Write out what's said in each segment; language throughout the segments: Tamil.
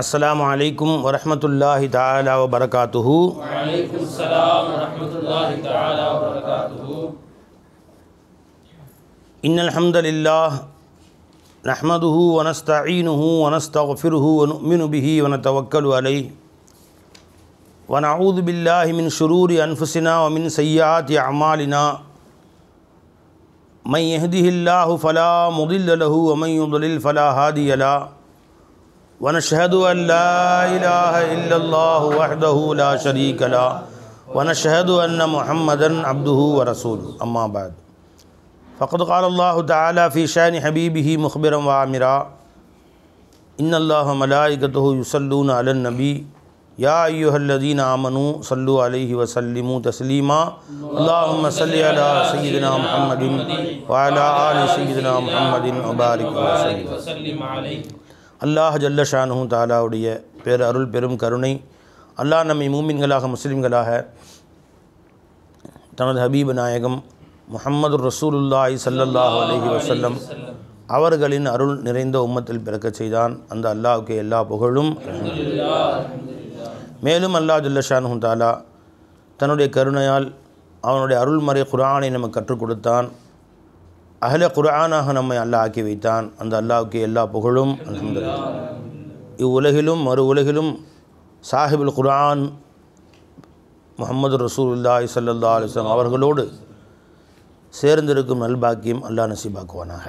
अस्सलामु अलैकुम वरहमतुल्लाहि ताला व बरकातुहू। वअलैकुम अस्सलाम वरहमतुल्लाहि ताला व बरकातुहू। इन्नल हम्दलिल्लाह नहमदुहु व नस्तईनुहु व नस्तगफिरुहु व नु'मिनु बिही व नतवक्कलु अलैहि व नऊज़ु बिल्लाहि मिन शुरूरि अनफुसिना व मिन सय्यिआति अअमालिना मन यहदिहिल्लाहु फला मुदिल्ल लहु व मन युद्लिल फला हादिय लहु व नशहदु अन ला इलाहा इल्लल्लाहु वहदहु ला शरीका लहु व नशहदु अन्न मुहम्मदन अब्दुहु व रसूलुहु अम्मा बाद फ़क़द क़ाल अल्लाहु तआला फ़ी शानि हबीबिही मुख़बिरन व आमिरा इन्नल्लाह व मलाइकतहु युसल्लूना अलन नबी या अय्युहल्लज़ीना आमनू सल्लु अलैहि व सल्लिमू तस्लीमा अल्लाहुम्मा सल्लि अला सय्यिदिना मुहम्मदिन व अला आलि सय्यिदिना मुहम्मदिन व बारिक वसल्लिम अलैहि। அல்லாஹ் ஜல்ல ஷானுஹு தாலாவுடைய பேர் அருள் பெரும் கருணை அல்லாஹ் நம்மை மூமின்களாக முஸ்லிம்களாக தனது ஹபீப் நாயகம் முஹம்மது ரசூலுல்லாஹி ஸல்லல்லாஹு அலைஹி வஸல்லம் அவர்களின் அருள் நிறைந்த உம்மத்தில் பிறக்கச் செய்தான். அந்த அல்லாஹ்வுக்கு எல்லா புகழும். மேலும் அல்லாஹ் ஜல்ல ஷானுஹு தாலா தன்னுடைய கருணையால் அவனுடைய அருள்மறை குர்ஆனை நமக்கு கற்றுக் கொடுத்தான். அஹ்ல குர்ஆனாக நம்மை அல்லாஹ் ஆக்கி வைத்தான். அந்த அல்லாஹ்வுக்கு எல்லா புகழும். அல்ஹம்துலில்லாஹ். இவ்வுலகிலும் மறு உலகிலும் சாஹிபுல் குர்ஆன் முஹம்மது ரசூலுல்லாஹி ஸல்லல்லாஹு அலைஹி வஸல்லம் அவர்களோடு சேர்ந்திருக்கும் நல்பாக்கியம் அல்லாஹ் நசீபாக்குவானாக.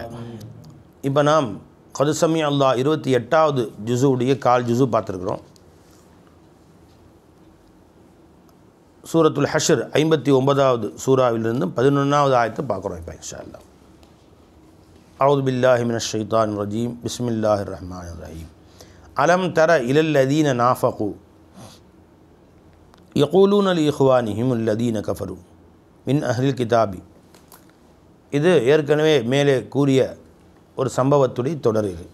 இப்போ நாம் கதுசமி அல்லாஹ் 28வது ஜுஸுடைய கால் ஜுஸு பார்த்துருக்குறோம். சூரத்துல் ஹஷ்ர் 59வது சூறாவிலிருந்து 11வது ஆயத்தை பார்க்குறோம் இப்போ இன்ஷா அல்லாஹ். அஊது பில்லாஹி மினஷ் ஷைத்தானிர் ரஜீம். பிஸ்மில்லாஹிர் ரஹ்மானிர் ரஹீம். அலம் தர இலல்லதீன நாஃபகு யகூலூன லிஇஹ்வானிஹிம் அல்லதீன கஃபரு மின் அஹ்லில் கிதாபி. இது ஏற்கனவே மேலே கூறிய ஒரு சம்பவத்துடைய தொடர். இது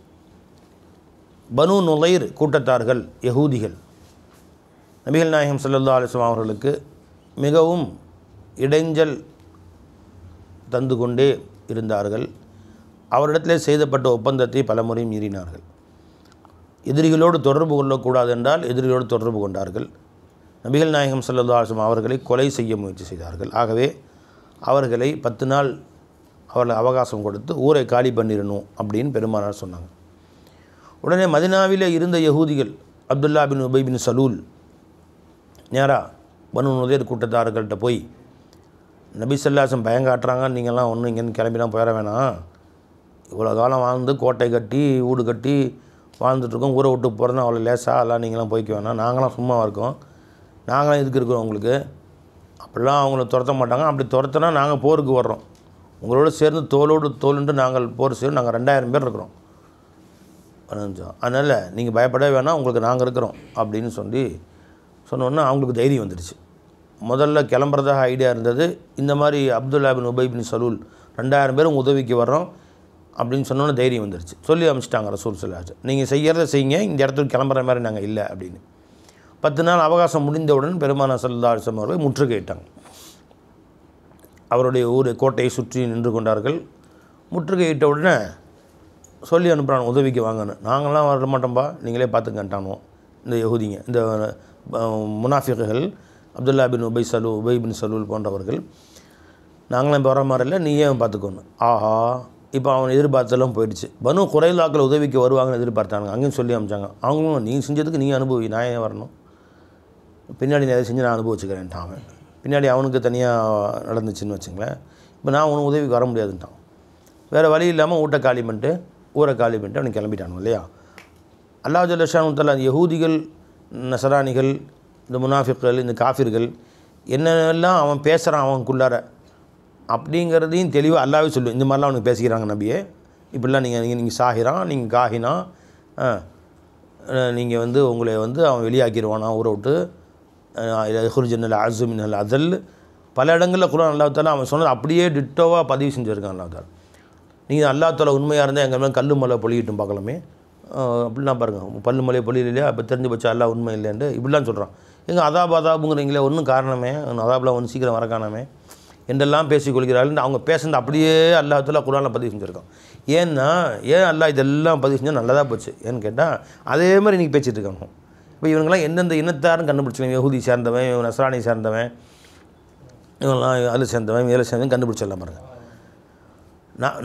பனு நுலைர் கூட்டத்தார்கள் யஹூதிகள் நபிகள் நாயகம் ஸல்லல்லாஹு அலைஹி வஸல்லம் அவர்களுக்கு மிகவும் இடைஞ்சல் தந்து கொண்டே இருந்தார்கள். அவரிடத்திலே செய்தப்பட்ட ஒப்பந்தத்தை பலமுறை மீறினார்கள். எதிரிகளோடு தொடர்பு கொள்ளக்கூடாது என்றால் எதிரிகளோடு தொடர்பு கொண்டார்கள். நபிகள் நாயகம் ஸல்லல்லாஹு அலைஹி வஸல்லம் அவர்களை கொலை செய்ய முயற்சி செய்தார்கள். ஆகவே அவர்களை 10 நாள் அவர்களை அவகாசம் கொடுத்து ஊரை காலி பண்ணிடணும் அப்படின்னு பெருமானார் சொன்னாங்க. உடனே மதினாவில் இருந்த யஹூதிகள் அப்துல்லா பின் உபை பின் சலூல் நேராக பனு நுதைர் கூட்டத்தார்கள்ட்ட போய் நபி ஸல்லல்லாஹு அலைஹி வஸல்லம் பயங்காட்டுறாங்க, நீங்கள்லாம் ஒன்றும் இங்கேருந்து கிளம்பிலாம் போயிட வேணாம், இவ்வளோ காலம் வாழ்ந்து கோட்டை கட்டி வீடு கட்டி வாழ்ந்துட்டுருக்கோம், ஊரை விட்டு போகிறதுனா அவ்வளோ லேசாக எல்லாம் நீங்களாம் போய்க்க வேணாம், நாங்களாம் சும்மா இருக்கோம், நாங்களாம் இதுக்கு இருக்கிறோம் உங்களுக்கு, அப்படிலாம் அவங்கள துரத்த மாட்டாங்க, அப்படி துரத்தினா நாங்கள் போருக்கு வர்றோம், உங்களோட சேர்ந்து தோளோடு தோலுண்டு நாங்கள் போர் செய்வோம், நாங்கள் 2000 பேர் இருக்கிறோம், அதனால் நீங்கள் பயப்படவே வேணாம், உங்களுக்கு நாங்கள் இருக்கிறோம் அப்படின்னு சொன்னோன்னா அவங்களுக்கு தைரியம் வந்துடுச்சு. முதல்ல கிளம்புறதாக ஐடியா இருந்தது. இந்த மாதிரி அப்துல்லா பின் உபை பின் சலூல் 2000 பேரும் உதவிக்கு வர்றோம் அப்படின்னு சொன்னோன்னே தைரியம் வந்துடுச்சு. சொல்லி அனுப்பிச்சிட்டாங்க ரசூல் ஸல்லல்லாஹு அலைஹி வஸல்லம், நீங்கள் செய்கிறத செய்யுங்க, இந்த இடத்துக்கு கிளம்புற மாதிரி நாங்கள் இல்லை அப்படின்னு. 10 நாள் அவகாசம் முடிந்தவுடன் பெருமானார் ஸல்லல்லாஹு அலைஹி வஸல்லம் அவர்களை முற்றுகையிட்டாங்க. அவருடைய கோட்டையை சுற்றி நின்று கொண்டார்கள். முற்றுகையிட்ட உடனே சொல்லி அனுப்புகிறாங்க உதவிக்கு வாங்கன்னு. நாங்களாம் வர மாட்டோம்பா, நீங்களே பார்த்துக்கன்ட்டானோ இந்த யஹூதிங்க, இந்த முனாஃபிக்குகள் அப்துல்லா பின் உபை பின் சலூல் போன்றவர்கள், நாங்களாம் இப்போ வர மாதிரி இல்லை, நீயே பார்த்துக்கோன்னு. ஆஹா, இப்போ அவன் எதிர்பார்த்தெல்லாம் போயிடுச்சு. பனு குறைலாக்கள் உதவிக்கு வருவாங்கன்னு எதிர்பார்த்தாங்க. அங்கேயும் சொல்லி அனுப்பிச்சாங்க. அவங்களும் நீங்கள் செஞ்சதுக்கு நீங்கள் அனுபவி, நான் ஏன் வரணும், பின்னாடி நிறைய செஞ்சு நான் அனுபவிச்சுக்கிறேன்ட்டான். அவன் பின்னாடி அவனுக்கு தனியாக நடந்துச்சுன்னு வச்சுங்களேன். இப்போ நான் உனக்கு உதவிக்கு வர முடியாதுன்ட்டான். வேறு வழி இல்லாமல் ஊரை காலி பண்ணிட்டு அவனுக்கு கிளம்பிட்டானு இல்லையா. அல்லாஹ் ஜல்ல ஷானுஹு தஆலா யஹூதிகள், நஸரானிகள், இந்த முனாஃபிக்குகள், இந்த காஃபிர்கள் என்னென்னலாம் அவன் பேசுகிறான் அவனுக்குள்ளார அப்படிங்கிறதையும் தெளிவாக அல்லாஹ்வே சொல்லுவேன். இந்த மாதிரிலாம் அவனுக்கு பேசிக்கிறாங்க நபியே, இப்படிலாம் நீங்கள் சாகிரான், நீங்கள் காஹினா, நீங்கள் உங்களை அவன் வெளியாக்கிடுவானா ஊரை விட்டு, ஹுர்ஜன்னல் அஸு மினல் அதல், பல இடங்களில் குர்ஆன் அல்லாஹ் தஆலா அவன் சொன்னது அப்படியே டிட்டோவாக பதிவு செஞ்சுருக்கான் அல்லாஹ் தஆலா. நீங்கள் அல்லாஹ் தஆலா உண்மையாக இருந்தால் எங்கள் மேலே கல்லு மலை பொழியிட்டும் பார்க்கலாமே, அப்படிலாம் பாருங்கள், பல்லு மலை பொழியில் இல்லையா, அப்போ தெரிஞ்சு போச்சு அல்லாஹ் உண்மை இல்லைன்ட்டு இப்படிலாம் சொல்கிறான். எங்கள் அதாபுங்கிறீங்களே, ஒன்றும் காரணமே, அதாபெலாம் ஒன்று சீக்கிரம் வர காணாமே என்றெல்லாம் பேசிக் கொள்கிறார்கள். அவங்க பேசுனது அப்படியே அல்லாஹ் தஆலா குர்ஆனில் பதிவு செஞ்சுருக்கான். ஏன்னா ஏன் அல்லாஹ் இதெல்லாம் பதிவு செஞ்சால் நல்லதாக போச்சு ஏன்னு கேட்டால் அதே மாதிரி இன்றைக்கி பேசிகிட்டு இருக்காங்க. இப்போ இவங்கெல்லாம் எந்தெந்த இனத்தாருன்னு கண்டுபிடிச்சிடலாம். யஹூதி சேர்ந்தவன், இவன் நஸ்ரானி சேர்ந்தவன், இவங்கெல்லாம் அதில் சேர்ந்தவன், இதில் சேர்ந்தவன் கண்டுபிடிச்சிடலாம் பாருங்கள்.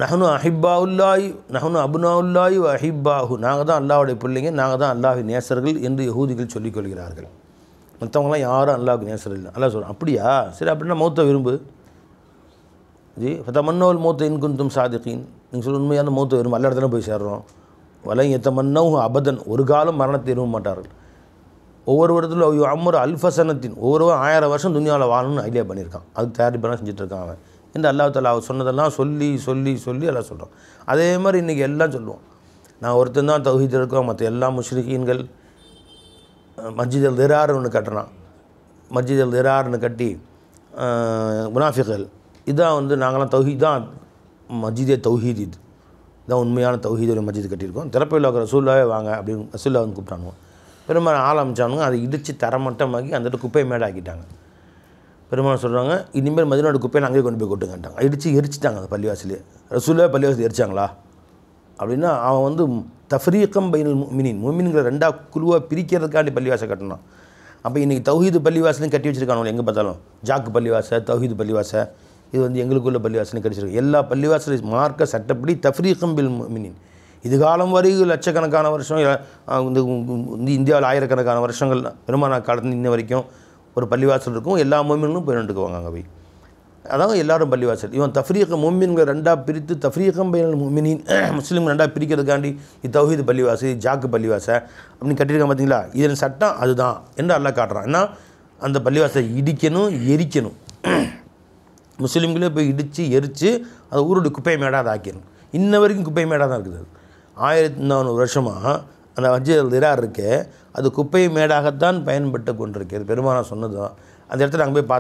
நஹ்னு அஹிப்பாவுல்லாஹி நஹ்னு அப்னாவுல்லாஹி வ அஹிப்பாஹு, நாங்கள் தான் அல்லாஹ்வுடைய பிள்ளைங்க, நாங்கள் தான் அல்லாஹ்வின் நேசர்கள் என்று யஹூதிகள் சொல்லிக் கொள்கிறார்கள். மற்றவங்களாம் யாரும் அல்லாஹ்வுக்கு நேசர்கள் இல்லை. அல்லாஹ் சொல்கிறோம் அப்படியா, சரி அப்படின்னா மௌத்தை விரும்பு ஜி ஃபதமன்னவுல் மௌத்தை இன் குன்தும் சாதிகீன், நீங்கள் சொல்ல உண்மையான மௌத்தை விரும்பு, எல்லா இடத்துல போய் சேர்றோம். வலை எத்தமன்னவு அபதன், ஒரு காலம் மரணத்தை விரும்ப மாட்டார்கள். ஒவ்வொரு இடத்துல அம்மர் அல்ஃபசனத்தின், ஒவ்வொருவரும் 1000 வருஷம் துனியாவில் வாழணும்னு ஐடியா பண்ணியிருக்கான். அதுக்கு தயாரிப்பெல்லாம் செஞ்சுட்டு இருக்கான் அவன். இந்த அல்லாஹ் தஆலா அவர் சொன்னதெல்லாம் சொல்லி சொல்லி சொல்லி எல்லாம் சொல்கிறோம். அதே மாதிரி இன்றைக்கி எல்லாம் சொல்லுவோம். நான் ஒருத்தன் தான் தௌஹீத் இருக்கோம், மற்ற எல்லா முஷ்ரிகீன்கள் மஸ்ஜித் அல் திரார் ஒன்று கட்டுறான். மஸ்ஜித் அல் திரார்னு கட்டி முனாஃபிகள் இதான் வந்து நாங்களாம் தௌஹீத் தான், மஸ்ஜிதே தௌஹீத் இதுதான் உண்மையான தௌஹீதுடைய மஸ்ஜித் கட்டியிருக்கோம். திறப்பையில் ரசூல்லாவே வாங்க அப்படின்னு ரசூல்லா வந்து கூப்பிட்டானுங்க. பெருமாள் ஆரம்பித்தானுங்க, அதை இடித்து தரமட்டமாக்கி அந்த குப்பை மேடாக்கிட்டாங்க. பெருமாள் சொல்கிறாங்க இனிமேல் மதினாவோட குப்பையில் அங்கேயே கொண்டு போய் கொட்டுங்கட்டாங்க. இடித்து எரிச்சிட்டாங்க அந்த பள்ளிவாசலே. ரசூல்லாவே பள்ளிவாசல் எரிச்சாங்களா அப்படின்னா அவன் வந்து தஃப்ரீகம் பைனல் முஃமினீன், முஃமின்களை 2ஆக குழுவாக பிரிக்கிறதுக்காண்டி பள்ளிவாசல் கட்டணும். அப்போ இன்றைக்கி தௌஹீது பள்ளிவாசலையும் கட்டி வச்சுருக்கானவங்க எங்கே பார்த்தாலும். ஜாக்கு பள்ளிவாசல், தௌஹீது பள்ளிவாசல், இது வந்து எங்களுக்குள்ள பள்ளிவாசலையும் கட்டிச்சிருக்கு. எல்லா பள்ளிவாசலையும் மார்க்க சட்டப்படி தஃப்ரீகம் பில் முஃமினீன். இது காலம் வரைக்கும் லட்சக்கணக்கான வருஷம் இந்த இந்தியாவில் ஆயிரக்கணக்கான வருஷங்கள் பெருமானா காலத்தில் இன்ன வரைக்கும் ஒரு பள்ளிவாசல் இருக்கும். எல்லா முஃமின்களும் போய் நின்றுக்குவாங்க அங்கே போய். அதாவது எல்லாரும் பள்ளிவாசல். இவன் தஃப்ரீக முஃமின்களை 2ஆக பிரித்து தஃப்ரீகம் பைனல் முஃமினீன், முஸ்லீம் 2ஆக பிரிக்கிறதுக்காண்டி இது தௌஹீது பள்ளிவாசல், ஜாக்கு பள்ளிவாசல் அப்படின்னு கட்டியிருக்கான். பார்த்தீங்களா, இதன் சட்டம் அதுதான் என்று அல்லாஹ் காட்டுறான். ஏன்னா அந்த பள்ளிவாசலை இடிக்கணும், எரிக்கணும். முஸ்லீம்களே போய் இடித்து எரித்து அதை ஊருடைய குப்பை மேடாக அதை ஆக்கிடணும். இன்ன வரைக்கும் குப்பை மேடாக தான் இருக்குது. 1400 வருஷமாக அந்த மஸ்ஜித் அல் திரார் இருக்கே, அது குப்பை மேடாகத்தான் பயன்பட்டு கொண்டிருக்கிறது. பெருமானா சொன்னது தான். அந்த இடத்துல நாங்கள் போய்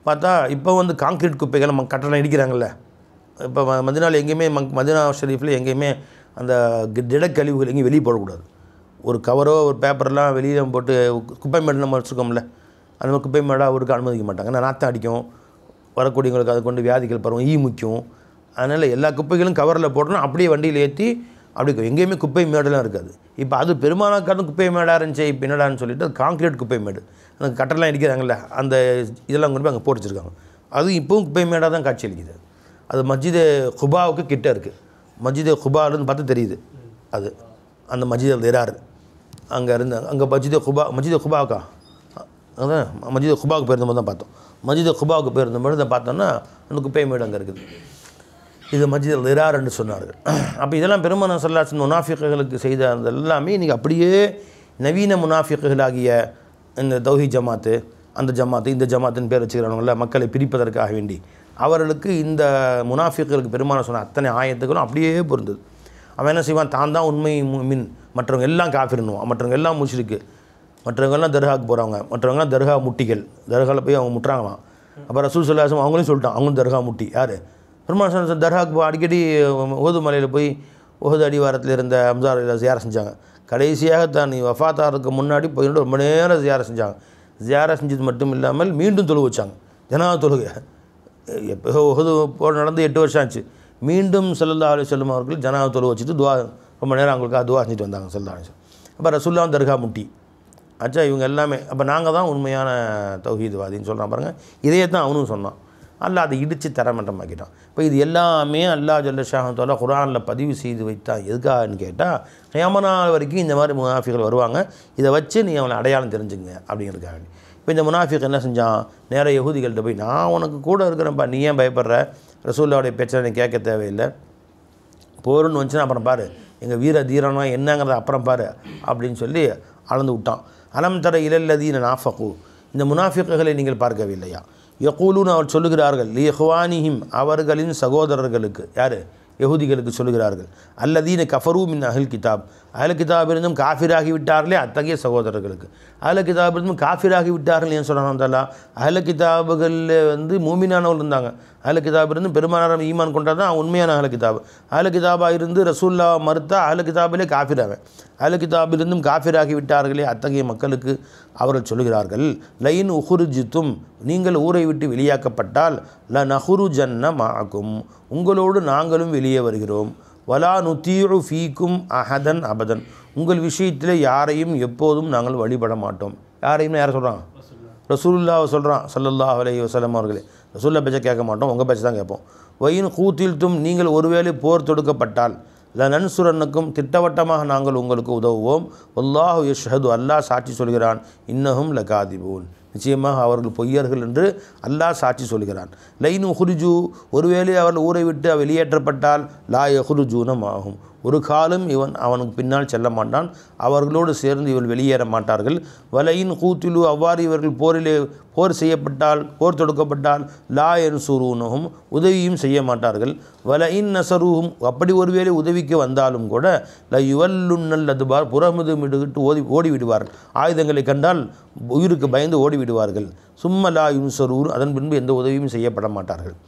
பார்த்தா இப்போ வந்து கான்க்ரீட் குப்பைகள் நம்ம கட்டணம் இடிக்கிறாங்கல்ல. இப்போ மதினாவில் எங்கேயுமே மதினா ஷெரீஃபில் எங்கேயுமே அந்த திடக்கழிவுகள் எங்கேயும் வெளியே போடக்கூடாது. ஒரு கவரோ ஒரு பேப்பர்லாம் வெளியே போட்டு குப்பை மேடு நம்ம வச்சுருக்கோம்ல, அந்த மாதிரி குப்பை மேடாக அவருக்கு அனுமதிக்க மாட்டாங்க. ஏன்னா நாற்றம் அடிக்கும், வரக்கூடியவங்களுக்கு அதை கொண்டு வியாதிகள் பரவும், ஈ முக்கியம். அதனால் எல்லா குப்பைகளும் கவரில் போட்டோன்னா அப்படியே வண்டியில் ஏற்றி அப்படி எங்கேயுமே குப்பை மேடெல்லாம் இருக்காது. இப்போ அது பெருமானாக்காரன் குப்பை மேடாக இருந்துச்சு, இப்போ என்னடான்னு சொல்லிட்டு அது கான்க்ரீட் குப்பை மேடு, அந்த கட்டெல்லாம் அடிக்கிறாங்கல்ல, அந்த இதெல்லாம் கொண்டு போய் அங்கே போட்டு வச்சுருக்காங்க. அது இப்போவும் குப்பை மேடாக தான் காட்சி அளிக்குது. அது மஸ்ஜித் குபாவுக்கு கிட்டே இருக்குது. மஸ்ஜித் குபாலேருந்து பார்த்து தெரியுது. அது அந்த மஸ்ஜித் அல் திரார் அங்கே இருந்து அங்கே மஸ்ஜித் குபாவுக்கா அதான் மஸ்ஜித் குபாவுக்கு போயிருந்தபோது தான் பார்த்தோம். மஸ்ஜித் குபாவுக்கு போயிருந்தபோது தான் பார்த்தோன்னா அந்த குப்பை மேடு அங்கே இருக்குது. இது மஸ்ஜித் அல் திரார் என்று சொன்னார்கள். அப்போ இதெல்லாம் பெருமானா ஸல்லல்லாஹு அலைஹி வஸல்லம் முனாஃபிக்குகளுக்கு செய்த அந்த எல்லாமே இன்றைக்கி அப்படியே நவீன முனாஃபிக்குகளாகிய இந்த தௌஹீத் ஜமாத்து, அந்த ஜமாத்து, இந்த ஜமாத்துன்னு பேர் வச்சுக்கிறானுங்கள, மக்களை பிரிப்பதற்காக வேண்டி அவர்களுக்கு இந்த முனாஃபிக்குகளுக்கு பெருமானா சொன்ன அத்தனை ஆயத்துக்களும் அப்படியே பொருந்தது. அவன் என்ன செய்வான், தான் தான் உண்மை முஃமின், மற்றவங்க எல்லாம் காஃபிர்னுவான், மற்றவங்க எல்லாம் முஷ்ரிக்கு, மற்றவங்கெல்லாம் தர்காவுக்கு போகிறவங்க, மற்றவங்கலாம் தர்கா முட்டிகள், தர்காவில் போய் அவங்க முட்டுறாங்களாம். அப்போ ரசூல் ஸல்லல்லாஹு அலைஹி வஸல்லம் அவங்களையும் சொல்லிட்டான், அவங்களும் தர்கா முட்டி. யார்? பெருமாள் தர்காவுக்கு போய் அடிக்கடி உஹது மலையில் போய் உஹது அடிவாரத்தில் இருந்த அம்சாரில் ஜியாரா செஞ்சாங்க. கடைசியாக தான் வஃபாத்தாருக்கு முன்னாடி போயிட்டு ரொம்ப நேரம் ஜியாரா செஞ்சாங்க. ஜியாரா செஞ்சது மட்டும் இல்லாமல் மீண்டும் தொழுக வச்சாங்க, ஜனாத தொழுகை. எப்போ உஹது போர் நடந்து 8 வருஷம் ஆச்சு. மீண்டும் ஸல்லல்லாஹு அலைஹி வஸல்லம் அவர்கள் ஜனாத தொழுக வச்சுட்டு துவா ரொம்ப நேரம் அவங்களுக்காக துவா செஞ்சுட்டு வந்தாங்க ஸல்லல்லாஹு அலைஹி வஸல்லம். அப்போ ரசூலுல்லாஹ் தர்கா முட்டி ஆச்சா இவங்க எல்லாமே. அப்போ நாங்கள் தான் உண்மையான தௌஹீத்வாதின்னு சொல்கிறான் பாருங்கள். இதையே தான் அவனும் சொன்னான். அல்லாஹ் அதை இடித்து தரமட்டமாக்கிட்டான். இப்போ இது எல்லாமே அல்லாஹ் ஜல்ல ஷாஹத்தால குர்ஆனில் பதிவு செய்து வைத்தான். எதுக்காகன்னு கேட்டால் கியாமத் நாள் வரைக்கும் இந்த மாதிரி முனாஃபிகள் வருவாங்க, இதை வச்சு நீ அவனை அடையாளம் தெரிஞ்சுங்க அப்படிங்கிறதுக்காக. இப்போ இந்த முனாஃபிக் என்ன செஞ்சான், நேராக யஹூதிகள்கிட்ட போய் நான் உனக்கு கூட இருக்கிறேன்ப்பா, நீ ஏன் பயப்படுற, ரசூலுல்லாஹ்வுடைய பேச்சை நீ கேட்க தேவையில்லை, போருன்னு வந்துச்சுன்னா அப்புறம் பாரு, எங்கள் வீர தீரனா என்னங்கிறத அப்புறம் பாரு அப்படின்னு சொல்லி அளந்து விட்டான். அலம் தர இலல்லதீன நாஃபகு, இந்த முனாஃபிக்குகளை நீங்கள் பார்க்கவில்லையா, யகூலூன் அவர் சொல்லுகிறார்கள், லியஹ்வானிஹிம் அவர்களின் சகோதரர்களுக்கு, யார், யஹூதிகளுக்கு சொல்லுகிறார்கள், அல்லதீன கஃபரூ மின் அஹ்ல் கிதாப், அஹ்ல் கிதாப் இருந்தும் காஃபிராகி விட்டார்களே அத்தகைய சகோதரர்களுக்கு. அஹ்ல் கிதாப் இருந்தும் காஃபிராகி விட்டார்கள் ஏன் சொல்கிறான் தாலா, அஹ்ல் கிதாபுகளில் வந்து மூமினானவர்கள் இருந்தாங்க. அஹ்ல் கிதாப் இருந்து பெருமானார் ஈமான் கொண்டால் தான் உண்மையான அஹ்ல் கிதாப். அஹ்ல் கிதாபாக இருந்து ரசூல்லா மறுத்தா அஹ்ல் கிதாபிலே காஃபிராவேன். அஹ்ல் கிதாபிலிருந்தும் காஃபிராகி விட்டார்களே அத்தகைய மக்களுக்கு அவர்கள் சொல்கிறார்கள், லைன் உஹுருஜித்தும், நீங்கள் ஊரை விட்டு வெளியாக்கப்பட்டால் ல நஹுருஜன்ன மஅக்கும், உங்களோடு நாங்களும் வெளியே வருகிறோம், வலா நுத்தீஉ ஃபீக்கும் அஹதன் அபதன், உங்கள் விஷயத்தில் யாரையும் எப்போதும் நாங்கள் வழிபட மாட்டோம். யாரையும் யாரை சொல்கிறான்? ரசூலுல்லாஹ் சொல்கிறான் ஸல்லல்லாஹு அலைஹி வஸல்லம் அவர்களே. ரசூலுல்லாஹ் பேச்சை கேட்க மாட்டோம், உங்கள் பேச்சை தான் கேட்போம். வயின் கூத்தில்தும், நீங்கள் ஒருவேளை போர் தொடுக்கப்பட்டால், லனன்சுரன்னுக்கும், திட்டவட்டமாக நாங்கள் உங்களுக்கு உதவுவோம். வல்லாஹு யஷ்ஹது, அல்லாஹ் சாட்சி சொல்கிறான். இன்னஹும் லகாதிபூன், நிச்சயமாக அவர்கள் பொய்யர்கள் என்று அல்லாஹ் சாட்சி சொல்கிறான். லைன் உஹ்ருஜு, ஒருவேளை அவர்கள் ஊரை விட்டு வெளியேற்றப்பட்டால், லா யஹ்ருஜூன மாஹும், ஒரு காலம் அவனுக்கு பின்னால் செல்ல மாட்டான், அவர்களோடு சேர்ந்து இவர்கள் வெளியேற மாட்டார்கள். வலையின் கூத்திலு, அவ்வாறு இவர்கள் போர் செய்யப்பட்டால், போர் தொடுக்கப்பட்டால், லா யன்சுரூனஹும், உதவியும் செய்ய மாட்டார்கள். வலையின் நசரூஹும், அப்படி ஒருவேளை உதவிக்கு வந்தாலும் கூட, ல யுவல்லுன்னல் அதுபார், புறமுதுமிட்டு ஓடிவிடுவார்கள். ஆயுதங்களை கண்டால் உயிருக்கு பயந்து ஓடிவிடுவார்கள். சும்ம லா யுன்சரூன், அதன் பின்பு எந்த உதவியும் செய்யப்பட மாட்டார்கள்.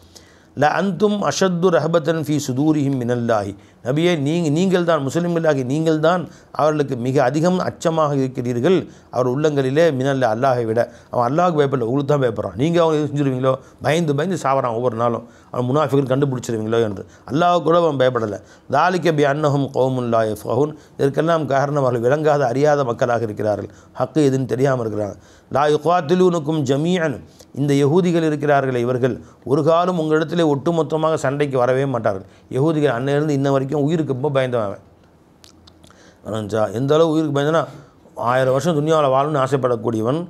ல அந்தும் அஷத்து ரஹபத்தன் ஃபி சுதூரிஹிம் மினல்லாஹி, நபியே நீங்கள் தான், முஸ்லிம்களாகி நீங்கள் தான் அவர்களுக்கு மிக அதிகம் அச்சமாக இருக்கிறீர்கள் அவர் உள்ளங்களிலே, மினல்ல, அல்லாஹை விட. அவன் அல்லாஹ்க்கு பயப்படல, உங்களுக்கு தான் பயப்படுறான். நீங்கள் அவங்க செஞ்சுருவீங்களோ, பயந்து சாவறான் ஒவ்வொரு நாளும், அவன் முனாஃபிகள் கண்டுபிடிச்சிருவீங்களோ என்று. அல்லாஹ் கூட அவன் பயப்படலை. தாலிக பி அன்னஹும் கௌமுன் லா யஃப்கஹூன், இதற்கெல்லாம் காரணம் அவர்கள் விளங்காத அறியாத மக்களாக இருக்கிறார்கள், ஹக்கு எதுன்னு தெரியாமல் இருக்கிறாங்க. லா யுகாத்திலூனுக்கும் ஜமீஅன், இந்த யகூதிகள் இருக்கிறார்களே இவர்கள் ஒரு காலம் உங்களிடத்திலே ஒட்டுமொத்தமாக சண்டைக்கு வரவே மாட்டார்கள். யகூதிகள் அன்னையிலிருந்து இன்ன வரைக்கும் உயிருக்கு ரொம்ப பயந்தவன். எந்த அளவு உயிருக்கு பயந்தனா, 1000 வருஷம் துன்யாவில் வாழணும்னு ஆசைப்படக்கூடியவன்.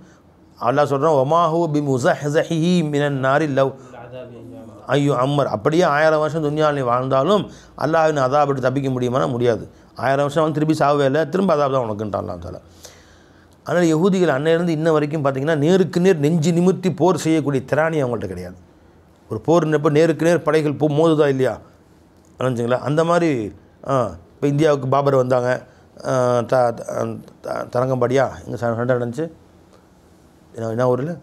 அல்லாஹ் சொல்கிறான், ஒமாஹு பி முஸஹ்ஸஹி மினன் நாரி லவ் ஐயோ அம்மர், அப்படியே 1000 வருஷம் துன்யாவில் வாழ்ந்தாலும் அல்லாஹ்வின் அதாபட்டு தப்பிக்க முடியுமானா முடியாது. 1000 வருஷம் அவன் திருப்பி சாகவே இல்லை, திரும்ப அதாப் தான் உனக்குன்ட்டான் அல்லாஹ் தஆலா. அதனால் யகூதிகள் அன்னையிலிருந்து இன்ன வரைக்கும் பார்த்திங்கன்னா நேருக்கு நேர் நெஞ்சு நிமிர்த்தி போர் செய்யக்கூடிய திராணி அவங்கள்ட்ட கிடையாது. ஒரு போர்னப்போ நேருக்கு நேர் படைகள் மோதுதா இல்லையா, நினச்சிங்களா? அந்த மாதிரி இப்போ இந்தியாவுக்கு பாபர் வந்தாங்க, தரங்கம்பாடியா இங்கே சண்டை நடந்துச்சு, என்ன ஊரில்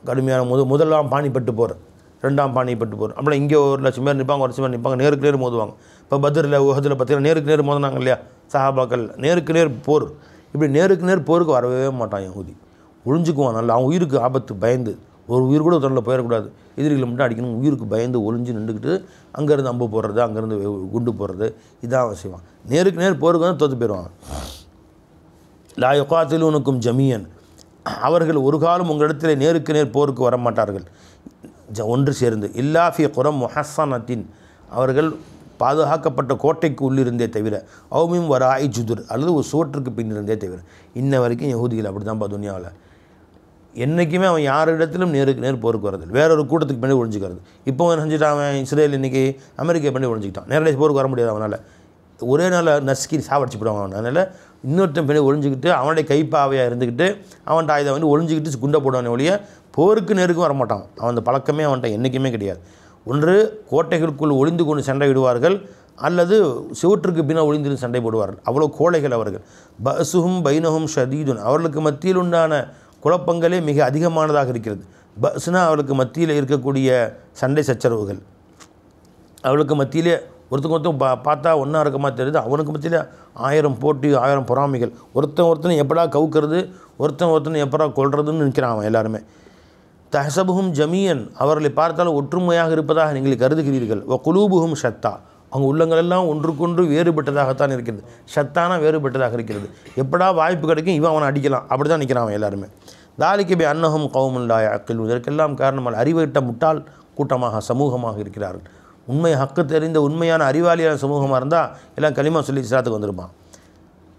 கடுமையான முதலாம் பாணிப்பட்டு போர், 2ஆம் பாணிப்பட்டு போர். அப்புறம் இங்கே 1,00,000 பேர் நிற்பாங்க, 1,00,000 பேர் நிற்பாங்க, நேருக்கு நேர் மோதுவாங்க. இப்போ பத்ரில் உஹதில் பார்த்திங்கன்னா நேருக்கு நேர் மோதினாங்க இல்லையா சஹாபாக்கள், நேருக்கு நேர் போர். இப்படி நேருக்கு நேர் போருக்கு வரவே மாட்டான் யகூதி, ஒளிஞ்சுக்குவான். நல்லா அவன் உயிருக்கு ஆபத்து பயந்து, ஒரு உயிர் கூட தொழில் போயிடக்கூடாது, எதிரிகளை மட்டும் அடிக்கணும், உயிருக்கு பயந்து ஒளிஞ்சு நின்றுக்கிட்டு அங்கேருந்து அம்பு போடுறது, அங்கேருந்து குண்டு போடுறது, இதான் அவன் செய்வான். நேருக்கு நேர் போருக்கு வந்து தோற்று போயிடுவாங்க. லா யுகாத்திலூனுக்கும் ஜமீயன், அவர்கள் ஒரு காலம் உங்களிடத்தில் நேருக்கு நேர் போருக்கு வரமாட்டார்கள் ஒன்று சேர்ந்து. இல்லா ஃபி குரம் முஹஸ்ஸனத்தின், அவர்கள் பாதுகாக்கப்பட்ட கோட்டைக்கு உள்ளிருந்தே தவிர, அவுமிம் வராய் ஜுதுர், அல்லது ஒரு சோற்றுக்கு பின்னிருந்தே தவிர. இன்ன வரைக்கும் யகூதிகள் அப்படி தான்ப்பா துனியாவில். என்றைக்குமே அவன் யாரிடத்திலும் நேருக்கு நேர் போருக்கு வரதில்லை, வேறொரு கூட்டத்துக்கு பண்ணி ஒழிஞ்சிக்கிறது. இப்போ அவன் செஞ்சுட்டான், அவன் இஸ்ரேல் இன்றைக்கி அமெரிக்கா பண்ணி ஒழிஞ்சிக்கிட்டான், நேரடியாக போருக்கு வர முடியாது அவனால், ஒரே நாள் நசுக்கி சாவடிச்சு போடுவாங்க அவன். அதனால் இன்னொருத்தன் பண்ணி ஒழிஞ்சிக்கிட்டு அவனுடைய கைப்பாவையாக இருந்துக்கிட்டு அவன்கிட்ட ஆயுதம் வந்து ஒழிஞ்சிக்கிட்டு குண்டை போடுவானே ஒழிய போருக்கு நேருக்கும் வரமாட்டான். அவன் அந்த பழக்கமே அவன்கிட்ட என்றைக்குமே கிடையாது. ஒன்று கோட்டைகளுக்குள் ஒளிந்து கொண்டு சண்டை விடுவார்கள், அல்லது சிவற்றுக்கு பின்னால் ஒளிந்து சண்டை போடுவார்கள். அவ்வளோ கோழைகள் அவர்கள். பசுஹும் பைனஹும் ஷதீதுன், அவர்களுக்கு மத்தியில் உண்டான குழப்பங்களே மிக அதிகமானதாக இருக்கிறது. பஸ்னா அவர்களுக்கு மத்தியில் இருக்கக்கூடிய சண்டை சச்சரவுகள், அவளுக்கு மத்தியிலே ஒருத்தன் பார்த்தா ஒன்றா இருக்கமா தெரியுது, அவனுக்கு மத்தியில் 1000 போட்டி, 1000 பொறாமைகள். ஒருத்தனை எப்படா கவுக்கிறது, ஒருத்தனை எப்படா கொள்றதுன்னு நிற்கிறான் அவன் எல்லாருமே. தஹசபுஹும் ஜமீயன், அவர்களை பார்த்தாலும் ஒற்றுமையாக இருப்பதாக நீங்கள் கருதுகிறீர்கள். வ குலூபுஹும் ஷத்தா, அவங்க உள்ளங்களெல்லாம் ஒன்றுக்கொன்று வேறுபட்டதாகத்தான் இருக்கிறது. ஷத்தானா வேறுபட்டதாக இருக்கிறது. எப்படா வாய்ப்பு கிடைக்கும் இவன் அவனை அடிக்கலாம், அப்படி தான் நிற்கிறான் அவன் எல்லாருமே. தாலிக்கு பி அன்னஹும் கௌமுன் லா யஅகிலூன், இதற்கெல்லாம் காரணமாக அறிவிட்ட முட்டாள் கூட்டமாக சமூகமாக இருக்கிறார்கள். உண்மை ஹக்கு தெரிந்த உண்மையான அறிவாளியான சமூகமாக இருந்தால் எல்லாம் கலிமா சொல்லி இஸ்லாத்துக்கு வந்திருப்பான்.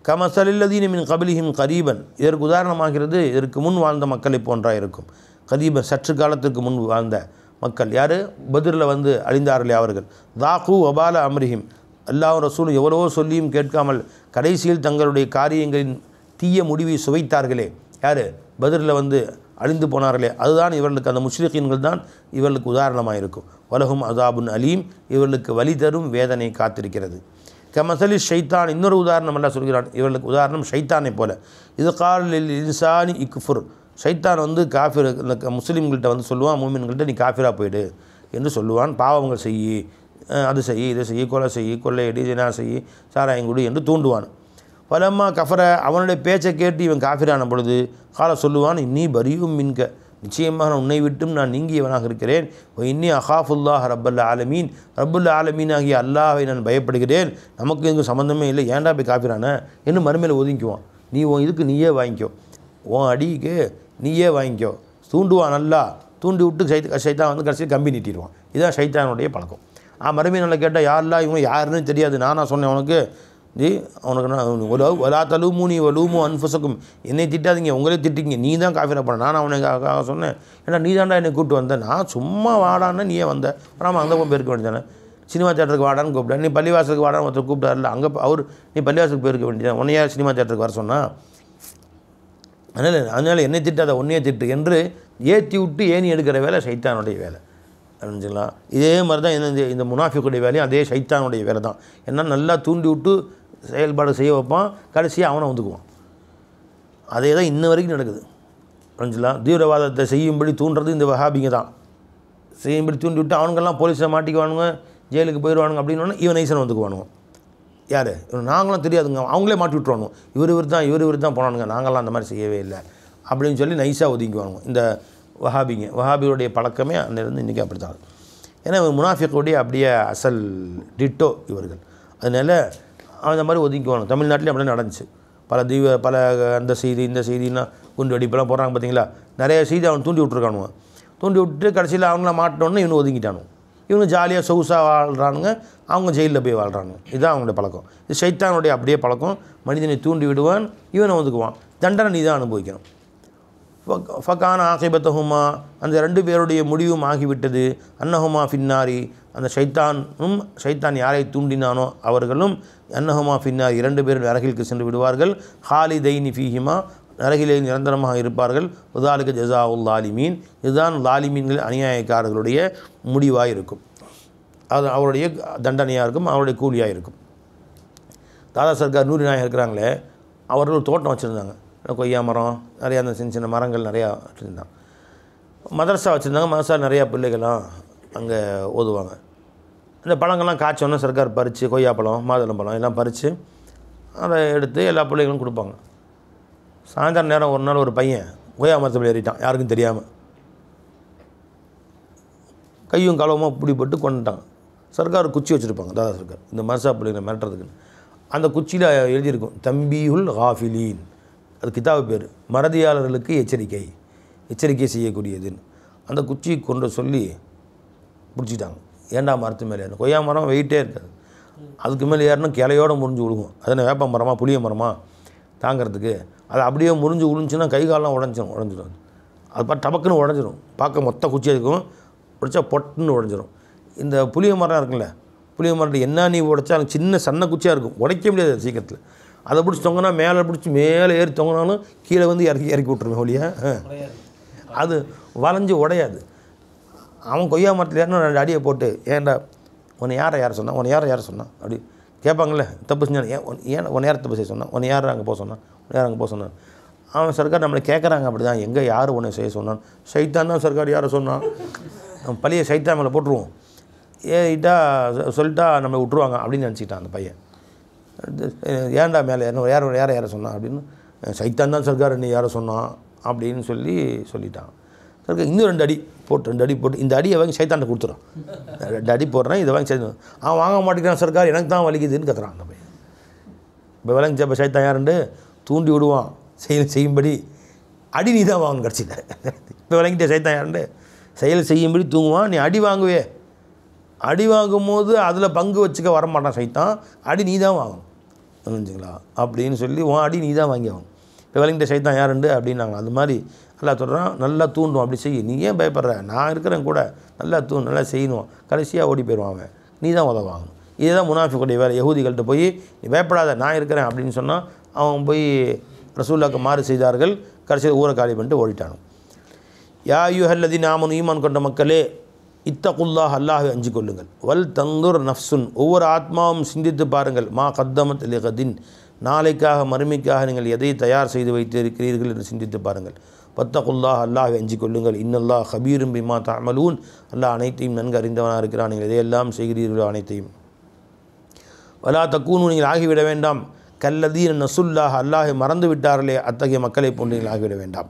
கமசலில்லதீன மின் கபிலிஹிம் கரீபன், இதற்கு உதாரணமாகிறது இதற்கு முன் வாழ்ந்த மக்களை போன்றாக இருக்கும். கரீபன், சற்று காலத்திற்கு முன் வாழ்ந்த மக்கள் யார்? பத்ரில் வந்து அழிந்தார்களே அவர்கள். தாக்கு வபால அம்ரிஹிம், அல்லாஹ்வும் ரசூலும் எவ்வளவோ சொல்லியும் கேட்காமல் கடைசியில் தங்களுடைய காரியங்களின் தீய முடிவை சுவைத்தார்களே யார்? பத்ரில் வந்து அழிந்து போனார்களே, அதுதான் இவர்களுக்கு, அந்த முஷ்ரிகீன்கள் தான் இவர்களுக்கு உதாரணமாக இருக்கும். வலஹும் அதாபுன் அலீம், இவர்களுக்கு வலி தரும் வேதனை காத்திருக்கிறது. கமசலி ஷைத்தான், இன்னொரு உதாரணம் எல்லாம் சொல்கிறான், இவர்களுக்கு உதாரணம் ஷைத்தானை போல. இது காலில் இன்சானி இக்ஃபுர், ஷைத்தான் வந்து காஃபிர் முஸ்லீம்கள்கிட்ட வந்து சொல்லுவான், மூமின்கள்கிட்ட நீ காஃபிராக போயிடு என்று சொல்லுவான். பாவங்கள் செய்யி, அது செய்யி, இதை செய்யி, கொலை செய்யி, கொள்ளையடி, ஜினா செய்யி, சாராயங்குடி என்று தூண்டுவான். பலம்மா கஃபர, அவனுடைய பேச்சை கேட்டு இவன் காஃபிரான பொழுது கால சொல்லுவான், நீ பரியும் மின்க, நிச்சயமாக நான் உன்னை விட்டும் நான் நீங்கியவனாக இருக்கிறேன். இன்னி அஹாஃபுல்லாஹ் ரப்பல் ஆலமீன், ரப்புல் ஆலமீன் ஆகிய அல்லாஹை நான் பயப்படுகிறேன். நமக்கு எதுவும் சம்மந்தமே இல்லை, ஏன்டா போய் காப்பிறானே என்ன மறுமையில் ஒதுங்கிக்குவான். நீ உன் இதுக்கு நீயே வாங்கிக்கோ, உன் அடிக்கு நீயே வாங்கிக்கோ. தூண்டுவான், நல்லா தூண்டி விட்டு சைத்தான் வந்து கடைசியில் கம்பி நீட்டிடுவான். இதுதான் சைத்தானுடைய பழக்கம். மறுமையை நல்லா கேட்டால் யாரெல்லாம் இவங்க யாருன்னு தெரியாது, நானாக சொன்னேன் உனக்கு அவனுக்கு நான் வலா தலூமுனி வலூமு அன்ஃபுசக்கும், என்னை திட்டாதீங்க, உங்களே திட்டிங்க, நீ தான் காஃபிரா பண்ண, நான் அவனுக்காக சொன்னேன். ஏன்னா நீ தாண்டா என்னை கூப்பிட்டு வந்தேன், நான் சும்மா வாடான்னு நீயே வந்த, ஆனால் அந்த போயிருக்க வேண்டியதானே. சினிமா தேட்டருக்கு வாடான்னு கூப்பிட்டேன், நீ பள்ளிவாசலுக்கு வாடான்னு ஒருத்தர் கூப்பிட்டார்ல, அங்கே அவர் நீ பள்ளிவாசலுக்கு போயிருக்க வேண்டியதான், உன்னையா சினிமா தேட்டருக்கு வர சொன்னால். அதனால் என்னை திட்டாத, உன்னையே திட்டு என்று ஏற்றி விட்டு ஏணி எடுக்கிற வேலை சைத்தானுடைய வேலை. அறிஞ்சிக்கலாம். இதே மாதிரி தான் இந்த முனாஃபிக்குடைய வேலையும் அதே சைத்தானுடைய வேலை தான். ஏன்னா நல்லா தூண்டி விட்டு செயல்பாடு செய்ய வைப்பான், கடைசியாக அவனை வந்துக்குவான். அதே தான் இன்ன வரைக்கும் நடக்குது. அறிஞ்சிக்கலாம். தீவிரவாதத்தை செய்யும்படி தூண்டுறது இந்த வஹாபிங்க தான். செய்யும்படி தூண்டி விட்டு அவனுங்கெல்லாம் போலீஸை மாட்டிக்குவானுங்க, ஜெயிலுக்கு போயிடுவானுங்க. அப்படின்னு இவன் நைசனை வந்துக்குவானுங்க. யார் நாங்களாம் தெரியாதுங்க, அவங்களே மாட்டி விட்டுருவானுங்க. இவர் தான் போனானுங்க, நாங்களாம் அந்த மாதிரி செய்யவே இல்லை அப்படின்னு சொல்லி நைஸாக ஒதுங்கிக்குவானுங்க இந்த வஹாபியுடைய பழக்கமே அந்த இருந்து இன்றைக்கி அப்படி தான். ஏன்னா முனாஃபிக்குடைய அப்படியே அசல் டிட்டோ இவர்கள். அதனால் அந்த மாதிரி ஒதுங்கிக்குவாங்க. தமிழ்நாட்டிலே அப்படி நடந்துச்சு. பல அந்த செய்தி இந்த செய்தின்னா குண்டு வெடிப்பெல்லாம் போடுறாங்க பார்த்தீங்களா, நிறைய செய்தி அவன் தூண்டி விட்ருக்கானுங்க. தூண்டி விட்டு கடைசியில் அவங்கள மாட்டோன்னு இவனு ஒதுங்கிட்டானுங்க. இவங்க ஜாலியாக சொகுசாக வாழ்கிறானுங்க, அவங்க ஜெயிலில் போய் வாழ்கிறானுங்க. இதுதான் அவங்களுடைய பழக்கம். இது சைத்தானுடைய அப்படியே பழக்கம். மனிதனை தூண்டி விடுவான், இவனை ஒதுக்குவான். தண்டனை நீ தான் அனுபவிக்கணும். ஃபகான ஆகிபத்தஹுமா, அந்த ரெண்டு பேருடைய முடிவும் ஆகிவிட்டது. அன்னஹுமா ஃபின்னாரி, அந்த ஷைத்தான் யாரை தூண்டினானோ அவர்களும் அன்னஹுமா ஃபின்னாரி, இரண்டு பேரும் நரகிற்கு சென்று விடுவார்கள். ஹாலிதைனி ஃபீஹிமா, நரகிலே நிரந்தரமாக இருப்பார்கள். உதாலிக ஜஸாவுல் லாலிமீன், இதுதான் லாலிமீன்கள் அநியாயக்காரர்களுடைய முடிவாக இருக்கும். அது அவருடைய தண்டனையாக இருக்கும், அவருடைய கூலியாக இருக்கும். தாதா சர்க்கார் நூறு நாயகம் இருக்கிறாங்களே, அவர்கள் ஒரு தோட்டம் வச்சுருந்தாங்க. கொய்யா மரம், நிறையா அந்த சின்ன சின்ன மரங்கள் நிறையா வச்சுருந்தாங்க. மதரசா வச்சுருந்தாங்க. மதரசா நிறையா பிள்ளைகள்லாம் அங்கே ஓதுவாங்க. இந்த பழங்கள்லாம் காய்ச்சோன்னா சர்க்கார் பறித்து, கொய்யாப்பழம் மாதுளம்பழம் எல்லாம் பறித்து அதை எடுத்து எல்லா பிள்ளைகளும் கொடுப்பாங்க. சாயந்தரம் நேரம் ஒரு நாள் ஒரு பையன் கொய்யா மரத்தில் ஏறிட்டான், யாருக்கும் தெரியாமல். கையும் களவுமாக பிடிப்பட்டு கொண்டுட்டாங்க. சர்க்கார் குச்சி வச்சுருப்பாங்க, தாதா சர்க்கார், இந்த மதரசா பிள்ளைகளை மிரட்டுறதுக்குன்னு. அந்த குச்சியில் எழுதியிருக்கும் தம்பீஹுல் ஹாஃபிலீன், அது கிதாபு பேர், மறதியாளர்களுக்கு எச்சரிக்கை செய்யக்கூடியதுன்னு. அந்த குச்சி கொண்டு சொல்லி பிடிச்சிட்டாங்க. ஏண்டா மரத்து மேலே ஏறணும், கொய்யா மரம் வெயிட்டே இருக்காது, அதுக்கு மேலே ஏறினா கிளையோடு முறிஞ்சு விழுகும். அதனால் வேப்ப மரமாக புளிய மரமாக தாங்கிறதுக்கு அது அப்படியே முறிஞ்சு விழுந்துச்சுன்னா கை காலெலாம் உடஞ்சிடும். அது பார்த்து டபக்குன்னு உடஞ்சிரும். பார்க்க மொத்த குச்சி இருக்கும், உடைச்சா பொட்டுன்னு உடஞ்சிரும். இந்த புளிய மரம் இருக்குல்ல, புளிய மரத்தில் என்ன நீ உடைச்சாலும் சின்ன சன்ன குச்சியாக இருக்கும், உடைக்க முடியாது சீக்கிரத்தில். அதை பிடிச்சி தொங்கினா மேலே ஏறி தொங்கினாலும் கீழே வந்து இறக்கி விட்டுருவேன் ஒழியா, அது வளைஞ்சு உடையாது. அவன் கொய்யா மரத்தில் ஏறினா 2 அடியை போட்டு, ஏன்டா உன்னை யாரை சொன்னான், உன்னை யாரை சொன்னான் அப்படி கேட்பாங்களே, தப்பு செஞ்சான், ஏன் உன்னை யார் தப்பு செய்ய சொன்னான், உன்னை யார் அங்கே போக சொன்னான், அவன் சர்க்கார் நம்மளை கேட்குறாங்க. அப்படி தான், எங்கே யார் உன்னை செய்ய சொன்னான், சைத்தான் தான் சர்க்கார் யாரை சொன்னான், பழைய சைத்தான் மேலே போட்டுருவோம், ஏறிட்டா சொல்லிட்டா நம்மளை விட்ருவாங்க அப்படின்னு நினச்சிக்கிட்டான் அந்த பையன். ஏன்டா மேலே யாரை சொன்னான் அப்படின்னு, சைத்தான் தான் சர்க்கார் என்னை யாரை சொன்னான் அப்படின்னு சொல்லிட்டான். சர்க்கார் இன்னும் 2 அடி போட்டு இந்த அடியை வாங்கி சைத்தான்ட்ட கொடுத்துறான். 2 அடி போடுறான், இதை வாங்கி சைத்தான், அவன் வாங்க மாட்டேங்கிறான். சர்க்கார் எனக்கு தான் வலிக்குதுன்னு கத்துறான் அந்த பையன். இப்போ விளங்கிச்ச இப்போ சைத்தான் யாருண்டு தூண்டி விடுவான் செய்யும்படி, அடி நீ தான் வாங்கணும் கிடச்சிட்ட. இப்போ விளங்கிட்ட சைத்தான் யாருண்டு செயல் செய்யும்படி தூங்குவான், நீ அடி வாங்குவே. அடி வாங்கும் போது அதில் பங்கு வச்சுக்க வரமாட்டான் சைத்தான், அடி நீ தான் வாங்கணும் புரிஞ்சுங்களா அப்படின்னு சொல்லி உன் அடி நீ தான் வாங்கி ஆகணும். இப்போ விளங்கிட்ட சைத்தான் யாருண்டு அப்படின்னாங்க. அது மாதிரி நல்லா சொல்கிறான், நல்லா தூண்டும், அப்படி செய்ய, நீ ஏன் பயப்படுற, நான் இருக்கிறேன் கூட, நல்லா நல்லா செய்யணும், கடைசியாக ஓடி போயிடுவான் அவன், நீ தான் உதவாங்கணும். இதுதான் முனாஃபிக்குடைய வேலை. யஹூதிகள்கிட்ட போய் நீ பயப்படாத, நான் இருக்கிறேன் அப்படின்னு சொன்னால் அவன் போய் ரசூலுல்லாஹ்க்கு மாறு செய்தார்கள். கடைசியில் ஊரை காலி பண்ணிட்டு ஓடிட்டானு. யா அய்யுஹல்லதீன ஆமனூ, ஈமான் கொண்ட மக்களே, இத்தகுல்லாஹ், அல்லாஹ்வை அஞ்சு கொள்ளுங்கள். வல் தந்துர் நஃப்சுன், ஒவ்வொரு ஆத்மாவும் சிந்தித்து பாருங்கள். மா கத்தமத் லிகதின், நாளைக்காக மறுமைக்காக நீங்கள் எதை தயார் செய்து வைத்திருக்கிறீர்கள் என்று சிந்தித்து பாருங்கள். வத்தகுல்லாஹ், அல்லாஹ்வை அஞ்சு கொள்ளுங்கள். இன்னல்லாஹ் ஹபீரும் பிமா தஅமலூன், அல்லாஹ் அனைத்தையும் நன்கு அறிந்தவனாக இருக்கிறான், நீங்கள் எதையெல்லாம் செய்கிறீர்களோ அனைத்தையும். வலா தக்கூனு, நீங்கள் ஆகிவிட வேண்டாம். கல்லதீன நசுல்லாஹ், அல்லாஹை மறந்து விட்டார்களே, அத்தகைய மக்களை போன்று நீங்கள் ஆகிவிட வேண்டாம்.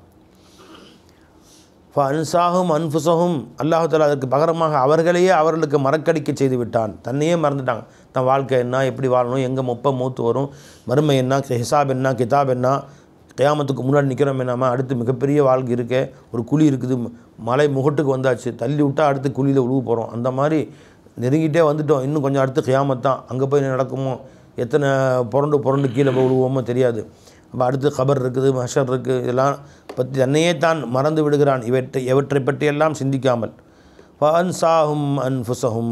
அன்சாகும் அன்ஃபுசஹும் அல்லாஹ் தஆலா அதற்கு பகரமாக அவர்களையே அவர்களுக்கு மறக்கடிக்க செய்து விட்டான். தன்னையே மறந்துட்டாங்க. தன் வாழ்க்கை என்ன, எப்படி வாழணும், எங்கே மூத்து வரும், மறுமை என்ன, ஹிசாப் என்ன, கிதாப் என்ன, கியாமத்துக்கு முன்னாடி நிற்கிறோம் என்னாமல், அடுத்து மிகப்பெரிய வாழ்க்கை இருக்க, ஒரு குழி இருக்குது, மலை முகட்டுக்கு வந்தாச்சு, தள்ளி விட்டால் அடுத்து குழியில் உழுவு போகிறோம், அந்த மாதிரி நெருங்கிட்டே வந்துட்டோம், இன்னும் கொஞ்சம் அடுத்து கியாமத் தான், அங்கே போய் நடக்குமோ, எத்தனை புரண்டு கீழே போய் விழுவோமோ தெரியாது. அப்போ அடுத்து கபர் இருக்குது, மஹ்ஷர் இருக்குது, இதெல்லாம் பற்றி தன்னையே தான் மறந்து விடுகிறான். எவற்றை பற்றியெல்லாம் சிந்திக்காமல். ஃபஅன்சாஹும் அன்ஃபுஸஹும்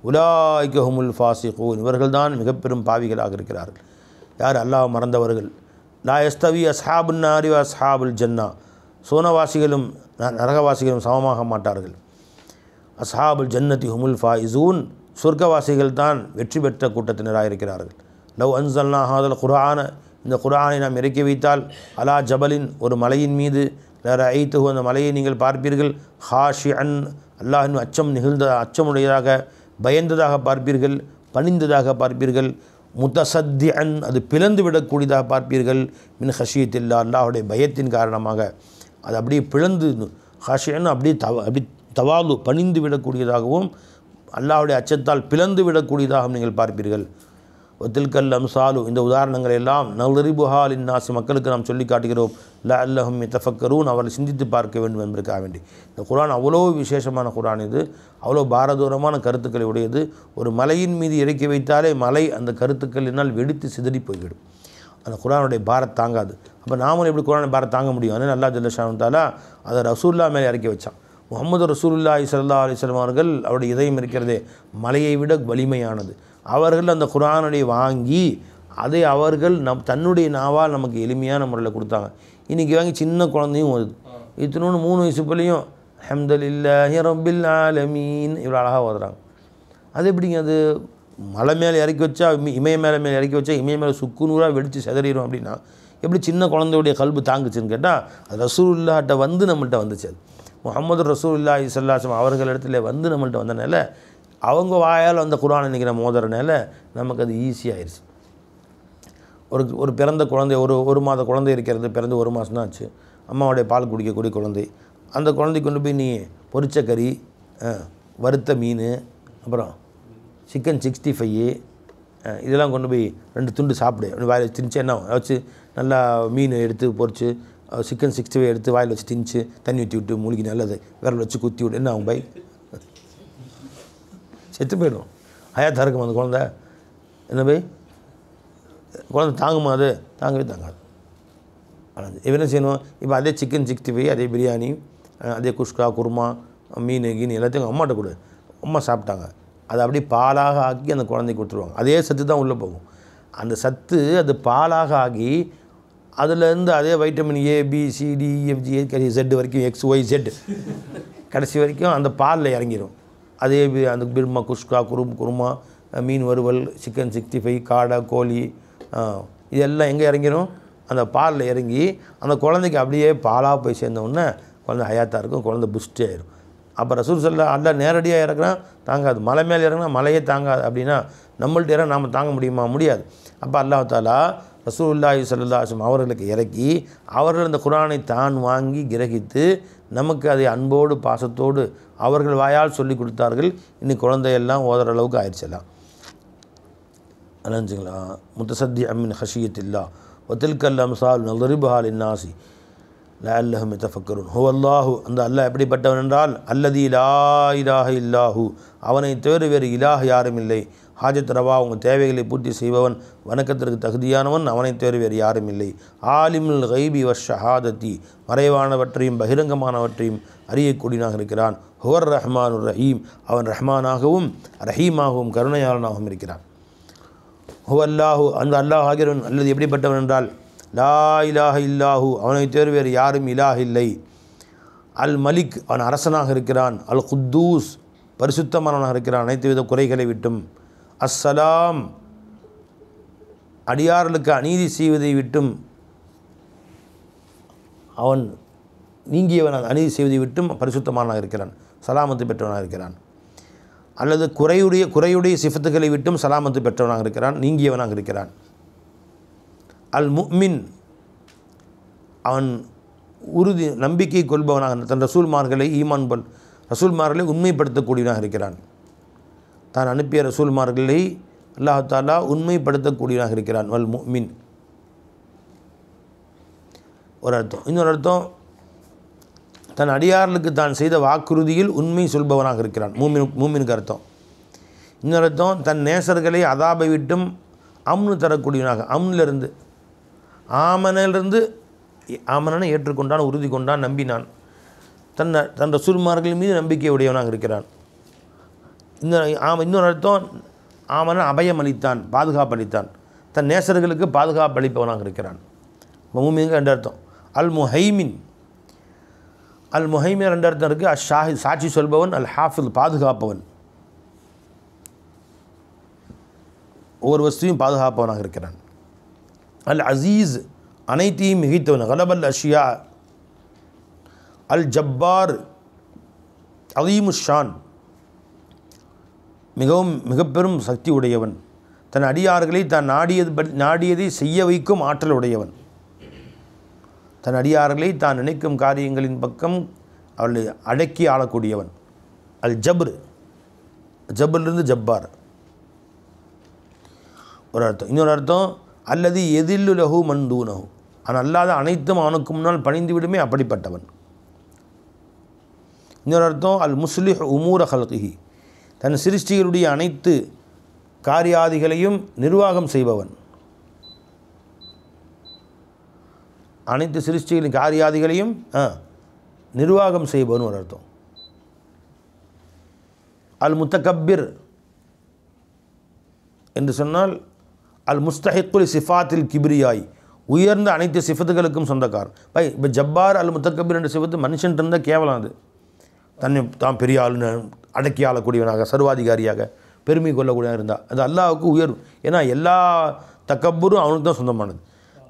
உலாயிக ஹுமுல் ஃபாசிகூன், இவர்கள்தான் மிக பெரும் பாவிகளாக இருக்கிறார்கள். யார்? அல்லாஹ் மறந்தவர்கள். லா யஸ்தவி அஸ்ஹாபுன் நாரி வ அஸ்ஹாபுல் ஜன்னா, சோனவாசிகளும் நரகவாசிகளும் சமமாக மாட்டார்கள். அஸ்ஹாபுல் ஜன்னதி ஹுமுல் ஃபாயிசூன், சொர்க்கவாசிகள் தான் வெற்றி பெற்ற கூட்டத்தினராக இருக்கிறார்கள். லவ் அன்சல்னா ஹாதல் குர்ஆன, இந்த குர்ஆனை நாம் இறக்கி வைத்தால், அலா ஜபலின், ஒரு மலையின் மீது, லரஐத்துஹு, அந்த மலையை நீங்கள் பார்ப்பீர்கள், ஹாஷிஅன், அல்லாஹ்வின் அச்சமுடையதாக, பயந்ததாக பார்ப்பீர்கள், பணிந்ததாக பார்ப்பீர்கள், முத்தசத்திஅன், அது பிளந்து விடக்கூடியதாக பார்ப்பீர்கள், மின் ஹஷியத்தில்லா, அல்லாஹுடைய பயத்தின் காரணமாக அது அப்படியே பிளந்து, ஹஷிஅன் அப்படி தவாலு பணிந்து விடக்கூடியதாகவும், அல்லாஹுடைய அச்சத்தால் பிளந்து விடக்கூடியதாகவும் நீங்கள் பார்ப்பீர்கள். ஒத்தில்கல் அம்சாலு, இந்த உதாரணங்கள் எல்லாம் நல்ரிபுஹால் இன்னாசி, மக்களுக்கு நாம் சொல்லி காட்டுகிறோம். லஅல்லஹும் யதஃபக்கரூன், அவர்கள் சிந்தித்து பார்க்க வேண்டும் என்பதற்காக வேண்டி. இந்த குர்ஆன் அவ்வளோ விசேஷமான குர்ஆன், இது அவ்வளோ பாரதூரமான கருத்துக்களை உடையது. ஒரு மலையின் மீது இறக்கி வைத்தாலே மலை அந்த கருத்துக்களினால் வெடித்து சிதறி போய்விடும். அந்த குர்ஆனுடைய பாரத் தாங்காது. அப்போ நாமளும் எப்படி குர்ஆனை பாரத் தாங்க முடியும்? அதனால் அல்லாஹ் ஜல்ல ஷானஹு தஆலா அதை ரசூலுல்லாஹ் மேலே இறக்கி வச்சான். முஹம்மது ரசூலுல்லாஹி ஸல்லல்லாஹு அலைஹி வஸல்லம் அவர்கள், அவருடைய இதயம் இருக்கிறதே மலையை விட வலிமையானது. அவர்கள் அந்த குர்ஆனை வாங்கி அதை அவர்கள் தன்னுடைய நாவால் நமக்கு எளிமையான முறையில் கொடுத்தாங்க. இன்றைக்கி வாங்கி சின்ன குழந்தையும் ஓதுது. இத்தனோன்னு 3 வயசு பிள்ளையும் அல்ஹம்துலில்லாஹி ரப்பில் ஆலமீன் இவ்வளோ அழகாக ஓதுறாங்க. அது எப்படிங்க? அது மலை மேலே இறக்கி வச்சா, இமய மேலே இறக்கி வச்சா இமய மேலே சுக்குநூறாக வெடித்து செதறிடும். அப்படின்னா எப்படி சின்ன குழந்தையுடைய கல்பு தாங்குச்சுன்னு கேட்டால், அது ரசூலுல்லாஹ்ட்ட வந்து நம்மள்கிட்ட வந்துச்சு. அது முஹம்மது ரசூலுல்லாஹி ஸல்லல்லாஹு அலைஹி வஸல்லம் அவர்களிடத்தில் வந்து நம்மள்கிட்ட வந்தனால, அவங்க வாயால் அந்த குர்ஆனை இன்றைக்கி நம்ம ஓதுறதுனால நமக்கு அது ஈஸியாகிடுச்சு. ஒரு பிறந்த குழந்தை, ஒரு மாத குழந்தை இருக்கிறது, பிறந்து 1 மாதம் தான் ஆச்சு, அம்மாவுடைய பால் குடிக்கக்கூடிய குழந்தை. அந்த குழந்தை கொண்டு போய் நீ பொரிச்ச கறி, வறுத்த மீன், அப்புறம் சிக்கன் 65 இதெல்லாம் கொண்டு போய் 2 துண்டு சாப்பிடு அப்படி வாயில் வச்சு திணிச்சு, என்ன வச்சு நல்லா மீன் எடுத்து பொரிச்சு, சிக்கன் 65 எடுத்து வாயில் வச்சு திணிச்சு, தண்ணி ஊற்றி விட்டு மூலிகை நல்லது விரல் வச்சு குத்தி விட்டு, என்ன ஆகும் பை? செத்து போயிடும். ஹயாத்தாக இருக்கும் அந்த குழந்தை. என்ன பை? குழந்தை தாங்குமா? அது தாங்கவே தாங்காது. என்ன செய்யணும்? இப்போ அதே சிக்கன் 65, அதே பிரியாணி, அதே குஷ்கா, குருமா, மீன் கீன் எல்லாத்தையும் அம்மாட்ட கொடு. அம்மா சாப்பிட்டாங்க, அதை அப்படியே பாலாக ஆக்கி அந்த குழந்தைக்கு கொடுத்துருவாங்க. அதே சத்து தான் உள்ளே போகும். அந்த சத்து அது பாலாக ஆகி அதுலேருந்து அதே vitamin A, B, C, D, E, F, G, H, Z வரைக்கும் X, Y, Z கடைசி வரைக்கும் அந்த பாலில் இறங்கிடும். அதே அந்த பிர்மா, குஷ்கா, குருமா, மீன் வறுவல், சிக்கன் 65, காடை, கோழி, இதெல்லாம் எங்கே இறங்கிடும்? அந்த பாலில் இறங்கி அந்த குழந்தைக்கு அப்படியே பாலாக போய் சேர்ந்தவுடனே குழந்தை ஹயாத்தாக இருக்கும், குழந்தை புஷ்டி ஆயிடும். அப்போ ரசூல் ஸல்லல்லாஹு அலைஹி வஸல்லம் நேரடியாக இறக்குனா தாங்காது, மலை மேலே இறங்கினா மலையே தாங்காது. அப்படின்னா நம்மள்ட்ட இறங்க நாம் தாங்க முடியுமா? முடியாது. அப்போ அல்லாஹ் தஆலா ரசூலுல்லாஹி ஸல்லல்லாஹு அலைஹி வஸல்லம் அவர்களுக்கு இறக்கி, அவர்கள் அந்த குர்ஆனை தான் வாங்கி கிரகித்து நமக்கு அதை அன்போடு பாசத்தோடு அவர்கள் வாயால் சொல்லி கொடுத்தார்கள். இன்னைக்கு குழந்தையெல்லாம் ஓதுற அளவுக்கு ஆயிடுச்செல்லாம். அலஞ்சுங்களா? முத்தசத்தி அம்மின் ஹஷியத்தில்லா ஒத்தில்கல் அம்சால் நல்ரிபுஹா லின்னாசி லஅல்லஹும் யதஃபக்கரூன். ஹுவல்லாஹு, அந்த அல்லாஹ் எப்படிப்பட்டவன் என்றால், அல்லதி லா இலாஹ இல்லாஹு, அவனை தவிர வேறு இலாஹ் யாரும் இல்லை. ஹாஜத் ரவா, உங்கள் தேவைகளை பூர்த்தி செய்பவன், வணக்கத்திற்கு தகுதியானவன், அவனை தவிர வேறு யாரும் இல்லை. ஆலிமுல் கைபி வஷ்ஷஹாதத்தி, மறைவானவற்றையும் பகிரங்கமானவற்றையும் அறியக்கூடியனாக இருக்கிறான். ஹுவர் ரஹ்மானுர் ரஹீம், அவன் ரஹ்மானாகவும் ரஹீமாகவும் கருணையாளனாகவும் இருக்கிறான். ஹுவல்லாஹு, அந்த அல்லாஹ் ஆகிறவன். அல்லது எப்படிப்பட்டவன் என்றால், லா இலாஹ இல்லாஹு, அவனை தவிர வேறு யாரும் இலாஹ் இல்லை. அல் மலிக், அவன் அரசனாக இருக்கிறான். அல் குத்தூஸ், பரிசுத்தமானவனாக இருக்கிறான் அனைத்து வித குறைகளை விட்டும். அஸ்ஸலாம், அடியார்களுக்கு அநீதி செய்வதை விட்டும் அவன் நீங்கியவன், அநீதி செய்வதை விட்டும் பரிசுத்தமானவனாக இருக்கிறான், சலாமத்து பெற்றவனாக இருக்கிறான். அல்லது குறையுடைய சிஃபத்துகளை விட்டும் சலாமத்து பெற்றவனாக இருக்கிறான், நீங்கியவனாக இருக்கிறான். அல் முஃமின், அவன் உறுதி நம்பிக்கை கொள்பவனாக தன் ரசூல்மார்களை ரசூல்மார்களை உண்மைப்படுத்தக்கூடியவனாக இருக்கிறான். தான் அனுப்பிய ரசூல்மார்களை அல்லாஹ் தஆலா உண்மைப்படுத்தக்கூடியவனாக இருக்கிறான். வல் முஃமின் ஒரு அர்த்தம். இன்னொரு அர்த்தம், தன் அடியார்களுக்கு தான் செய்த வாக்குறுதியில் உண்மை சொல்பவனாக இருக்கிறான். மூமினுக்கு அர்த்தம். இன்னொரு அர்த்தம், தன் நேசர்களை அதாபை விட்டும் அம்னு தரக்கூடியவனாக, அம்னிலிருந்து ஆமனிலிருந்து ஆமனனை ஏற்றுக்கொண்டான், உறுதி கொண்டான், நம்பினான். தன் ரசூல்மார்கள் மீது நம்பிக்கை உடையவனாக இருக்கிறான். இன்னொரு அர்த்தம், ஆமன அபயம் அளித்தான், பாதுகாப்பு அளித்தான். தன் நேசர்களுக்கு பாதுகாப்பு அளிப்பவனாக இருக்கிறான். மூமினுக்கு ரெண்டு அர்த்தம். அல் முஹைமின் ரெண்டு அர்த்தம் இருக்குது. ஷாஹித் சாட்சி சொல்பவன், அல் ஹாஃபில் பாதுகாப்பவன், ஒவ்வொரு வஸ்துவையும் பாதுகாப்பவனாக இருக்கிறான். அல் அசீஸ் அனைத்தையும் மிகைத்தவன், கலபல் அஷியா. அல் ஜப்பார் அதீமுஷான் மிகப்பெரும் சக்தி உடையவன். தன் அடியார்களை தான் நாடியதை செய்ய வைக்கும் ஆற்றல் உடையவன். தன் அடியார்களை தான் நினைக்கும் காரியங்களின் பக்கம் அவளை அடக்கி ஆளக்கூடியவன். அல் ஜபர்லிருந்து ஜப்பார் ஒரு அர்த்தம். இன்னொரு அர்த்தம், அல்லது எதில்லு லஹு மன்தூனஹு, ஆனால் அல்லாத அனைத்தும் அவனுக்கு முன்னால் பணிந்து விடுமே அப்படிப்பட்டவன். இன்னொரு அர்த்தம், அல் முஸ்லிஹ் உமூர ஹல்கிஹி, தன் சிருஷ்டிகளுடைய அனைத்து காரியாதிகளையும் நிர்வாகம் செய்பவன். அனைத்து சிருஷ்டிகளின் காரியாதிகளையும் நிர்வாகம் செய்பவன் ஒரு அர்த்தம். அல் முத்தகப்பிர் என்று சொன்னால் அல் முஸ்தஹிக்குல் சிஃபாத்தில் கிப்ரியாய், உயர்ந்த அனைத்து சிஃபத்துகளுக்கும் சொந்தக்காரன். இப்போ ஜப்பார் அல் முத்தகப்பிர் என்ற சிஃபத்து மனுஷன் இருந்தால் கேவலம். அது தான் பெரிய ஆளுன்னு அடக்கி ஆளக்கூடியவனாக, சர்வாதிகாரியாக பெருமை கொள்ளக்கூடியவனாக இருந்தால் அது அல்லாஹ்வுக்கு உயர்வு. ஏன்னா எல்லா தக்கப்புரும் அவனுக்கு தான் சொந்தமானது.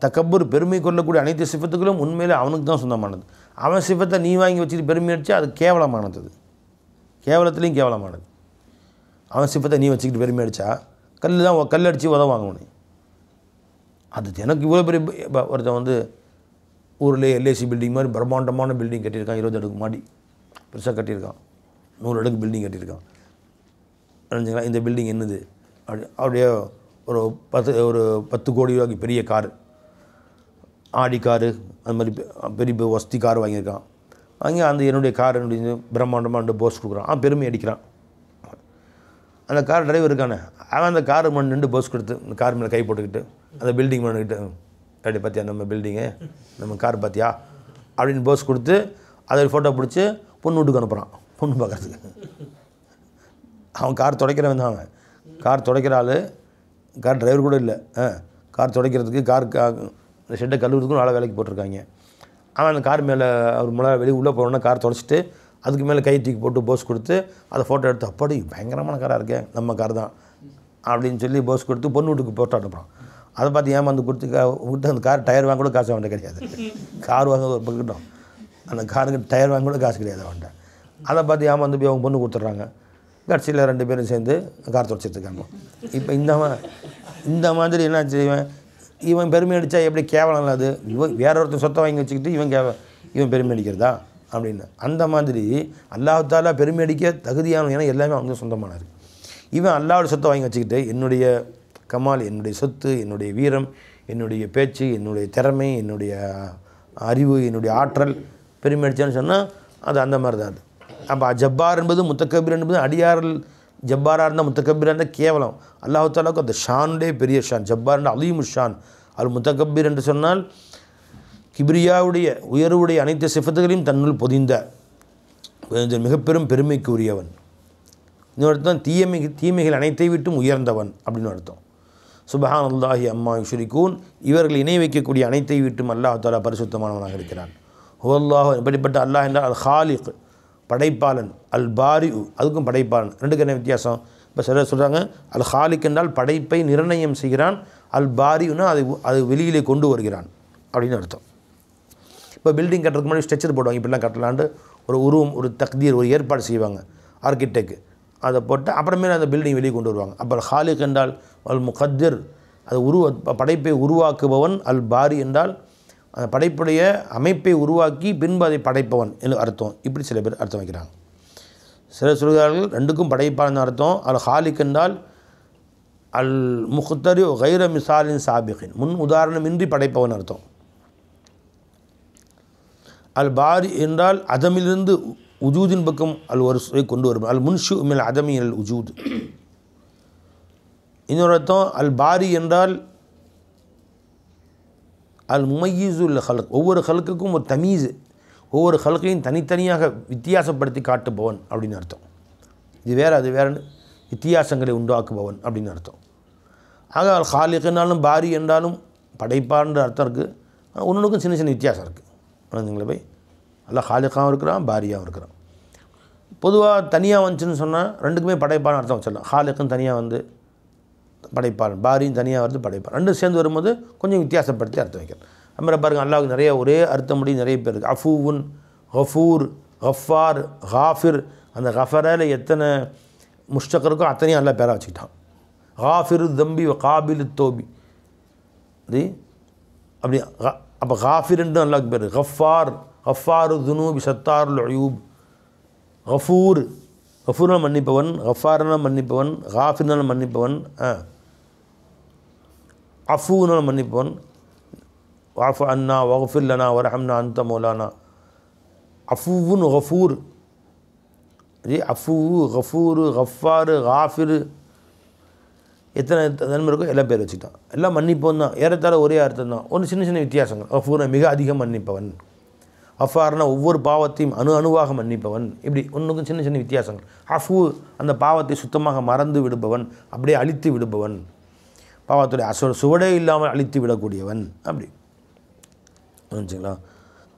தக்கப்புர் பெருமை கொள்ளக்கூடிய அனைத்து சிஃபத்துகளும் உண்மையில் அவனுக்கு தான் சொந்தமானது. அவன் சிஃபத்தை நீ வாங்கி வச்சுட்டு பெருமை அடித்து அது கேவலமானது. அது கேவலத்துலேயும் கேவலமானது. அவன் சிஃபத்தை நீ வச்சுக்கிட்டு பெருமை அடித்தா கல் அடித்து உதவாங்க உனக்கு. அது எனக்கு இவ்வளோ பெரிய ஒருத்தன் ஊரில் எல்ஐசி பில்டிங் மாதிரி பிரம்மாண்டமான பில்டிங் கட்டியிருக்கான். 20 அடுக்கு மாடி பெருசாக கட்டியிருக்கான். 100 அடுக்கு பில்டிங் கட்டியிருக்கான். நினச்சிங்களா இந்த பில்டிங் என்னது? அப்படியே ஒரு 10 கோடி ரூபாய்க்கு பெரிய காரு, ஆடி காரு, அது மாதிரி பெரிய வசதி கார் வாங்கியிருக்கான். வாங்கி என்னுடைய கார் என்னுடைய பிரம்மாண்டமாக போஸ் கொடுக்குறான். பெருமை அடிக்கிறான். அந்த கார் டிரைவர் இருக்கானே, அவன் அந்த கார் மண் நின்று போஸ் கொடுத்து இந்த கார் மேலே கை போட்டுக்கிட்டு அந்த பில்டிங் பண்ணிக்கிட்டு, அப்படி பார்த்தியா நம்ம பில்டிங்கு, நம்ம கார் பார்த்தியா அப்படின்னு போஸ் கொடுத்து அதை ஃபோட்டோ பிடிச்சி பொண்ணு வீட்டுக்கு அனுப்புகிறான். பொண்ணு பார்க்குறதுக்கு அவன் கார் துடைக்கிறவன் தான். அவன் கார் துடைக்கிற ஆள், கார் டிரைவர் கூட இல்லை. கார் துடைக்கிறதுக்கு இந்த ஷெட்டை கழுவுறதுக்கும் ஆளை வேலைக்கு போட்டிருக்காங்க. அவன் அந்த கார் மேலே அவர் வெளியே உள்ளே போனோன்னா கார் துடைச்சிட்டு அதுக்கு மேலே கை தூக்கி போட்டு போஸ் கொடுத்து அதை ஃபோட்டோ எடுத்து, அப்படி பயங்கரமான காராக இருக்கேன், நம்ம கார் தான் அப்படின்னு சொல்லி போஸ் கொடுத்து பொண்ணு வீட்டுக்கு போட்டோ அனுப்புகிறான். அதை பார்த்து ஏமாந்து கொடுத்து அந்த கார் டயர் வாங்க கூட காசு அவன்கிட்ட கிடையாது. கார் வாங்க ஒரு பக்கட்டும், அந்த காருக்கு டயர் வாங்க கூட காசு கிடையாது அவன்கிட்ட. அதை பார்த்து ஏமாந்து போய் அவங்க பொண்ணு கொடுத்துட்றாங்க. கடைசியில் 2 பேரும் சேர்ந்து கார் துடைச்சிட்ருக்காங்க. இப்போ இந்த மாதிரி என்ன செய்வேன், இவன் பெருமை அடித்தா எப்படி கேவலம் இல்லாது, வேற ஒருத்தர் சொத்தை வாங்கி வச்சுக்கிட்டு இவன் பெருமை அடிக்கிறதா அப்படின்னு. அந்த மாதிரி அல்லாஹ் தஆலா பெருமை அடிக்க தகுதியான, ஏன்னா எல்லாமே அவனுக்கு சொந்தமானது. இவன் அல்லாஹ்வோட சொத்தை வாங்கி வச்சுக்கிட்டு என்னுடைய கமால், என்னுடைய சொத்து, என்னுடைய வீரம், என்னுடைய பேச்சு, என்னுடைய திறமை, என்னுடைய அறிவு, என்னுடைய ஆற்றல் பெருமை அடித்தான்னு சொன்னால் அது அந்த மாதிரி தான். அது அப்போ ஜப்பார் என்பது முத்தக்கபீர் என்பது அடியார்கள் ஜப்பாராக இருந்தால் முத்தக்கபீராக இருந்தால் கேவலம். அல்லாஹ் தஆலாவுக்கு அந்த ஷானுடைய பெரிய ஷான். ஜப்பார்னா அலீமு ஷான். அது முத்தக்கபீர் என்று சொன்னால் கிப்ரியாவுடைய உயர்வுடைய அனைத்து சிஃபத்துகளையும் தன்னுள் பொதிந்த மிகப்பெரும் பெருமைக்கு உரியவன். இன்னொரு அர்த்தம் தீமைகள் அனைத்தை விட்டும் உயர்ந்தவன் அப்படின்னு அர்த்தம். சுப்ஹானல்லாஹி அம்மா யுஷ்ரிகூன், இவர்கள் இணை வைக்கக்கூடிய அனைத்தை விட்டும் அல்லாஹ் தஆலா பரிசுத்தமானவனாக இருக்கிறான். ஹுவல்லாஹு, இப்படிப்பட்ட அல்லாஹ் என்றால் அல் ஹாலிக் படைப்பாளன், அல் பாரி அதுக்கும் படைப்பாளன். ரெண்டுக்கு என்ன வித்தியாசம்? இப்போ சிலர் சொல்கிறாங்க அல் ஹாலிக் என்றால் படைப்பை நிர்ணயம் செய்கிறான், அல் பாரின்னா அது வெளியிலே கொண்டு வருகிறான் அப்படின்னு அர்த்தம். இப்போ பில்டிங் கட்டுறதுக்கு முன்னாடி ஸ்ட்ரெச்சர் போடுவாங்க, இப்படிலாம் கட்டலான்ட்டு ஒரு உருவம், ஒரு தக்தீர், ஒரு ஏற்பாடு செய்வாங்க ஆர்கிடெக்ட். அதை போட்டு அப்புறமே அந்த பில்டிங் வெளியே கொண்டு வருவாங்க. அப்போ அல் ஹாலிக் என்றால் அல் முகத்திர், அது படைப்பை உருவாக்குபவன். அல் பாரி என்றால் அந்த படைப்புடைய அமைப்பை உருவாக்கி பின்பு அதை படைப்பவன் என்று அர்த்தம். இப்படி சில பேர் அர்த்தம் வைக்கிறாங்க. சிலர் சொல்கிறார்கள் ரெண்டுக்கும் படைப்பான அர்த்தம். அல் ஹாலிக் என்றால் அல் முக்தரி கைர மிசாலின் சாபிகின், முன் உதாரணமின்றி படைப்பவன் அர்த்தம். அல் பாரி என்றால் அதமிலிருந்து உஜூதின் பக்கம் அல் ஒரு கொண்டு வரும். அல் முன்ஷு மில் அதமி அல் உஜூத். இன்னொரு அர்த்தம் அல் பாரி என்றால் அல் முமையிசுல் ஹல்க், ஒவ்வொரு ஹல்க்குக்கும் ஒரு தமீஸ், ஒவ்வொரு ஹல்கையும் தனித்தனியாக வித்தியாசப்படுத்தி காட்டுபவன் அப்படின்னு அர்த்தம். இது வேறு அது வேறுன்னு வித்தியாசங்களை உண்டாக்குபவன் அப்படின்னு அர்த்தம். ஆக அல் ஹாலிக் என்றாலும் பாரி என்றாலும் படைப்பான்ற அர்த்தம் இருக்குது. ஒன்றுக்கும் சின்ன சின்ன வித்தியாசம் இருக்குது. குழந்தைங்கள போய் நல்லா ஹாலிக்காகவும் இருக்கிறான், பாரியாகவும் இருக்கிறான். பொதுவாக தனியாக வந்துச்சுன்னு சொன்னால் ரெண்டுக்குமே படைப்பான அர்த்தம் வச்சிடலாம். ஹாலிக்கும் தனியாக வந்து படைப்பான், பாரியும் தனியாக வந்து படைப்பான். ரெண்டும் சேர்ந்து வரும்போது கொஞ்சம் வித்தியாசப்படுத்தி அர்த்தம் வைக்கிறேன். அதுமாதிரி பாருங்கள், அல்லாஹ்வுக்கு நிறைய ஒரே அர்த்தம் முடி நிறைய பேர் இருக்குது. அஃபூவுன், கஃபூர், கஃபார், காஃபிர். அந்த கஃபரில் எத்தனை முஷ்டக் இருக்கோ அத்தனையும் அல்லா பேராக வச்சுக்கிட்டான். காஃபிர் தம்பி காபில் தோபி அது அப்படி. அப்போ காஃபிர்ன்ட்டு அல்லாஹ்க்கு பேர். கஃபார், கஃபாரு துனூபி சத்தாருல் அயூப். கஃபூர், கஃபூர்னால் மன்னிப்பவன், கஃபார்னால் மன்னிப்பவன், காஃபிர்னால் மன்னிப்பவன், அஃபூனால் மன்னிப்பவன். வாஃபு அன்னா வஃபிர் லனா வரஹம்னா அன்த மௌலானா. அஃபூவுன் கஃபூர், அஃபூவு, கஃபூரு, கஃபாரு, காஃபிர், எத்தனை நன்மை இருக்கோ எல்லாம் பேர் வச்சுக்கிட்டான். எல்லாம் மன்னிப்பவன் தான், ஏறத்தாழ ஒரே அர்த்தம் தான். ஒன்று சின்ன சின்ன வித்தியாசங்கள். கஃபூர்னா மிக அதிகம் மன்னிப்பவன், அஃபார்னா ஒவ்வொரு பாவத்தையும் அணுவாக மன்னிப்பவன். இப்படி ஒன்றுக்கும் சின்ன சின்ன வித்தியாசங்கள். அஃபூ அந்த பாவத்தை சுத்தமாக மறந்து விடுபவன், அப்படியே அழித்து விடுபவன், பாவத்துடைய சுவடே இல்லாமல் அழித்து விடக்கூடியவன். அப்படி புரிஞ்சுங்களா?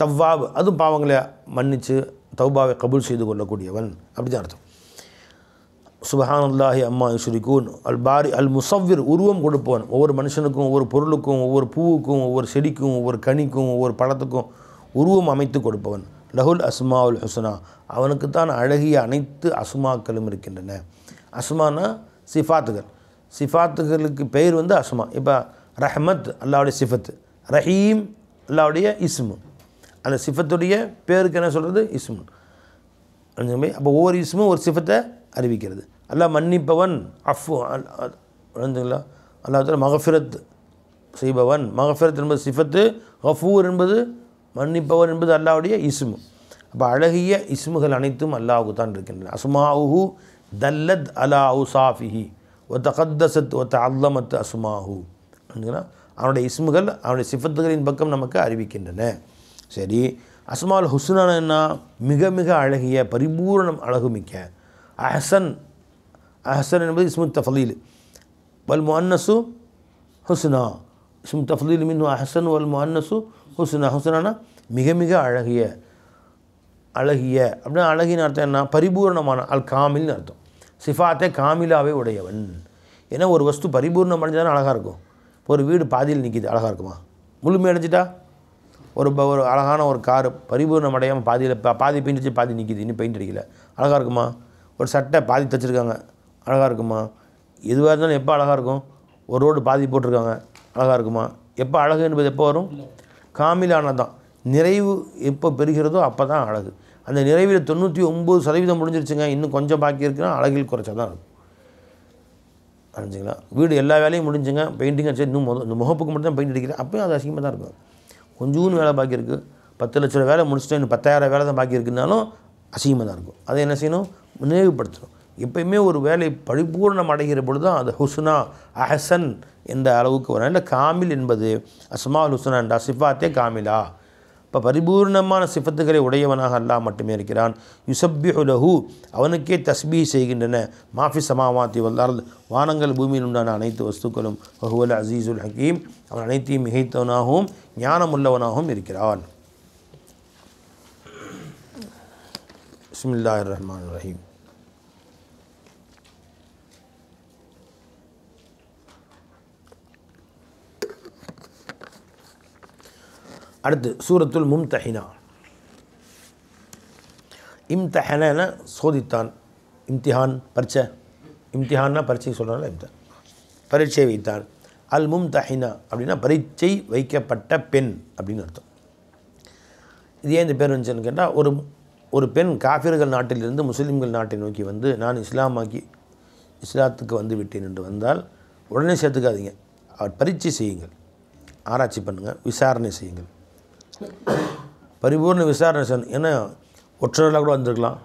தவ்வாப், அதுவும் பாவங்களை மன்னித்து தௌபாவை கபூல் செய்து கொள்ளக்கூடியவன், அப்படி தான் அர்த்தம். சுப்ஹானல்லாஹி அம்மா யுஷ்ரிகூன். அல் பாரி அல் முஸவ்விர், உருவம் கொடுப்பவன். ஒவ்வொரு மனுஷனுக்கும், ஒவ்வொரு பொருளுக்கும், ஒவ்வொரு பூவுக்கும், ஒவ்வொரு செடிக்கும், ஒவ்வொரு கனிக்கும், ஒவ்வொரு பழத்துக்கும் உருவம் அமைத்து கொடுப்பவன். லஹுல் அஸ்மாவுல் ஹுஸ்னா, அவனுக்குத்தான் அழகிய அனைத்து அஸ்மாக்களும் இருக்கின்றன. அஸ்மானா சிஃபாத்துகள், சிஃபாத்துகளுக்கு பெயர் வந்து அஸ்மா. இப்போ ரஹ்மத் அல்லாவுடைய சிஃபத்து, ரஹீம் அல்லாவுடைய இஸ்மு, அந்த சிஃபத்துடைய பேருக்கு என்ன சொல்கிறது? இஸ்மு. அப்போ ஒவ்வொரு இஸ்மும் ஒரு சிஃபத்தை அறிவிக்கிறது. அல்லாஹ் மன்னிப்பவன், அஃபு அல்ஹம்துலில்லாஹ். அல்லாஹ் மகஃபிரத் செய்பவன், மகஃபிரத் என்பது சிஃபத்து, கஃபூர் என்பது மன்னிப்பவன் என்பது அல்லாஹ்வுடைய இஸ்மு. அப்போ அழகிய இஸ்முகள் அனைத்தும் அல்லாஹ்வுக்கு தான் இருக்கின்றன. அஸ்மாஹு தல்லத் அலா உசாஃபிஹி ஒ தகத்தசத் ஒ தஅல்லமத் அஸ்மாஹு. அவனுடைய இஸ்முகள் அவனுடைய சிஃபத்துகளின் பக்கம் நமக்கு அறிவிக்கின்றன. சரி, அஸ்மால் ஹுஸ்னான என்ன? மிக மிக அழகிய, பரிபூர்ணம், அழகுமிக்க. அஹ்சன், அஹ்சன் என்பது இஸ்மு தஃலீல். வல் முஅன்னசு ஹுஸ்னா, இஸ்மு தஃலீல் மின்ஹு அஹ்சன் வல் முஅன்னசு ஹுஸ்னா. ஹுஸ்னானா மிக மிக அழகிய, அழகிய அப்படின்னா அழகின்னு அர்த்தம் என்ன? பரிபூர்ணமான. அல் காமில்னு அர்த்தம். சிஃபாத்தை காமிலாவே உடையவன். ஏன்னா ஒரு வஸ்து பரிபூர்ணம் அடைஞ்சாலும் அழகாக இருக்கும். இப்போ ஒரு வீடு பாதியில் நிற்கிது, அழகாக இருக்குமா? முழுமை அடைஞ்சிட்டா? ஒரு அழகான ஒரு கார் பரிபூர்ணம் அடையாமல் பாதியில் பாதி பெயிண்ட் வச்சு பாதி நிற்கிது, இன்னும் பெயிண்ட் அடிக்கல, அழகாக இருக்குமா? ஒரு சட்டை பாதி தைச்சிருக்காங்க, அழகாக இருக்குமா? எதுவாக இருந்தாலும் எப்போ அழகாக இருக்கும்? ஒரு ரோடு பாதி போட்டிருக்காங்க, அழகாக இருக்குமா? எப்போ அழகு என்பது எப்போ வரும்? காமிலானதான். நிறைவு எப்போ பெறுகிறதோ அப்போ தான் அழகு. அந்த நிறைவில் 99% முடிஞ்சிருச்சுங்க, இன்னும் கொஞ்சம் பாக்கி இருக்குன்னா அழகில் குறைச்சா தான் இருக்கும். அறிஞ்சிங்களா? வீடு எல்லா வேலையும் முடிஞ்சுங்க, பெயிண்டிங் அடிச்சு இன்னும் இந்த முகப்புக்கு மட்டும் தான் பெயிண்ட் அடிக்கிறேன், அப்போயும் அது அசிங்கமாக தான் இருக்கும். கொஞ்சம் வேலை பாக்கி இருக்குது, 10 லட்சம் வேலை முடிச்சுட்டு இன்னும் 10,000 வேலை தான் பாக்கி இருக்குனாலும் அசிங்கமாக தான் இருக்கும். அதை என்ன செய்யணும்? நினைவுபடுத்தணும். எப்பயுமே ஒரு வேலை பரிபூர்ணம் அடைகிற பொழுது தான் அது ஹுஸ்னா, அஹசன் என்ற அளவுக்கு வரும். இல்லை, காமில் என்பது அஸ்மால் ஹுஸ்னா என்ற சிஃபாத்தே காமிலா. இப்போ பரிபூர்ணமான சிஃபத்துக்களை உடையவனாக அல்லாஹ் மட்டுமே இருக்கிறான். யுசப்பிஹு லஹு, அவனுக்கே தஸ்பீஹ் செய்கின்றன. மாஃபி சமாவாத்தி வல் அர்த், வானங்கள் பூமியில் உண்டான அனைத்து வஸ்துக்களும். வஹுவல் அஸீஸுல் ஹக்கீம், அவன் அனைத்தையும் மிகைத்தவனாகவும் ஞானமுள்ளவனாகவும் இருக்கிறான். பிஸ்மில்லாஹிர் ரஹ்மானிர் ரஹீம். அடுத்து சூரத்துல் மும்தஹினா. இம்தஹன சோதித்தான், இம்திஹான் பரீட்சை, இம்திஹான்னா பரீட்சை சொல்கிறாங்களா, பரீட்சை வைத்தான். அல் மும்தஹினா அப்படின்னா பரீட்சை வைக்கப்பட்ட பெண் அப்படின்னு அர்த்தம். இது ஏன் இந்த பேர் வந்துச்சுன்னு கேட்டால், ஒரு பெண் காஃபிர்கள் நாட்டிலிருந்து முஸ்லீம்கள் நாட்டை நோக்கி வந்து நான் இஸ்லாத்துக்கு வந்து விட்டேன் என்று வந்தால் உடனே சேர்த்துக்காதீங்க. அவர் பரீட்சை செய்யுங்கள், ஆராய்ச்சி பண்ணுங்கள், விசாரணை செய்யுங்கள், பரிபூர்ண விசாரணை செய்யணும். ஏன்னா ஒற்றர்களாக கூட வந்திருக்கலாம்,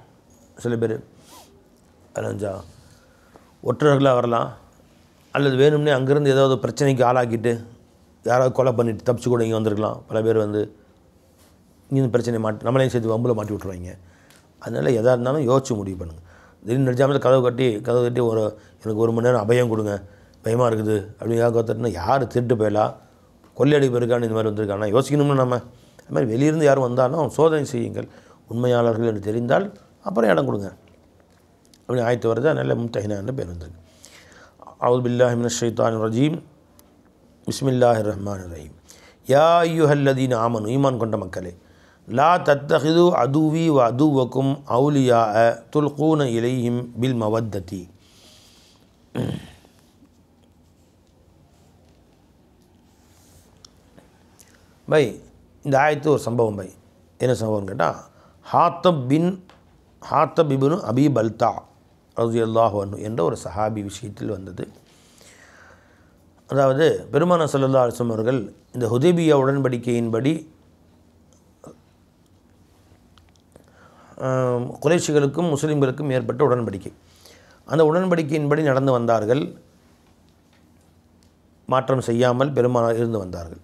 சில பேர் அலைஞ்சா ஒற்றர்களாக வரலாம், அல்லது வேணும்னே அங்கேருந்து ஏதாவது பிரச்சனைக்கு ஆளாக்கிட்டு யாராவது கொலை பண்ணிவிட்டு தப்பிச்சு கூட இங்கே வந்திருக்கலாம். பல பேர் வந்து இங்கே பிரச்சனை நம்மளையும் சேர்த்து வம்பில் மாட்டி விட்ருவாங்க. அதனால் எதாக இருந்தாலும் யோசிச்சு முடிவு பண்ணுங்கள். திடீர்னு நிஜாமத்தில் கதவு கட்டி எனக்கு 1 மணி நேரம் அபயம் கொடுங்க, பயமாக இருக்குது அப்படின்னு கற்றுட்டுனா யார் திருட்டு போயலாம், கொள்ளையடி போயிருக்கான்னு இந்த மாதிரி வந்திருக்கானா யோசிக்கணும்னு நம்ம. அது மாதிரி வெளியிருந்து யாரும் வந்தாலும் சோதனை செய்யுங்கள், உண்மையாளர்கள் என்று தெரிந்தால் அப்புறம் இடம் கொடுங்க அப்படின்னு ஆயத்து வருது. நல்ல மும்தஹினான்னு பேர் வந்திருக்கு. அவுது பில்லாஹி மினஷ் ஷைத்தானிர் ரஜீம். பிஸ்மில்லாஹிர் ரஹ்மானிர் ரஹீம். யா அய்யுஹல்லதீன ஆமனு, ஈமான் கொண்ட மக்களே, லா தத்தஹிது அதுவி வ அதுவக்கும் அவுலியா துல்கூன இலைஹிம் பில் மவத்ததி. பை இந்த ஆயத்து ஒரு சம்பவம். பை என்ன சம்பவம்னு கேட்டால், ஹாத்தப் இப்னு அபி பல்தா ரலியல்லாஹு அன்ஹு என்ற ஒரு சஹாபி விஷயத்தில் வந்தது. அதாவது பெருமானார் ஸல்லல்லாஹு அலைஹி வஸல்லம் அவர்கள் இந்த ஹுதைபியா உடன்படிக்கையின்படி குறைஷிகளுக்கும் முஸ்லீம்களுக்கும் ஏற்பட்ட உடன்படிக்கை, அந்த உடன்படிக்கையின்படி நடந்து வந்தார்கள், மாற்றம் செய்யாமல் பெருமானார் இருந்து வந்தார்கள்.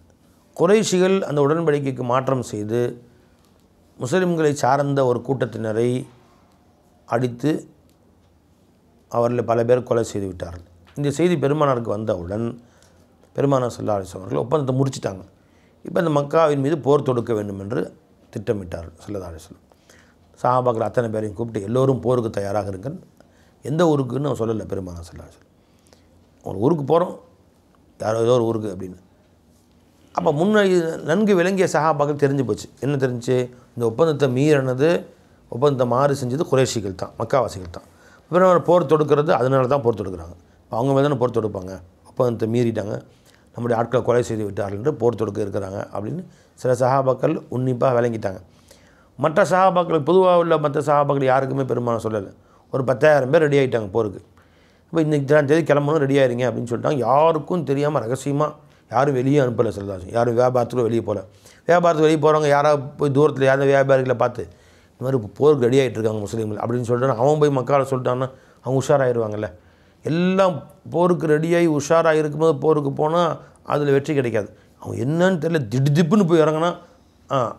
குறைஷிகள் அந்த உடன்படிக்கைக்கு மாற்றம் செய்து முஸ்லிம்களை சார்ந்த ஒரு கூட்டத்தினரை அடித்து அவரில் பல பேர் கொலை செய்து விட்டார்கள். இந்த செய்தி பெருமானாருக்கு வந்தவுடன் பெருமானார் ஸல்லல்லாஹு அலைஹி வஸல்லம் அவர்கள் ஒப்பந்தத்தை முடிச்சிட்டாங்க. இப்போ இந்த மக்காவின் மீது போர் தொடுக்க வேண்டும் என்று திட்டமிட்டார்கள் ஸல்லல்லாஹு அலைஹி வஸல்லம். சஹாபாக்கள் அத்தனை பேரையும் கூப்பிட்டு எல்லோரும் போருக்கு தயாராக இருங்கள். எந்த ஊருக்குன்னு அவன் சொல்லலை பெருமானார் ஸல்லல்லாஹு அலைஹி வஸல்லம். ஒரு ஊருக்கு போகிறோம், யாரோ ஏதோ ஒரு ஊருக்கு அப்படின்னு. அப்போ நன்கு விளங்கிய சஹாபாக்கள் தெரிஞ்சு போச்சு. என்ன தெரிஞ்சு, இந்த ஒப்பந்தத்தை மீறினது, ஒப்பந்தத்தை மாறு செஞ்சது குறைஷிகள் தான், மக்காவாசிகள் தான். அப்புறம் போர் தொடுக்கிறது அதனால தான் போர் தொடுக்கிறாங்க. அவங்க மேலே தானே போர் தொடுப்பாங்க. ஒப்பந்தத்தை மீறிட்டாங்க, நம்முடைய ஆட்களை கொலை செய்து விட்டார்கள் என்று போர் தொடுக்க இருக்கிறாங்க அப்படின்னு சில சஹாபாக்கள் உன்னிப்பாக விளங்கிட்டாங்க. மற்ற சஹாபாக்கள், பொதுவாக உள்ள மற்ற சஹாபாக்கள் யாருக்குமே பெருமானார் சொல்லலை. ஒரு 10,000 பேர் ரெடி ஆகிட்டாங்க போருக்கு. இப்போ இன்றைக்கி 3ஆம் தேதி கிளம்பணும், ரெடி ஆகிருங்க அப்படின்னு சொல்லிட்டாங்க. யாருக்கும் தெரியாமல் ரகசியமாக, யாரும் வெளியே அனுப்பலை சொல்லலாம். யாரும் வியாபாரத்துக்கு வெளியே போகல. வியாபாரத்துக்கு வெளியே போகிறவங்க யாராவது போய் தூரத்தில் யாராவது வியாபாரிகளை பார்த்து இந்த மாதிரி போருக்கு ரெடி ஆகிட்டு இருக்காங்க முஸ்லீம்கள் அப்படின்னு சொல்லிட்டு அவன் போய் மக்கால சொல்லிட்டான்னா அவங்க உஷாராகிடுவாங்கல்ல. எல்லாம் போருக்கு ரெடியாகி உஷாராக இருக்கும்போது போருக்கு போனால் அதில் வெற்றி கிடைக்காது. அவங்க என்னன்னு தெரியல, திடுப்புன்னு போய் இறங்கினா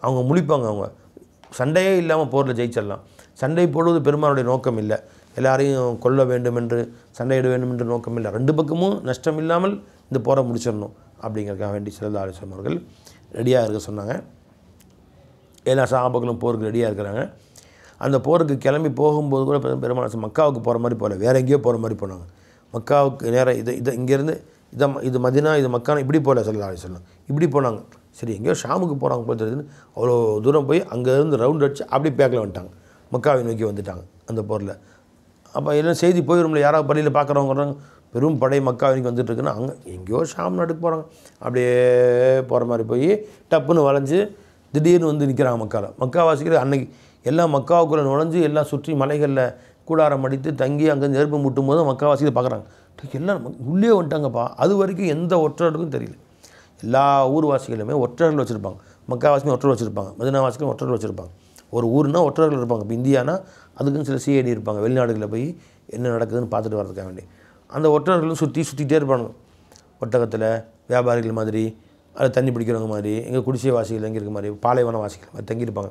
அவங்க முழிப்பாங்க. அவங்க சண்டையே இல்லாமல் போரில் ஜெயிச்சிடலாம். சண்டை போடுவது பெருமானுடைய நோக்கம் இல்லை. எல்லாரையும் கொல்ல வேண்டும் என்று, சண்டையிட வேண்டும் என்று நோக்கம் இல்லை. 2 பக்கமும் நஷ்டம் இல்லாமல் இந்த போரை முடிச்சிடணும் அப்படிங்கிறதுக்காக வேண்டி ஸல்லல்லாஹு அலைஹி வஸல்லம் அவர்கள் ரெடியாக இருக்க சொன்னாங்க. எல்லா சஹாபாக்களும் போருக்கு ரெடியாக இருக்கிறாங்க. அந்த போருக்கு கிளம்பி போகும்போது கூட பெருமானார் மக்காவுக்கு போகிற மாதிரி போகல, வேறு எங்கேயோ போகிற மாதிரி போனாங்க. மக்காவுக்கு நேராக இங்கேருந்து இது மதினா, இது மக்கான இப்படி போகல ஸல்லல்லாஹு அலைஹி வஸல்லம், இப்படி போனாங்க. சரி எங்கேயோ ஷாமுக்கு போகிறாங்க போய் தெரியுதுன்னு அவ்வளோ தூரம் போய் அங்கேருந்து ரவுண்ட் அடிச்சு அப்படி பேக்கில் வந்துட்டாங்க, மக்காவை நோக்கி வந்துட்டாங்க அந்த போரில். அப்போ எல்லாம் செய்தி போயிடும்ல, யாராவது பள்ளியில் பார்க்குறவங்க பெரும் படை மக்காவிற்கு வந்துட்டுருக்குன்னா அங்கே எங்கேயோ ஷாம் நாட்டுக்கு போகிறாங்க. அப்படியே போகிற மாதிரி போய் டப்புன்னு வளைஞ்சு திடீர்னு வந்து நிற்கிறாங்க மக்காவில். மக்காவாசிகள் அன்னைக்கு எல்லாம் மக்காவுக்குள்ளே நுழைஞ்சு எல்லாம் சுற்றி மலைகளில் கூடாரம் அடித்து தங்கி அங்கே நெருப்பு முட்டும் போது மக்காவாசிகள் பார்க்குறாங்க. எல்லாம் உள்ளே வந்துட்டாங்கப்பா. அது வரைக்கும் எந்த ஒற்றர்களுக்கும் தெரியல. எல்லா ஊர்வாசிகளுமே ஒற்றர்கள் வச்சுருப்பாங்க. மக்காவாசிகளும் ஒற்றர்கள் வச்சுருப்பாங்க, மதினாவாசிகளும் ஒற்றர்கள் வச்சுருப்பாங்க. ஒரு ஊர்னால் ஒற்றர்கள் இருப்பாங்க. இப்போ இந்தியானா அதுக்குன்னு சில சிஐடி இருப்பாங்க, வெளிநாடுகளில் போய் என்ன நடக்குதுன்னு பார்த்துட்டு வரதுக்காக வேண்டி. அந்த ஒற்றர்களும் சுற்றிக்கிட்டே இருப்பாங்க. ஒட்டகத்தில் வியாபாரிகள் மாதிரி, அது தண்ணி பிடிக்கிறவங்க மாதிரி, எங்கள் குடிசை வாசிகள் எங்கே இருக்க மாதிரி, பாலைவன வாசிகள் மாதிரி தங்கியிருப்பாங்க.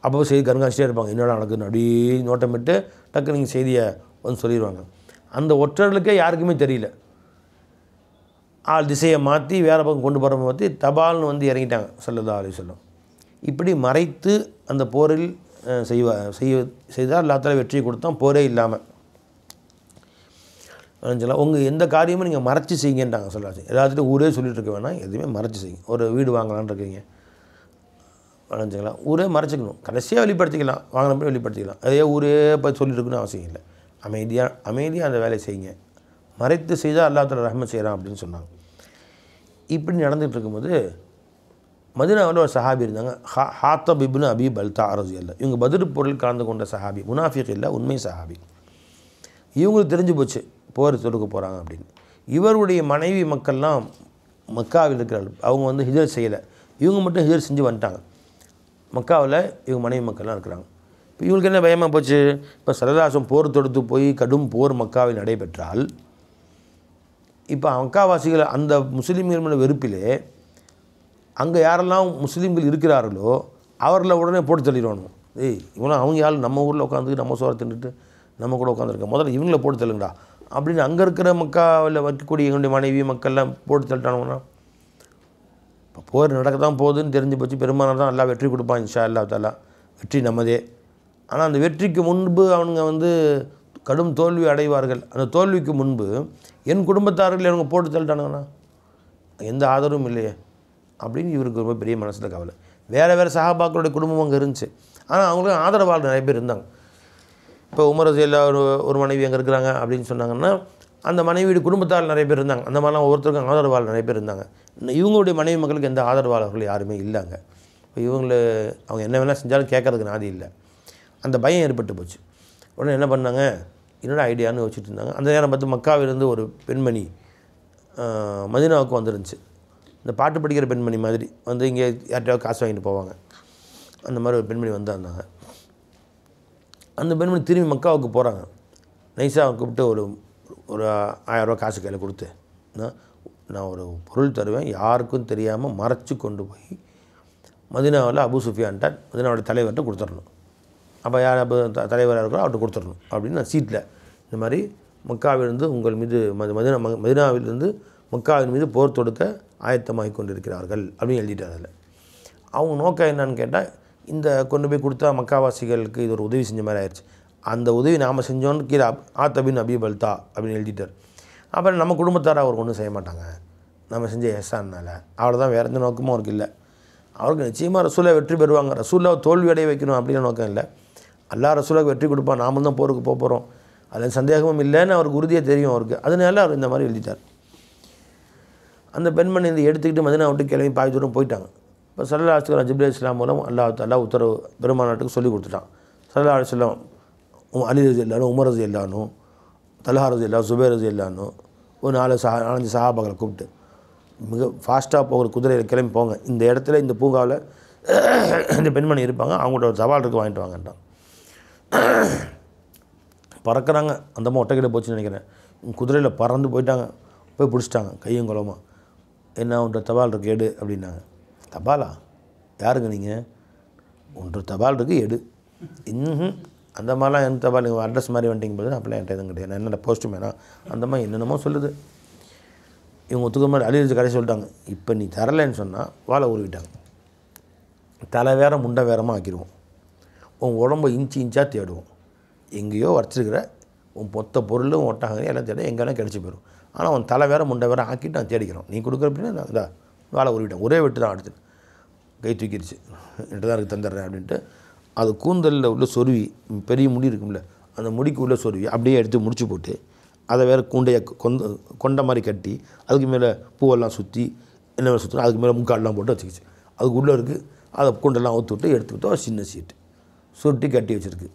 அப்போ செய்தி கண்காணிச்சிட்டே இருப்பாங்க, என்னடா நடக்குதுன்னு அப்படியே நோட்டமிட்டு டக்கு நீங்கள் செய்தியை வந்து சொல்லிடுவாங்க. அந்த ஒற்றர்களுக்கே யாருக்குமே தெரியல. ஆள் திசையை மாற்றி வேறு பக்கம் கொண்டு போகிற மாற்றி தபால்னு வந்து இறங்கிட்டாங்க ஸல்லல்லாஹு அலைஹி வஸல்லம். இப்படி மறைத்து அந்த போரில் செய்தால் எல்லாத்தாலும் வெற்றியை கொடுத்தான், போரே இல்லாமல். உங்கள் எந்த காரியமும் நீங்கள் மறைச்சி செய்யுங்கன்றாங்க சொல்லாச்சு. எல்லாத்துட்டும் ஊரே சொல்லிட்டு இருக்க வேணாம், எதுவுமே மறைச்சி செய்யுங்க. ஒரு வீடு வாங்கலான்னு இருக்கீங்க வளைஞ்சிங்களா, ஊரே மறைச்சிக்கணும். கடைசியாக வெளிப்படுத்திக்கலாம், வாங்கினப்போ வெளிப்படுத்திக்கலாம். அதே ஊரே போய் சொல்லிட்டு இருக்கணும்னு அவசியம் இல்லை. அமைதியாக அந்த வேலையை செய்யுங்க. மறைத்து செய்தால் அல்லாஹ் தஆலா ரஹ்மத் செய்கிறான் அப்படின்னு சொன்னாங்க. இப்படி நடந்துகிட்டு இருக்கும்போது மதீனாவில் ஒரு சஹாபி இருந்தாங்க, ஹாத்தப் இப்னு அபி பல்தா ரலியல்லாஹு. இவங்க பத்ர் போரில் கலந்து கொண்ட சஹாபி, முனாஃபிக் இல்லை, உண்மை சஹாபி. இவங்களுக்கு தெரிஞ்சு போச்சு போர் தொடுக்க போகிறாங்க அப்படின்னு. இவருடைய மனைவி மக்கள்லாம் மக்காவில் இருக்கிறார்கள். அவங்க வந்து ஹிஜ்ரத் செய்யலை, இவங்க மட்டும் ஹிஜ்ரத் செஞ்சு வந்துட்டாங்க. மக்காவில் இவங்க மனைவி மக்கள்லாம் இருக்கிறாங்க. இப்போ இவங்களுக்கு என்ன பயமாக போச்சு, இப்போ ஸல்லல்லாஹு போர் தொடுத்து போய் கடும் போர் மக்காவில் நடைபெற்றால் இப்போ மக்காவாசிகள் அந்த முஸ்லீம்கள் மேலே வெறுப்பிலே அங்கே யாரெல்லாம் முஸ்லீம்கள் இருக்கிறார்களோ அவர்களை உடனே போட்டு தள்ளிடுவானு. இவனா அவங்க யாரும் நம்ம ஊரில் உட்காந்து நம்ம சோறை தின்னுட்டு நம்ம கூட உட்காந்துருக்க, முதல்ல இவங்கள போட்டு தள்ளுங்கடா அப்படின்னு அங்கே இருக்கிற மக்காவில் வைக்கக்கூடிய எங்களுடைய மனைவி மக்கள்லாம் போட்டு தள்ளிட்டானுங்கன்னா இப்போ போர் நடக்க தான் போகுதுன்னு தெரிஞ்சு போச்சு. பெரும்பாலும் தான் எல்லாம் வெற்றி கொடுப்பான் இன்ஷா அல்லாஹ் தஆலா, வெற்றி நம்மதே. ஆனால் அந்த வெற்றிக்கு முன்பு அவனுங்க வந்து கடும் தோல்வி அடைவார்கள். அந்த தோல்விக்கு முன்பு என் குடும்பத்தார்கள் எனக்கு போட்டு தள்ளிட்டானுங்கண்ணா, எந்த ஆதரவும் இல்லையே அப்படின்னு இவருக்கு ரொம்ப பெரிய மனசில் கவலை. வேறு சஹாபாக்களுடைய குடும்பம் அங்கே இருந்துச்சு, ஆனால் அவங்களுக்கு ஆதரவாளர் நிறைய பேர் இருந்தாங்க. இப்போ உமர் ரலியல்லாஹு ஒரு மனைவி அங்கே இருக்கிறாங்க அப்படின்னு சொன்னாங்கன்னா அந்த மனைவியுடைய குடும்பத்தால் நிறைய பேர் இருந்தாங்க. அந்த மாதிரிலாம் ஒவ்வொருத்தருக்கும் ஆதரவாளர் நிறைய பேர் இருந்தாங்க. இவங்களுடைய மனைவி மக்களுக்கு எந்த ஆதரவாளர்கள் யாருமே இல்லைங்க. இப்போ அவங்க என்ன வேணால் செஞ்சாலும் கேட்கறதுக்கு நாதி இல்லை. அந்த பயம் ஏற்பட்டு போச்சு. உடனே என்ன பண்ணாங்க, என்னோட ஐடியான்னு வச்சுட்டு இருந்தாங்க. அந்த நேரம் பார்த்து மக்காவிலிருந்து ஒரு பெண்மணி மதீனாவுக்கு வந்துருந்துச்சு. இந்த பாட்டு படிக்கிற பெண்மணி மாதிரி வந்து இங்கே யார்கிட்டயாவது காசு வாங்கிட்டு போவாங்க, அந்த மாதிரி ஒரு பெண்மணி வந்தாங்க. அந்த பெண்மணி திரும்பி மக்காவுக்கு போகிறாங்க. நைஸாக கூப்பிட்டு ஒரு 1000 ரூபா காசு கையில் கொடுத்து, நான் ஒரு பொருள் தருவேன், யாருக்கும் தெரியாமல் மறைச்சி கொண்டு போய் மதீனாவில் அபூ சுஃபியான்ட்ட மதீனாவோட தலைவர்கிட்ட கொடுத்துடணும். அப்போ யார் தலைவராக இருக்கிறோ அவர்கிட்ட கொடுத்துடணும் அப்படின்னு நான் சீட்டில் இந்த மாதிரி மக்காவிலிருந்து உங்கள் மீது மதீனாவிலிருந்து மக்காவின் மீது போர் தொடுக்க ஆயத்தமாகி கொண்டிருக்கிறார்கள் அப்படின்னு எழுதிட்டார். அதில் அவங்க நோக்கம் என்னன்னு கேட்டால், இந்த கொண்டு போய் கொடுத்தா மக்காவாசிகளுக்கு இது ஒரு உதவி செஞ்ச மாதிரி ஆயிடுச்சு, அந்த உதவி நாம் செஞ்சோன்னு கீழே ஆத்தபின் அபி பல்தா அப்படின்னு எழுதிட்டார். அப்புறம் நம்ம குடும்பத்தார் அவர் ஒன்றும் செய்ய மாட்டாங்க நம்ம செஞ்ச எஹ்சான்னால, அவ்வளோதான், வேறு எந்த நோக்கமும் அவருக்கு இல்லை. அவருக்கு நிச்சயமாக ரசூலை வெற்றி பெறுவாங்க, ரசூலாவை தோல்வி அடைய வைக்கணும் அப்படின்னு நோக்கம் இல்லை. அல்லாஹ் ரசூலாவுக்கு வெற்றி கொடுப்பான், நாமளும் தான் போருக்கு போகிறோம், அதில் சந்தேகமும் இல்லைன்னு அவருக்கு உறுதியாக தெரியும் அவருக்கு. அதனால அவர் இந்த மாதிரி எழுதிட்டார். அந்த பெண்மணி இந்த எடுத்துக்கிட்டு மதீனா விட்டு கிளம்பி பாதி தூரம் போயிட்டாங்க. இப்போ ஸல்லல்லாஹு அலைஹி வஸல்லம் ஜிப்ரீல் இஸ்லாம் மூலம் அல்லாஹ் தஆலா உத்தரவு பெருமானாட்டுக்கு சொல்லி கொடுத்துட்டான். ஸல்லல்லாஹு அலைஹி வஸல்லம் அலி ரலியல்லாஹு, உமர் ரலியல்லாஹு, தல்ஹா ரலியல்லாஹு, சுபைர் ரலியல்லாஹு ஒரு 4-5 சஹாபாக்களை கூப்பிட்டு மிக ஃபாஸ்ட்டாக போகிற குதிரையில் கிளம்பி போங்க, இந்த இடத்துல இந்த பூங்காவில் இந்த பெண்மணி இருப்பாங்க, அவங்கள்ட்ட ஒரு சவால் இருக்குது வாங்கிட்டு வாங்கன்ட்டான். பறக்கிறாங்க, அந்தம்மா ஒட்டக்கிட்ட போச்சுன்னு நினைக்கிறேன். குதிரையில் பறந்து போயிட்டாங்க, போய் பிடிச்சிட்டாங்க கையும் குளமாக. என்ன ஒன்று தபால் இருக்குது எடு அப்படின்னாங்க. தபாலா? யாருங்க நீங்கள்? ஒன்று தபால் இருக்குது எடு. அந்த மாதிரிலாம் எந்த தபால், நீங்கள் அட்ரஸ் மாதிரி வந்துட்டிங்க போது அப்படிலாம் என்கிட்ட எதுவும் கிடையாது, நான் என்னென்ன போஸ்ட்டு மேனா அந்த மாதிரி என்னென்னமோ சொல்லுது. இவங்க ஒத்துக்க மாதிரி அழிச்சு கடைசி சொல்லிட்டாங்க, இப்போ நீ தரலைன்னு சொன்னால் வாழை உருவிட்டாங்க, தலை வேற முண்டை வேறமாக ஆக்கிடுவோம், உன் உடம்பை இன்ச்சாக தேடுவோம், எங்கேயோ வரைச்சிருக்கிற உன் மொத்த பொருளும் ஒட்டாங்க எல்லாம் தேட எங்கேனா கிடச்சி போயிடும், ஆனால் உன் தலை வேற முண்டை வேற ஆக்கிட்டு நான் தேடிக்கிறோம், நீ கொடுக்குற அப்படின்னா நான் இந்த வாழை உருவிட்டேன், ஒரே வெட்டு தான் அடுத்து கை தூக்கிடுச்சு, என்கிட்ட தான் இருக்குது தந்துடுறேன் அப்படின்ட்டு அது கூந்தலில் உள்ள சொருவி, பெரிய முடி இருக்கும்ல அந்த முடிக்கு உள்ள சொருவி அப்படியே எடுத்து முடிச்சு போட்டு அதை வேறு கூண்டையை கொண்ட மாதிரி கட்டி அதுக்கு மேலே பூவெல்லாம் சுற்றி என்ன வேறு சுற்றணும், அதுக்கு மேலே முக்காடெலாம் போட்டு வச்சுக்கிச்சு, அதுக்கு உள்ளே இருக்குது, அதை கூண்டெல்லாம் ஊற்றி விட்டு எடுத்துக்கிட்டோம், ஒரு சின்ன சீட்டு சுருட்டி கட்டி வச்சுருக்கு.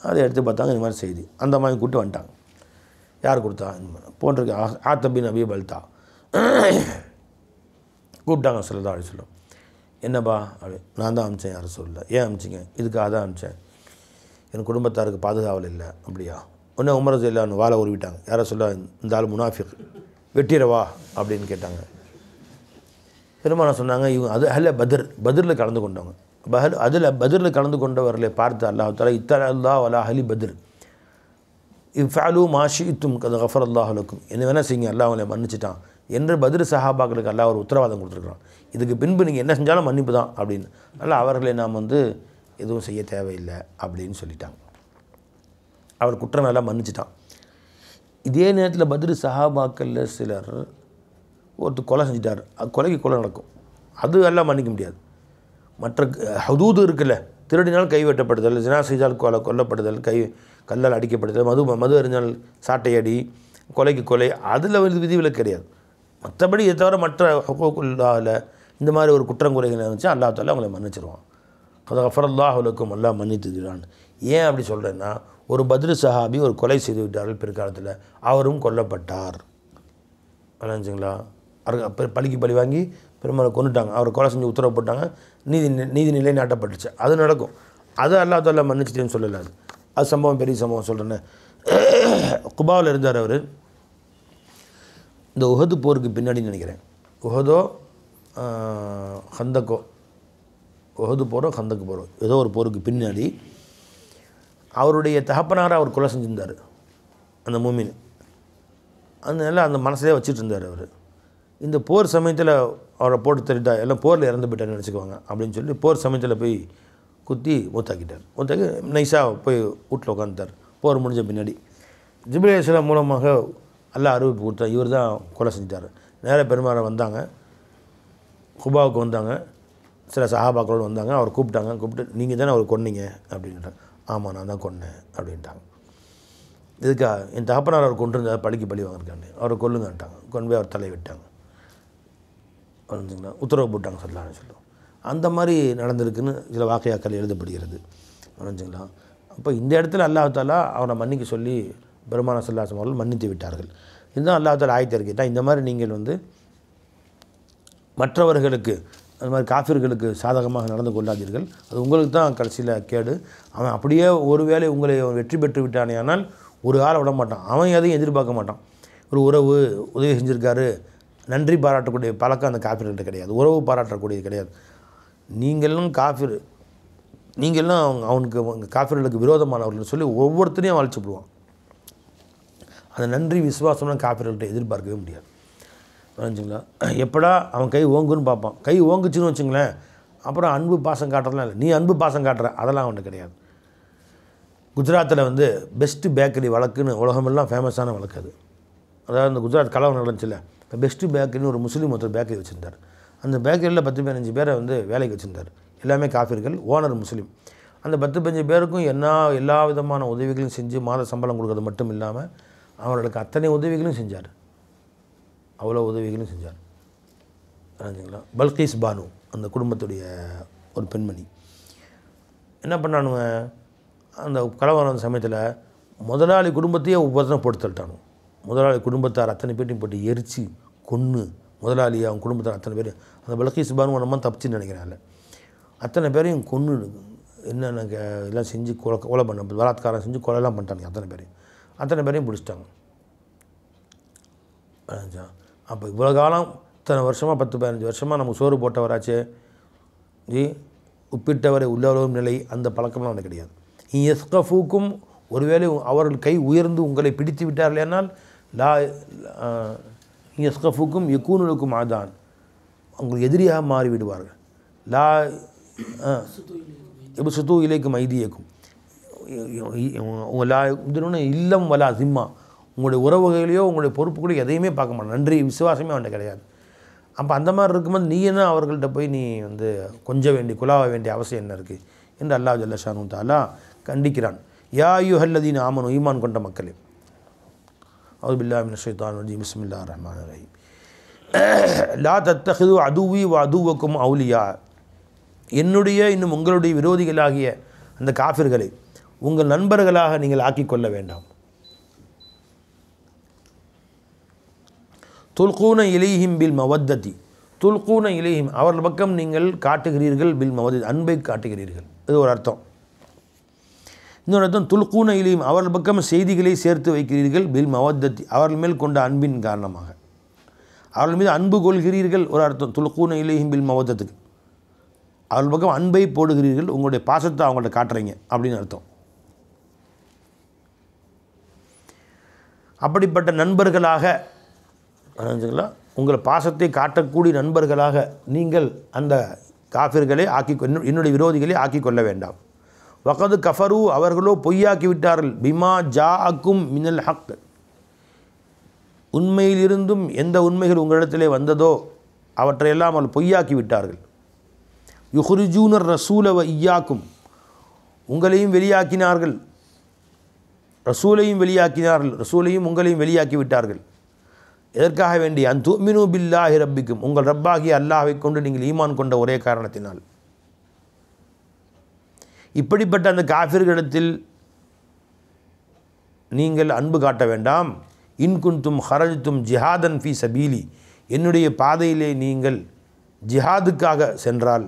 அதை எடுத்து பார்த்தாங்க, இந்த மாதிரி செய்தி, அந்த மாதிரி கூப்பிட்டு வந்துட்டாங்க. யார் கொடுத்தா? இந்த மாதிரி போன்றிருக்கு ஆத்தபின் அபி பல்தா கூப்பிட்டாங்க. ஸல்லல்லாஹு அலைஹி வஸல்லம், என்னப்பா அப்படி? நான் தான் அனுப்பிச்சேன். யாரும் சொல்லல. ஏன் அனுப்பிச்சிங்க? இதுக்காக தான் அனுப்பிச்சேன், என் குடும்பத்தாருக்கு பாதுகாவல் இல்லை. அப்படியா? உடனே உமர் ரலியல்லாஹு வாழை உருவிட்டாங்க. யாரை சொல்ல? இந்த ஆள் முனாஃபிக், வெட்டிடவா அப்படின்னு கேட்டாங்க. பெருமானா சொன்னாங்க, இவங்க அது அல்ல பத்ரில் கலந்து கொண்டவங்க, பத்ரில் கலந்து கொண்டவர்களை பார்த்து அல்லாஹ் தஆலா இத்தலா வலா அஹ்லி பத்ர் இஃபஅலு மா ஷி'தும் கத் கஃபரல்லாஹு லக்கும், என்ன வேணால் செய்யுங்க, அல்லாஹ் அவங்களை மன்னிச்சிட்டான் என்று பத்ர் சஹாபாக்களுக்கு அல்லாஹ் ஒரு உத்தரவாதம் கொடுத்துருக்குறான். இதுக்கு பின்பு நீங்கள் என்ன செஞ்சாலும் மன்னிப்பு தான் அப்படின்னு. அதனால் அவர்களை நாம் எதுவும் செய்ய தேவையில்லை அப்படின்னு சொல்லிட்டாங்க. அவர் குற்றம் எல்லாம் மன்னிச்சிட்டான். இதே நேரத்தில் பத்ர் சஹாபாக்களில் சிலர் ஒருத்தர் கொலை செஞ்சிட்டார், கொலைக்கு கொலை நடக்கும், அது எல்லாம் மன்னிக்க முடியாது. மற்ற ஹதூது இருக்குல்ல, திருடினால் கை வெட்டப்படுதல், ஜினா செய்தால் கொல்லப்படுதல், கல்லால் அடிக்கப்படுதல், மது அறிஞ்சால் சாட்டையடி, கொலைக்கு கொலை, அதில் விதிவிலக்கு கிடையாது. மற்றபடி இதை தவிர மற்ற ஹுக்கூக்குல்லாஹில் இந்த மாதிரி ஒரு குற்றங்குறைகள் இருந்துச்சு அல்லாஹ் தாலா அவங்களை மன்னிச்சிருவான். அது கஃபரல்லாஹு லக்கும், அல்லாஹ் மன்னித்துகிறான். ஏன் அப்படி சொல்கிறேன்னா, ஒரு பத்ரு சஹாபி ஒரு கொலை செய்து விட்டார்கள் பிற்காலத்தில், அவரும் கொல்லப்பட்டார். விளைஞ்சுங்களா? பழிக்கு பழி வாங்கி பெருமாளை கொண்டுட்டாங்க, அவரை கொலை செஞ்சு உத்தரவு போட்டாங்க, நீதி நிலைநாட்டப்பட்டுச்சு. அது நடக்கும். அது அல்லாஹ் தாலா மன்னிச்சிட்டேன்னு சொல்லலை. அது சம்பவம் பெரிய சம்பவம் சொல்கிறேன்னு. குபாவில் இருந்தார் அவர். இந்த உஹது போருக்கு பின்னாடி நினைக்கிறேன், உஹதோ ஹந்தக்கோ, உஹது போகிறோ ஹந்தக்கு போகிறோம், ஏதோ ஒரு போருக்கு பின்னாடி அவருடைய தகப்பனாரை அவர் கொலை செஞ்சுருந்தார் அந்த மூமின். அதனால அந்த மனசிலே வச்சுட்டு இருந்தார் அவர். இந்த போர் சமயத்தில் அவரை போட்டு தள்ளிட்டா, எல்லாம் போரில் இறந்து போயிட்டார்னு நினச்சிக்குவாங்க அப்படின்னு சொல்லி போர் சமயத்தில் போய் குத்தி மூத்தாக்கிட்டார். மூத்தாக்கி நைஸாக போய் வீட்டில் உட்காந்துட்டார். போர் முடிஞ்ச பின்னாடி ஜிப்ரீல் அலைஹிஸ்ஸலாம் மூலமாக அல்லாஹ் அறிவிப்பு கொடுத்தா, இவர் தான் கொலை செஞ்சிட்டார். நேராக பெருமாளை வந்தாங்க, குபாவுக்கு வந்தாங்க, சில சஹாபாக்களோடு வந்தாங்க. அவர் கூப்பிட்டு நீங்கள் தானே அவர் கொன்னீங்க அப்படின்ட்டாங்க. ஆமாம் நான் தான் கொன்னேன் அப்படின்ட்டாங்க. இதுக்கா என் தகப்பனார் அவர் கொண்டு இருந்தார், பழிக்கு பழி வாங்கிருக்காங்க, அவரை கொல்லுங்கன்ட்டாங்க. கொண்டு போய் அவர் தலையை விட்டாங்க. புரிஞ்சுங்களா? உத்தரவு போட்டாங்க சொல்லலாம்னு சொல்லுவோம். அந்த மாதிரி நடந்திருக்குன்னு சில வாக்கையாக்கள் எழுதப்படுகிறது. புரிஞ்சுங்களா? அப்போ இந்த இடத்துல அல்லாஹ் தாலா அவனை மன்னிக்க சொல்லி பெருமான ஸல்லல்லாஹு அவர்கள் மன்னித்து விட்டார்கள். இதுதான் அல்லாஹ் தாலா ஆயத்தை இருக்கிட்டா, இந்த மாதிரி நீங்கள் வந்து மற்றவர்களுக்கு அது மாதிரி காஃபிர்களுக்கு சாதகமாக நடந்து கொள்ளாதீர்கள், அது உங்களுக்கு தான் கடைசியில் கேடு. அவன் அப்படியே ஒருவேளை உங்களை வெற்றி பெற்று விட்டானே ஆனால் ஒரு ஆளை விட மாட்டான், அவன் எதையும் எதிர்பார்க்க மாட்டான். ஒரு உறவு உதவி செஞ்சுருக்காரு, நன்றி பாராட்டக்கூடிய பழக்கம் அந்த காஃபிர்கள்ட்ட கிடையாது, உறவு பாராட்டக்கூடியது கிடையாது. நீங்களும் காஃபிர், நீங்களும் அவனுக்கு காஃபிர்களுக்கு விரோதமானவர்கள் சொல்லி ஒவ்வொருத்தரையும் அழைச்சிப்படுவான். அந்த நன்றி விசுவாசம்லாம் காஃபிர்கள்ட்ட எதிர்பார்க்கவே முடியாது. புரிஞ்சுங்களா? எப்படா அவன் கை ஓங்குன்னு பார்ப்பான். கை ஓங்குச்சுன்னு வச்சுங்களேன், அப்புறம் அன்பு பாசம் காட்டுறதுலாம் இல்லை, நீ அன்பு பாசம் காட்டுற அதெல்லாம் அவன்கிட்ட கிடையாது. குஜராத்தில் வந்து பெஸ்ட்டு பேக்கரி வழக்குன்னு உலகமெல்லாம் ஃபேமஸான வழக்கு அது. அதாவது இந்த குஜராத் கலவரம் நடந்துச்சுல்ல, இப்போ பெஸ்ட்டு பேக்கரின்னு ஒரு முஸ்லீம் ஒருத்தர் பேக்கரி வச்சுருந்தார். அந்த பேக்கரியில் 10-15 பேரை வந்து வேலைக்கு வச்சுருந்தார். எல்லாமே காஃபிர்கள், ஓனர் முஸ்லீம். அந்த 10-15 பேருக்கும் எல்லா விதமான உதவிகளையும் செஞ்சு மாத சம்பளம் கொடுக்கறது மட்டும் இல்லாமல் அவர்களுக்கு அத்தனை உதவிகளும் செஞ்சார். அவ்வளோ உதவிகளும் செஞ்சார். புரிஞ்சுங்களா? பல்கீஸ் பானு அந்த குடும்பத்துடைய ஒரு பெண்மணி என்ன பண்ணானுங்க, அந்த கலவரம் சமயத்தில் முதலாளி குடும்பத்தையே ஒவ்வொருத்தரும் போட்டு தள்ளிட்டானு. முதலாளி குடும்பத்தார் அத்தனை பேரையும் போட்டு எரித்து கொன்று, முதலாளி அவங்க குடும்பத்தார் அத்தனை பேர், அந்த பல்கீஸ் பானு நம்ம தப்பிச்சுன்னு நினைக்கிறாங்க, அத்தனை பேரையும் கொன்று என்னென்ன எல்லாம் செஞ்சு கொலை பண்ண பலாத்காரம் செஞ்சு கொலைலாம் பண்ணிட்டாங்க. அத்தனை பேரையும் பிடிச்சிட்டாங்க. அப்போ இவ்வளோ காலம் இத்தனை வருஷமாக 10-15 வருஷமாக நமக்கு சோறு போட்டவராச்சே ஜி, உப்பிட்டவரை உள்ளவரும் நிலை, அந்த பழக்கம்லாம் அவனுக்கு கிடையாது. எஸ்கஃபூக்கும் ஒருவேளை அவர்கள் கை உயர்ந்து உங்களை பிடித்து விட்டார்கள் என்னால் லா எஸ்கஃபூக்கும் யக்கூனுக்கும் ஆதான், உங்களுக்கு எதிரியாக மாறிவிடுவார்கள். லா சுத்து இலைக்கும் ஐதியக்கும் உங்கள் லா இல்லம் வலா சிம்மா, உங்களுடைய உறவுகளையோ உங்களுடைய பொறுப்புகளையோ எதையுமே பார்க்க மாட்டேன், நன்றி விசுவாசமே அவன்கிட்ட கிடையாது. அப்போ அந்த மாதிரி இருக்கும்போது நீ என்ன அவர்கள்ட்ட போய் நீ வந்து கொஞ்சம் குலாவ வேண்டிய அவசியம் என்ன இருக்குது என்று அல்லாஹ் ஜல்ல ஷானு தஆலா கண்டிக்கிறான். யா அய்யுஹல்லதீன ஆமனு, ஈமான் கொண்ட மக்களே, அஊது பில்லாஹி மினஷ் ஷைத்தானிர் ரஜீம், பிஸ்மில்லாஹிர் ரஹ்மானிர் ரஹீம், லா தத்தஹிது அதுவி வ அதுவக்கும் அவுலியா, என்னுடைய இன்னும் உங்களுடைய விரோதிகளாகிய அந்த காஃபிர்களை உங்கள் நண்பர்களாக நீங்கள் ஆக்கிக்கொள்ள வேண்டாம். துல்கூன இலைஹிம் பில் மவத்ததி, துல்கூன இலைஹிம் அவர்கள் பக்கம் நீங்கள் காட்டுகிறீர்கள், பில் மவத்ததி அன்பை காட்டுகிறீர்கள், இது ஒரு அர்த்தம். இன்னொரு அர்த்தம் துல்கூன இலைஹிம் அவர்கள் பக்கம் செய்திகளை சேர்த்து வைக்கிறீர்கள், பில் மவத்ததி அவர்கள் மேல் கொண்ட அன்பின் காரணமாக அவர்கள் மீது அன்பு கொள்கிறீர்கள், ஒரு அர்த்தம். துல்கூன இலைஹிம் பில் மவத்தத்துக்கு அவர்கள் பக்கம் அன்பை போடுகிறீர்கள், உங்களுடைய பாசத்தை அவங்கள்ட்ட காட்டுறீங்க அப்படின்னு அர்த்தம். அப்படிப்பட்ட நண்பர்களாக உங்கள் பாசத்தை காட்டக்கூடிய நண்பர்களாக நீங்கள் அந்த காஃபிர்களை என்னுடைய விரோதிகளை ஆக்கிக்கொள்ள வேண்டாம். வகது கஃபரு அவர்களோ பொய்யாக்கி விட்டார்கள், பிமா ஜாஅக்கும் மினல் ஹக் உண்மையிலிருந்தும் எந்த உண்மைகள் உங்களிடத்திலே வந்ததோ அவற்றையெல்லாம் அவர்கள் பொய்யாக்கி விட்டார்கள். யுஹ்ரிஜூனர் ரசூல வ இய்யாக்கும் உங்களையும் வெளியாக்கினார்கள், ரசூலையும் வெளியாக்கினார்கள், ரசூலையும் உங்களையும் வெளியாக்கி விட்டார்கள். எதற்காக வேண்டி அன் துமினு பில்லாஹி ரப்பிக்கும், உங்கள் ரப்பாகிய அல்லாஹ்வை கொண்டு நீங்கள் ஈமான் கொண்ட ஒரே காரணத்தினால். இப்படிப்பட்ட அந்த காஃபிர்களிடத்தில் நீங்கள் அன்பு காட்ட வேண்டாம். இன்குந்தும் ஹரஜ்தும் ஜிஹாதன் ஃபி சபீலி, என்னுடைய பாதையிலே நீங்கள் ஜிஹாதுக்காக சென்றால்,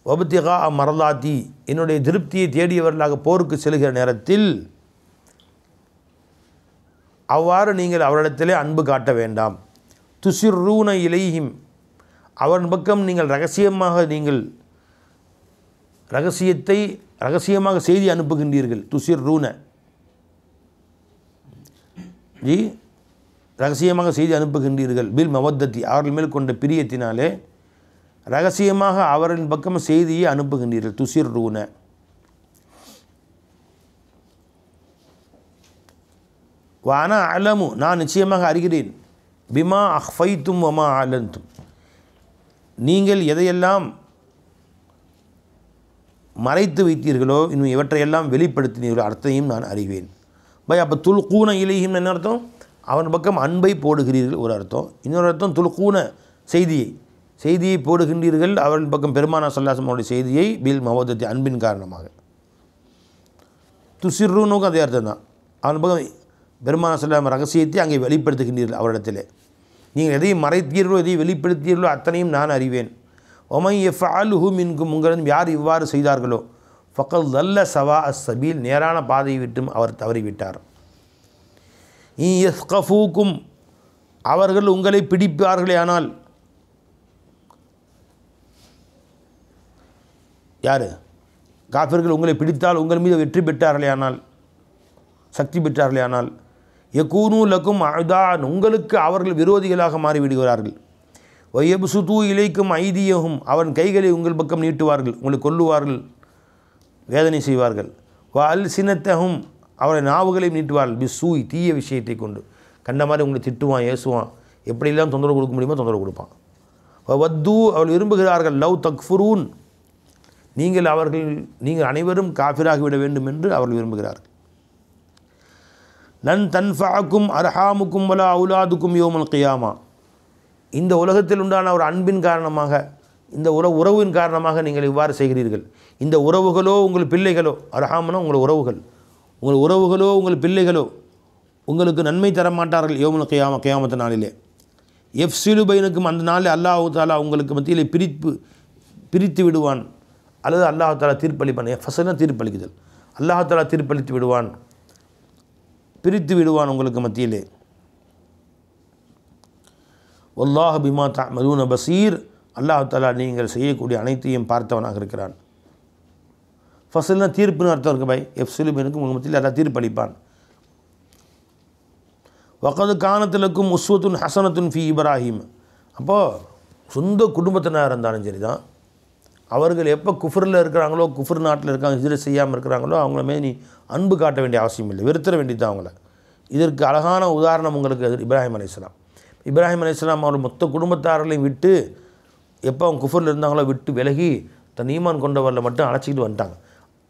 வபத்திகா மரலாத்தி, என்னுடைய திருப்தியை தேடியவர்களாக போருக்கு செல்கிற நேரத்தில் அவ்வாறு நீங்கள் அவரிடத்திலே அன்பு காட்ட வேண்டாம். துசிர்ரூன இலைஹிம், அவன் பக்கம் நீங்கள் ரகசியமாக செய்தி அனுப்புகின்றீர்கள். துசிர்ரூன ஜி, ரகசியமாக செய்தி அனுப்புகின்றீர்கள். பில் மவத்தத்தி, அவர்கள் மேல் கொண்ட பிரியத்தினாலே ரகசியமாக அவரின் பக்கம் செய்தியை அனுப்புகின்றீர்கள். துசிர்ரூன. வானா அலமு, நான் நிச்சயமாக அறிகிறேன். பிமா அஹ்ஃபைத்தும் வமா அலந்தும், நீங்கள் எதையெல்லாம் மறைத்து வைத்தீர்களோ, இன்னும் இவற்றையெல்லாம் வெளிப்படுத்தினீர்களோ அர்த்தத்தையும் நான் அறிவேன். பை, அப்போ துல்கூன இலைஹிம் என்ன அர்த்தம்? அவன் பக்கம் அன்பை போடுகிறீர்கள் ஒரு அர்த்தம். இன்னொரு அர்த்தம் துல்கூன செய்தியை போடுகின்றீர்கள் அவர்கள் பக்கம், பெருமானா ஸல்லல்லாஹு அலைஹி வஸல்லம் செய்தியை பில் மவதத்தி, அன்பின் காரணமாக. துசிர்ரூனுக்கும் அதே அர்த்தம் தான். அவன் பக்கம் பெருமானா ஸல்லல்லாஹு அலைஹி வஸல்லம் ரகசியத்தை அங்கே வெளிப்படுத்துகின்றீர்கள் அவரிடத்திலே. நீங்கள் எதையும் மறைத்தீர்களோ எதையும் வெளிப்படுத்தீர்களோ அத்தனையும் நான் அறிவேன். ஒமை எஃப்அலுஹு மின்கும், உங்களிடம் யார் இவ்வாறு செய்தார்களோ, ஃபக்கத் தல்ல சவா அஸ் சபீல், நேரான பாதையை விட்டும் அவர் தவறிவிட்டார். யஸ்கஃபூக்கும், அவர்கள் உங்களை பிடிப்பார்களே ஆனால், யார் காஃபிர்கள் உங்களை பிடித்தால் உங்கள் மீது வெற்றி பெற்றார்களே ஆனால், சக்தி பெற்றார்களே ஆனால், யகூனு லக்கும் அதான், உங்களுக்கு அவர்கள் விரோதிகளாக மாறிவிடுகிறார்கள். வயபுசுது இலைக்கும் ஐதியகும், அவன் கைகளை உங்கள் பக்கம் நீட்டுவார்கள், உங்களை கொல்லுவார்கள், வேதனை செய்வார்கள். அல் சினத்தகும், அவரை நாவுகளையும் நீட்டுவார்கள். பிஸ்ஸூய், தீய விஷயத்தை கொண்டு, கண்ட மாதிரி உங்களை திட்டுவான், ஏசுவான், எப்படியெல்லாம் தொந்தரவு கொடுக்க முடியுமோ தொந்தரவு கொடுப்பான். வத்து, அவள் விரும்புகிறார்கள். லவ் தக்ஃபுரூன், நீங்கள் அனைவரும் காஃபிராகிவிட வேண்டும் என்று அவர்கள் விரும்புகிறார்கள். லன் தன்ஃபஅக்கும் அர்ஹாமுக்கும் வலா அவுலாதுக்கும் யௌமல் கியாமா, இந்த உலகத்தில் உண்டான ஒரு அன்பின் காரணமாக, இந்த உறவின் காரணமாக நீங்கள் இவ்வாறு செய்கிறீர்கள். இந்த உறவுகளோ உங்கள் பிள்ளைகளோ, அர்ஹாம்னா உங்கள் உறவுகளோ உங்கள் பிள்ளைகளோ உங்களுக்கு நன்மை தர மாட்டார்கள். யௌமுல் கியாமா, கியாமத்து நாளிலே. எஃப்சிலு பைனக்கும், அந்த நாளில் அல்லாஹ் தஆலா உங்களுக்கு மத்தியிலே பிரித்து விடுவான், அல்லது அல்லாஹ் தஆலா தீர்ப்பளிப்பான். ஃபஸ்ல்னா தீர்ப்பளிக்குதல், அல்லாஹ் தஆலா தீர்ப்பளித்து விடுவான், பிரித்து விடுவான் உங்களுக்கு மத்தியிலே. வல்லாஹு பிமா தஅமலூன பசீர், அல்லாஹ் தஆலா நீங்கள் செய்யக்கூடிய அனைத்தையும் பார்த்தவனாக இருக்கிறான். ஃபஸ்ல்னா தீர்ப்புன்னு அர்த்தம் இருக்குது பை. எஃப்சிலு பைனக்கும், உங்கள் மத்தியில் அல்லாஹ் தீர்ப்பளிப்பான். வகது கானத்திலக்கும் உஸ்வத்துன் ஹசனத்துன் ஃபி இப்ராஹிம், அப்போது சொந்த குடும்பத்தினராக இருந்தாலும் சரி தான், அவர்கள் எப்போ குஃப்ரில் இருக்கிறாங்களோ, குஃப்ர் நாட்டில் இருக்காங்க, ஹிஜ்ரத் செய்யாமல் இருக்கிறாங்களோ, அவங்கள நீ அன்பு காட்ட வேண்டிய அவசியம் இல்லை, வெறுத்தர வேண்டியது அவங்கள. இதற்கு அழகான உதாரணம் உங்களுக்கு இப்ராஹிம் அலைஹிஸ்ஸலாம். இப்ராஹிம் அலைஹிஸ்ஸலாம் அவர் மொத்த குடும்பத்தார்களையும் விட்டு, எப்போ அவங்க குஃப்ரில் இருந்தாங்களோ விட்டு விலகி தன் ஈமான் கொண்டவரில் மட்டும் அழைச்சிக்கிட்டு வந்துட்டாங்க.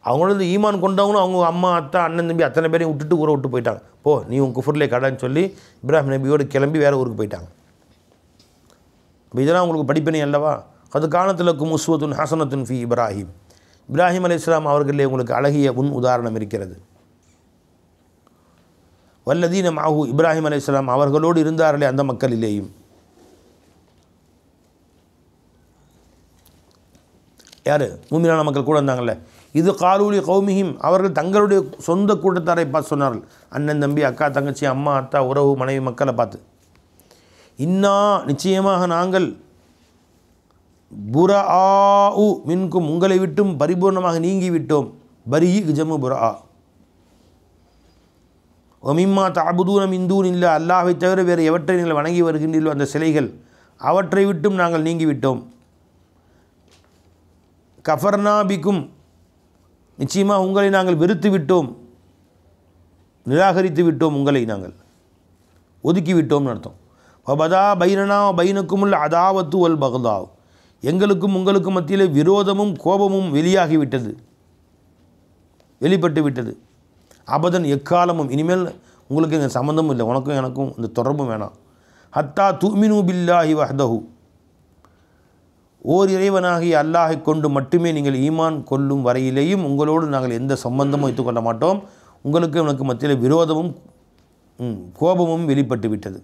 அவங்களது ஈமான் கொண்டவங்களும் அவங்க அம்மா, அத்தா, அண்ணன், தம்பி அத்தனை பேரையும் விட்டுட்டு ஊரை விட்டு போயிட்டாங்க. போ, நீ உன் குஃப்ரிலே கடைன்னு சொல்லி இப்ராஹிம் நபியோடு கிளம்பி வேறு ஊருக்கு போயிட்டாங்க. இப்போ இதெல்லாம் உங்களுக்கு படிப்பினை அல்லவா? அது கானத்திலக்கும் உஸ்வத்துன் ஹசனத்துன் ஃபி இப்ராஹிம், இப்ராஹிம் அலைஹிஸ்ஸலாம் அவர்களிலே உங்களுக்கு அழகிய உதாரணம் இருக்கிறது. வல்லதீன மஅஹு, இப்ராஹிம் அலைஹிஸ்ஸலாம் அவர்களோடு இருந்தார்களே அந்த மக்களிலேயும். யார்? மூமினான மக்கள் கூட இருந்தாங்கல்ல. இது காலூலி கௌமிஹிம், அவர்கள் தங்களுடைய சொந்த கூட்டத்தாரை பார்த்து சொன்னார்கள், அண்ணன், தம்பி, அக்கா, தங்கச்சி, அம்மா, அத்தா, உறவு, மனைவி, மக்களை பார்த்து, இன்னா, நிச்சயமாக நாங்கள், புரஆஉ மின்கும், உங்களை விட்டும் பரிபூர்ணமாக நீங்கிவிட்டோம். பரி ஜமு புரஆ. ஒமிம்மா தஅபுதூன மின் தூனில்லா, அல்லாஹ்வை தவிர வேறு எவற்றை நீங்கள் வணங்கி வருகின்றீர்களோ அந்த சிலைகள், அவற்றை விட்டும் நாங்கள் நீங்கிவிட்டோம். கஃபர்னா பிக்கும், நிச்சயமாக உங்களை நாங்கள் வெறுத்து விட்டோம், நிராகரித்து விட்டோம், உங்களை நாங்கள் ஒதுக்கி விட்டோம்னு அர்த்தம். வபதா பைனனா பைனக்குமுல் அதாவத்து வல் பக்தாவ், எங்களுக்கும் உங்களுக்கும் மத்தியில் விரோதமும் கோபமும் வெளிப்பட்டு விட்டது. அபதன், எக்காலமும், இனிமேல் உங்களுக்கு எங்கள் சம்மந்தமும் இல்லை, உனக்கும் எனக்கும் இந்த தொடர்பும் வேணாம். ஹத்தா துமினு பில்லாஹி வஹ்தஹு, ஓர் இறைவனாகிய அல்லாஹை கொண்டு மட்டுமே நீங்கள் ஈமான் கொள்ளும் வரையிலேயும் உங்களோடு நாங்கள் எந்த சம்பந்தமும் வைத்துக்கொள்ள மாட்டோம். உங்களுக்கு எனக்கு மத்தியில் விரோதமும் கோபமும் வெளிப்பட்டு விட்டது.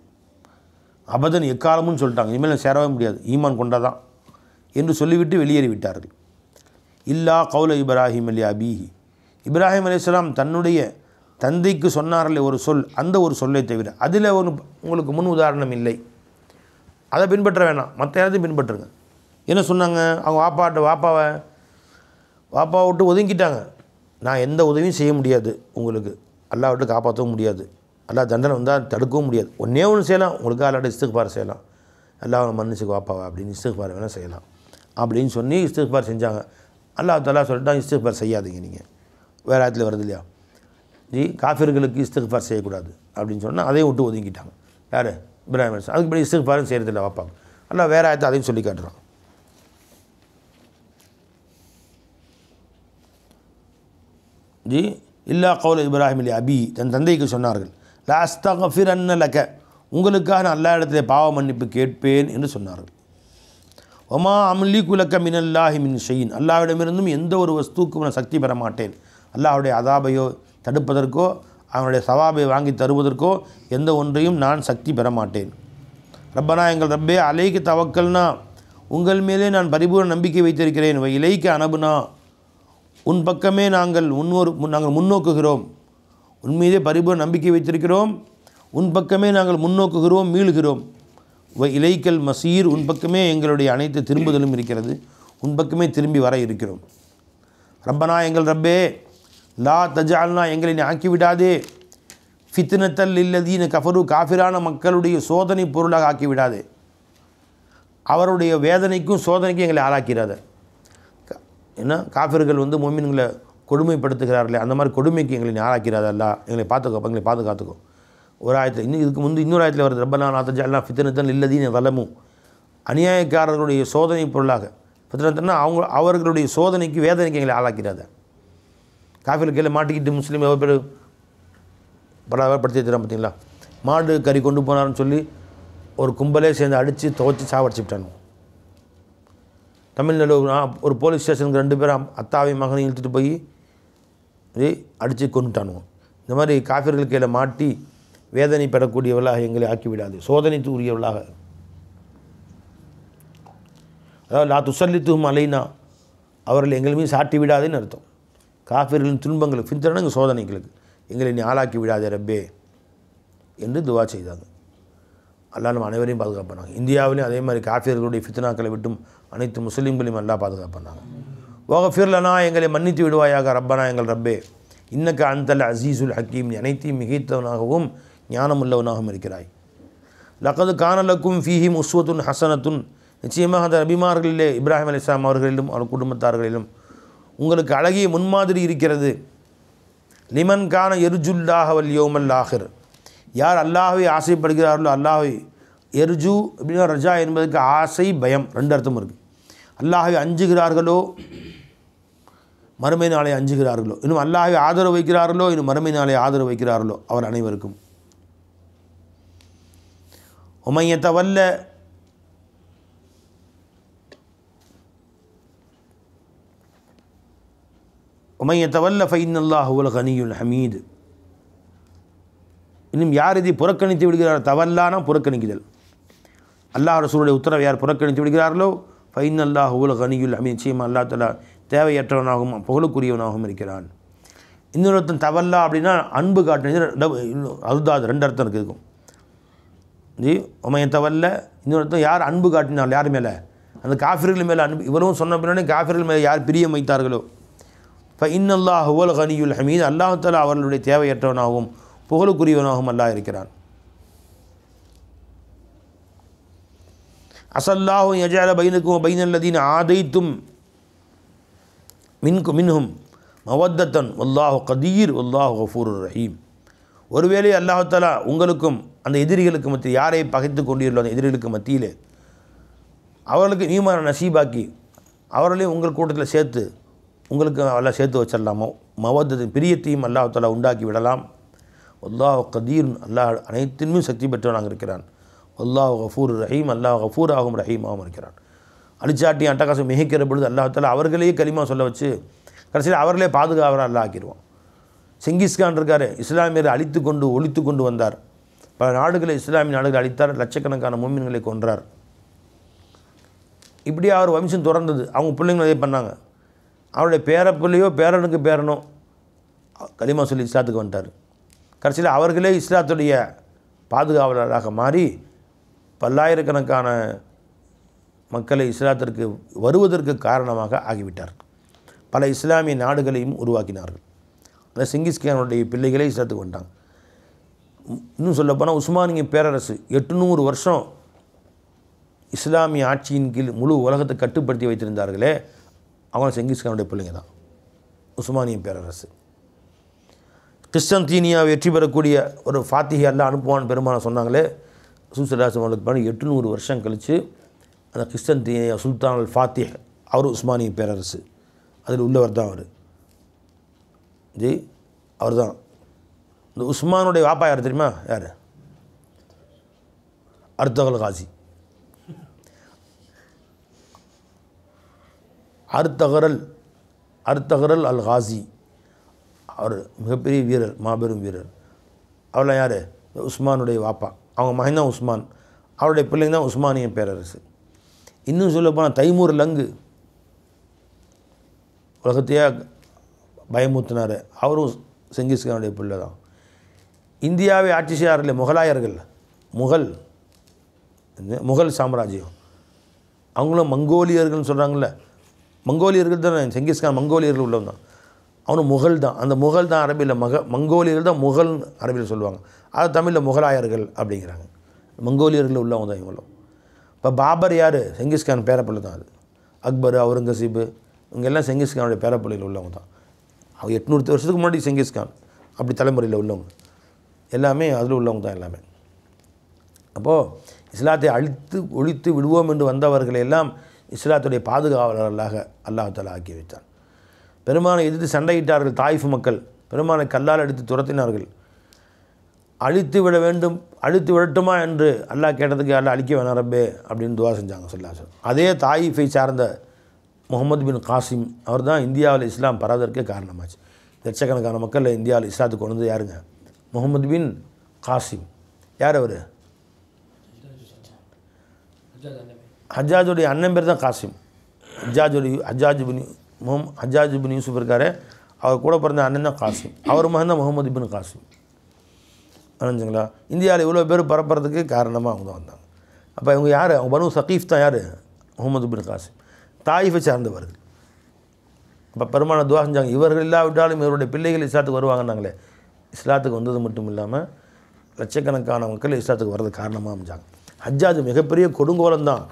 அபதன் எக்காலமும் சொல்லிட்டாங்க, இனிமேல் சேரவே முடியாது, ஈமான் கொண்டாதான் என்று சொல்லிவிட்டு வெளியேறிவிட்டார்கள். இல்லா கௌல இப்ராஹிம் அலி அபீஹி, இப்ராஹிம் அலைஹிஸ்ஸலாம் தன்னுடைய தந்தைக்கு சொன்னார்களே ஒரு சொல், அந்த ஒரு சொல்லை தவிர அதில் உங்களுக்கு முன் உதாரணம் இல்லை. அதை பின்பற்ற வேணாம், மற்ற எல்லாத்தையும் பின்பற்றுங்க. என்ன சொன்னாங்க? அவங்க வாப்பாவை விட்டு ஒதுங்கிட்டாங்க. நான் எந்த உதவியும் செய்ய முடியாது, உங்களுக்கு அல்லாஹ் விட்டு காப்பாற்றவும் முடியாது, அல்லாஹ் தண்டனை வந்தால் தடுக்கவும் முடியாது. ஒன்றே ஒன்று செய்யலாம், உங்களுக்கு அல்லாஹ் இஸ்திக்பார் செய்யலாம், அல்லாஹ் மன்னிச்சுக்கு வாப்பாவா அப்படின்னு இஸ்திக்பார் வேணால் செய்யலாம் அப்படின்னு சொல்லி இஸ்திக்பார் செஞ்சாங்க. அல்லாஹ் தஆலா சொல்லிட்டான், இஸ்திக்பார் செய்யாதீங்க. நீங்கள் வேறு ஆயத்தில் வருது இல்லையா, காஃபிர்களுக்கு இஸ்திக்பார் செய்யக்கூடாது அப்படின்னு சொன்னால் அதையும் விட்டு ஒதுங்கிட்டாங்க. யார்? இப்ராஹிம் அலைஹிஸ்ஸலாம். அதுக்கு படி இஸ்திக்பாரும் செய்கிறதில்ல வாப்பாங்க. அல்லாஹ் வேறு ஆயத்தை அதையும் சொல்லி காட்டுறான். இல்லா கௌல இப்ராஹிம் அலி அபி, தன் தந்தைக்கு சொன்னார்கள், லா அஸ்தக்ஃபிரன்ன லக, உங்களுக்காக நான் அல்லா இடத்திலே பாவ மன்னிப்பு கேட்பேன் என்று சொன்னார்கள். ஒமா அம்லிகு லக மினல்லாஹி மின் ஷைஇன், அல்லாஹ்விடமிருந்தும் எந்த ஒரு வஸ்துக்கும் நான் சக்தி பெற மாட்டேன். அல்லாஹ்வுடைய அதாபையோ தடுப்பதற்கோ அவனுடைய சவாபை வாங்கி தருவதற்கோ எந்த ஒன்றையும் நான் சக்தி பெற மாட்டேன். ரப்பனா, எங்கள் ரப்பே, அலைக்கு தவக்கல்னா, உங்கள் மேலே நான் பரிபூர்ண நம்பிக்கை வைத்திருக்கிறேன். இலைக்கு அனபுனா, உன் பக்கமே நாங்கள் முன்னோக்குகிறோம். உன் மீதே பரிபூர்ண நம்பிக்கை வைத்திருக்கிறோம், உன் பக்கமே நாங்கள் முன்னோக்குகிறோம், மீளுகிறோம். இலைக்கல் மசீர், உன் பக்கமே எங்களுடைய அனைத்து திரும்புதலும் இருக்கிறது, உன் பக்கமே திரும்பி வர இருக்கிறோம். ரப்பனா, எங்கள் ரப்பே, லா தஜால்னா, எங்களை நீ ஆக்கிவிடாதே, ஃபித்னத்தல் இல்லதீன கஃபரு, காஃபிரான மக்களுடைய சோதனை பொருளாக ஆக்கிவிடாதே, அவருடைய வேதனைக்கும் சோதனைக்கும் எங்களை ஆளாக்கிறாத. ஏன்னா காஃபிர்கள் மோமின்களை கொடுமைப்படுத்துகிறார்களே, அந்த மாதிரி கொடுமைக்கு எங்களை நீ ஆளாக்கிறாதல்ல, எங்களை பாதுகாத்துக்கோ. ஒரு ஆயத்தில் இன்னொரு ஆயத்தில் வருது, ரப்பனா லா தஜால்னா ஃபித்னத்தல் இல்லதீன ஸலமு, அநியாயக்காரர்களுடைய சோதனை பொருளாக. ஃபித்னத்தன்னா அவர்களுடைய சோதனைக்கு வேதனைக்கு எங்களை ஆளாக்கிறாத. காஃபிர்கள் கீழே மாட்டிக்கிட்டு முஸ்லீம் எவ்வளோ பேர் படுத்தி தரான் பார்த்தீங்களா? மாடு கறி கொண்டு போனார்னு சொல்லி ஒரு கும்பலே சேர்ந்து அடித்து துவச்சி சாவடிச்சுட்டானு. தமிழ்நாடு ஒரு போலீஸ் ஸ்டேஷனுக்கு 2 பேரும் அத்தாவையும் மகனையும் இழுத்துட்டு போய் அடித்து கொண்டுட்டானுவோம். இந்த மாதிரி காஃபிர்கள் கீழே மாட்டி வேதனை பெறக்கூடியவர்களாக எங்களை ஆக்கிவிடாது, சோதனைக்கு உரியவர்களாக. அதாவது லா துசல்லித்துஹும் அலைனா, அவர்கள் எங்கள் மீது சாட்டி விடாதேன்னு அர்த்தம். காஃபிர்களின் துன்பங்களுக்கு ஃபித்னங்க சோதனைகளுக்கு எங்களை நீ ஆளாக்கி விடாதே ரப்பே என்று துவா செய்தாங்க. அல்லாஹ் நம்ம அனைவரையும் பாதுகாப்பானாங்க. இந்தியாவிலையும் அதே மாதிரி காஃபிர்களுடைய ஃபித்னாக்களை விட்டும் அனைத்து முஸ்லீம்களையும் அல்லாஹ் பாதுகாப்பானாங்க. வஃபிர்லனா, எங்களை மன்னித்து விடுவாயாக. ரப்பனா, எங்கள் ரப்பே, இன்னக்க அன்தல் அசீசுல் ஹக்கீம், நீ அனைத்தையும் மிகைத்தவனாகவும் ஞானமுள்ளவனாகவும் இருக்கிறாய். லக்கது கானலக்கும் ஃபீஹிம் உஸ்வத்துன் ஹசனத்துன், நிச்சயமாக அந்த நபிமார்களிலே இப்ராஹிம் அலைஹிஸ்ஸலாம் அவர்களிலும் அவர் குடும்பத்தார்களிலும் உங்களுக்கு அழகிய முன்மாதிரி இருக்கிறது. லிமன் கான எர்ஜுல்லாஹ வல் யௌமல் ஆஹிர், யார் அல்லாஹ்வை ஆசைப்படுகிறார்களோ, அல்லாஹ்வை எர்ஜு அப்படின்னா ரஜா என்பதற்கு ஆசை பயம் 2 அர்த்தம் இருக்குது. அல்லாஹ்வை அஞ்சுகிறார்களோ, மறுமை நாளை அஞ்சுகிறார்களோ, இன்னும் அல்லாஹ்வை ஆதரவு வைக்கிறார்களோ, இன்னும் மறுமை நாளை ஆதரவு வைக்கிறார்களோ, அவர் அனைவருக்கும். உமையத்தவல்ல உமையத்தவல்ல ஃபைன்னல்லாஹு ஹுவல் கனியுல் ஹமீது, இன்னும் யார் இதை புறக்கணித்து விடுகிறார், தவல்லானா புறக்கணிக்குதல், அல்லாஹ் ரசூலுடைய உத்தரவை யார் புறக்கணித்து விடுகிறார்களோ, ஃபைன்னல்லாஹு ஹுவல் கனியுல் ஹமீத், நிச்சயமாக அல்லாஹ் தஆலா தேவையற்றவனாகவும் புகழுக்குரியவனாகவும் இருக்கிறான். இன்னொருத்தன் தவல்லா அப்படின்னா அன்பு காட்டினது, அதுதான் 2 அர்த்தம் இருக்கும். ஜி உமையத்தவல்ல, இன்னொருத்தன் யார் அன்பு காட்டினார்கள், யார் மேலே, அந்த காஃபிர்கள் மேலே அன்பு. இவரும் சொன்ன பின்னாடி காஃபிர்கள் மேலே யார் பிரியம் வைத்தார்களோ, ஃபைன்னல்லாஹு ஹுவல் கனியுல் ஹமீத், அல்லாஹ் தஆலா அவர்களுடைய தேவையற்றவனாகவும் புகழுக்குரியவனாகவும் அல்லாஹ் இருக்கிறான். அஸல்லாஹு யஜஅல பைனக்கும் வ பைனல் லதீன ஆதைத்தும் மின்ஹும் மவத்தன் வல்லாஹு கதீர் வல்லாஹு கஃபூருர் ரஹீம். ஒருவேளை அல்லாஹ் தஆலா உங்களுக்கும் அந்த எதிரிகளுக்கு மத்தியில், யாரை பகைத்து கொண்டீர்களோ அந்த எதிரிகளுக்கு மத்தியிலே அவர்களுக்கு ஈமான நசீபாக்கி அவர்களையும் உங்கள் கூட்டத்தில் சேர்த்து உங்களுக்கு எல்லாம் சேர்த்து வச்சிடலாமோ, மவத்தத்தின் பிரியத்தையும் அல்லாஹ் தஆலா உண்டாக்கி விடலாம். வல்லாஹு கதீர், அல்லாஹ் அனைத்தின்மையும் சக்தி பெற்றவனாக இருக்கிறான். அல்லாஹ் கஃபூர் ரஹீம், அல்லாஹ் கஃபூராகவும் ரஹீமாகவும் இருக்கிறான். அழிச்சாட்டி அட்டகாசம் மிகைக்கிற பொழுது அல்லாஹால அவர்களையே கலிமா சொல்ல வச்சு கடைசியில் அவர்களே பாதுகாவராக அல்லாஹ் ஆக்கிடுவான். செங்கிஸ்கான் இருக்கார், இஸ்லாமியரை அழித்து கொண்டு ஒழித்து கொண்டு வந்தார். பல நாடுகளை இஸ்லாமிய நாடுகளை அழித்தார், லட்சக்கணக்கான முஃமின்களை கொன்றார். இப்படியே அவர் வம்சம் தொடர்ந்தது. அவங்க பிள்ளைங்களும் அதே பண்ணாங்க. அவருடைய பேரப்பிள்ளையோ பேரனுக்கு பேரனோ கலிமா சொல்லி இஸ்லாத்துக்கு வந்துட்டார். கடைசியில் அவர்களே இஸ்லாத்துடைய பாதுகாவலராக மாறி பல்லாயிரக்கணக்கான மக்களை இஸ்லாத்திற்கு வருவதற்கு காரணமாக ஆகிவிட்டார். பல இஸ்லாமிய நாடுகளையும் உருவாக்கினார்கள். அந்த செங்கிஸ்கானுடைய பிள்ளைகளே இஸ்லாத்துக்கு வந்துட்டாங்க. இன்னும் சொல்லப்போனால் உஸ்மானிய பேரரசு 800 வருஷம் இஸ்லாமிய ஆட்சியின் கீழ் முழு உலகத்தை கட்டுப்படுத்தி வைத்திருந்தார்களே, அவங்க செங்கிஸ்கானுடைய பிள்ளைங்க தான். உஸ்மானிய பேரரசு கிறிஸ்டன்தீனியா வெற்றி பெறக்கூடிய ஒரு ஃபாத்திஹை எல்லாம் அனுப்புவான்னு பெருமான சொன்னாங்களே, ரசூலுல்லாஹி அவர்களுக்கு பிறகு 800 வருஷம் கழித்து அந்த கிறிஸ்டன்தீனியா சுல்தான் அல் ஃபாத்திஹ் அவர் உஸ்மானிய பேரரசு அதில் உள்ளவர் தான் அவர். ஜி அவர் தான். இந்த உஸ்மானுடைய வாப்பா யார் தெரியுமா? யார்? அர்தகல் காசி. அர்தகரல் அல் காசி அவர் மிகப்பெரிய வீரர், மாபெரும் வீரர். அவளை யார்? உஸ்மானுடைய வாப்பா. அவங்க மகன் தான் உஸ்மான். அவருடைய பிள்ளைங்க தான் உஸ்மானிய பேரரசு. இன்னும் சொல்ல போனால் தைமூர் லங்கு உலகத்தையே பயமுத்தினார், அவரும் செங்கிஸ்கானுடைய பிள்ளை தான். இந்தியாவை ஆட்சி செய்யார்கள் முகலாயர்கள், முகல் சாம்ராஜ்யம், அவங்களும் மங்கோலியர்கள்னு சொல்கிறாங்கள்ல, மங்கோலியர்கள் தான் செங்கிஸ்கான் மங்கோலியர்கள் உள்ளவங்க தான். அவனும் முகல் தான். அந்த முகல் தான் அரபியில் மங்கோலியர்கள் தான் முகல் அரபியில் சொல்லுவாங்க. அது தமிழில் முகலாயர்கள் அப்படிங்கிறாங்க. மங்கோலியர்கள் உள்ளவங்க தான் இவங்களும். இப்போ பாபர் யார்? செங்கிஸ்கான் பேரப்பிள்ளை தான். அது அக்பர், அவுரங்கசீபு இவங்க எல்லாம் செங்கிஸ்கானுடைய பேரப்பிள்ளையில் உள்ளவங்க தான். அவங்க 800 வருஷத்துக்கு முன்னாடி செங்கிஸ்கான் அப்படி தலைமுறையில் உள்ளவங்க எல்லாமே அதில் உள்ளவங்க தான் எல்லாமே. அப்போது இஸ்லாத்தை ஒழித்து விடுவோம் என்று வந்தவர்களை எல்லாம் இஸ்லாத்துடைய பாதுகாவலர்களாக அல்லாஹ் தஆலா ஆக்கி வைத்தார். பெருமானை எதிர்த்து சண்டையிட்டார்கள் தாயிஃப் மக்கள். பெருமானை கல்லால் அடித்து துரத்தினார்கள். அழித்து விட வேண்டும், அழித்து விடட்டுமா என்று அல்லாஹ் கேட்டதுக்கு அல்லாஹ் அழிக்க வேணாம் ரப்பே அப்படின்னு துவா செஞ்சாங்க ஸல்லல்லாஹு. அதே தாயிஃபை சார்ந்த முகமது பின் காசிம் அவர் தான் இந்தியாவில் இஸ்லாம் பரவதற்கே காரணமாச்சு. லட்சக்கணக்கான மக்கள் இந்தியாவில் இஸ்லாத்துக்கு கொண்டு வந்து யாருங்க? முகமது பின் காசிம். யார் அவர்? ஹஜ்ஜாஜுடைய அண்ணன் பேர் தான் காசிம். ஹஜ்ஜாஜ் பின் யூசுப் இருக்கார், அவர் கூட பிறந்த அண்ணன் தான் காசிம். அவர் மகன் தான் முகமது பின் காசிம். நினைஞ்சுங்களா? இந்தியாவில் இவ்வளோ பேர் பரப்புறதுக்கு காரணமாக அவங்க தான் வந்தாங்க. அப்போ இவங்க யார்? அவங்க பனு சகீஃப் தான். யார்? முகமது பின் காசிம். தாயிஃபை சார்ந்தவர்கள். அப்போ பெருமான துவா செஞ்சாங்க, இவர்கள் இல்லாவிட்டாலும் இவருடைய பிள்ளைகள் இஸ்லாத்துக்கு வருவாங்கன்னாங்களே. இஸ்லாத்துக்கு வந்தது மட்டும் இல்லாமல் லட்சக்கணக்கான மக்கள் இஸ்லாத்துக்கு வர்றது காரணமாக அமைச்சாங்க. ஹஜ்ஜாஜ் மிகப்பெரிய கொடுங்கோலம் தான்.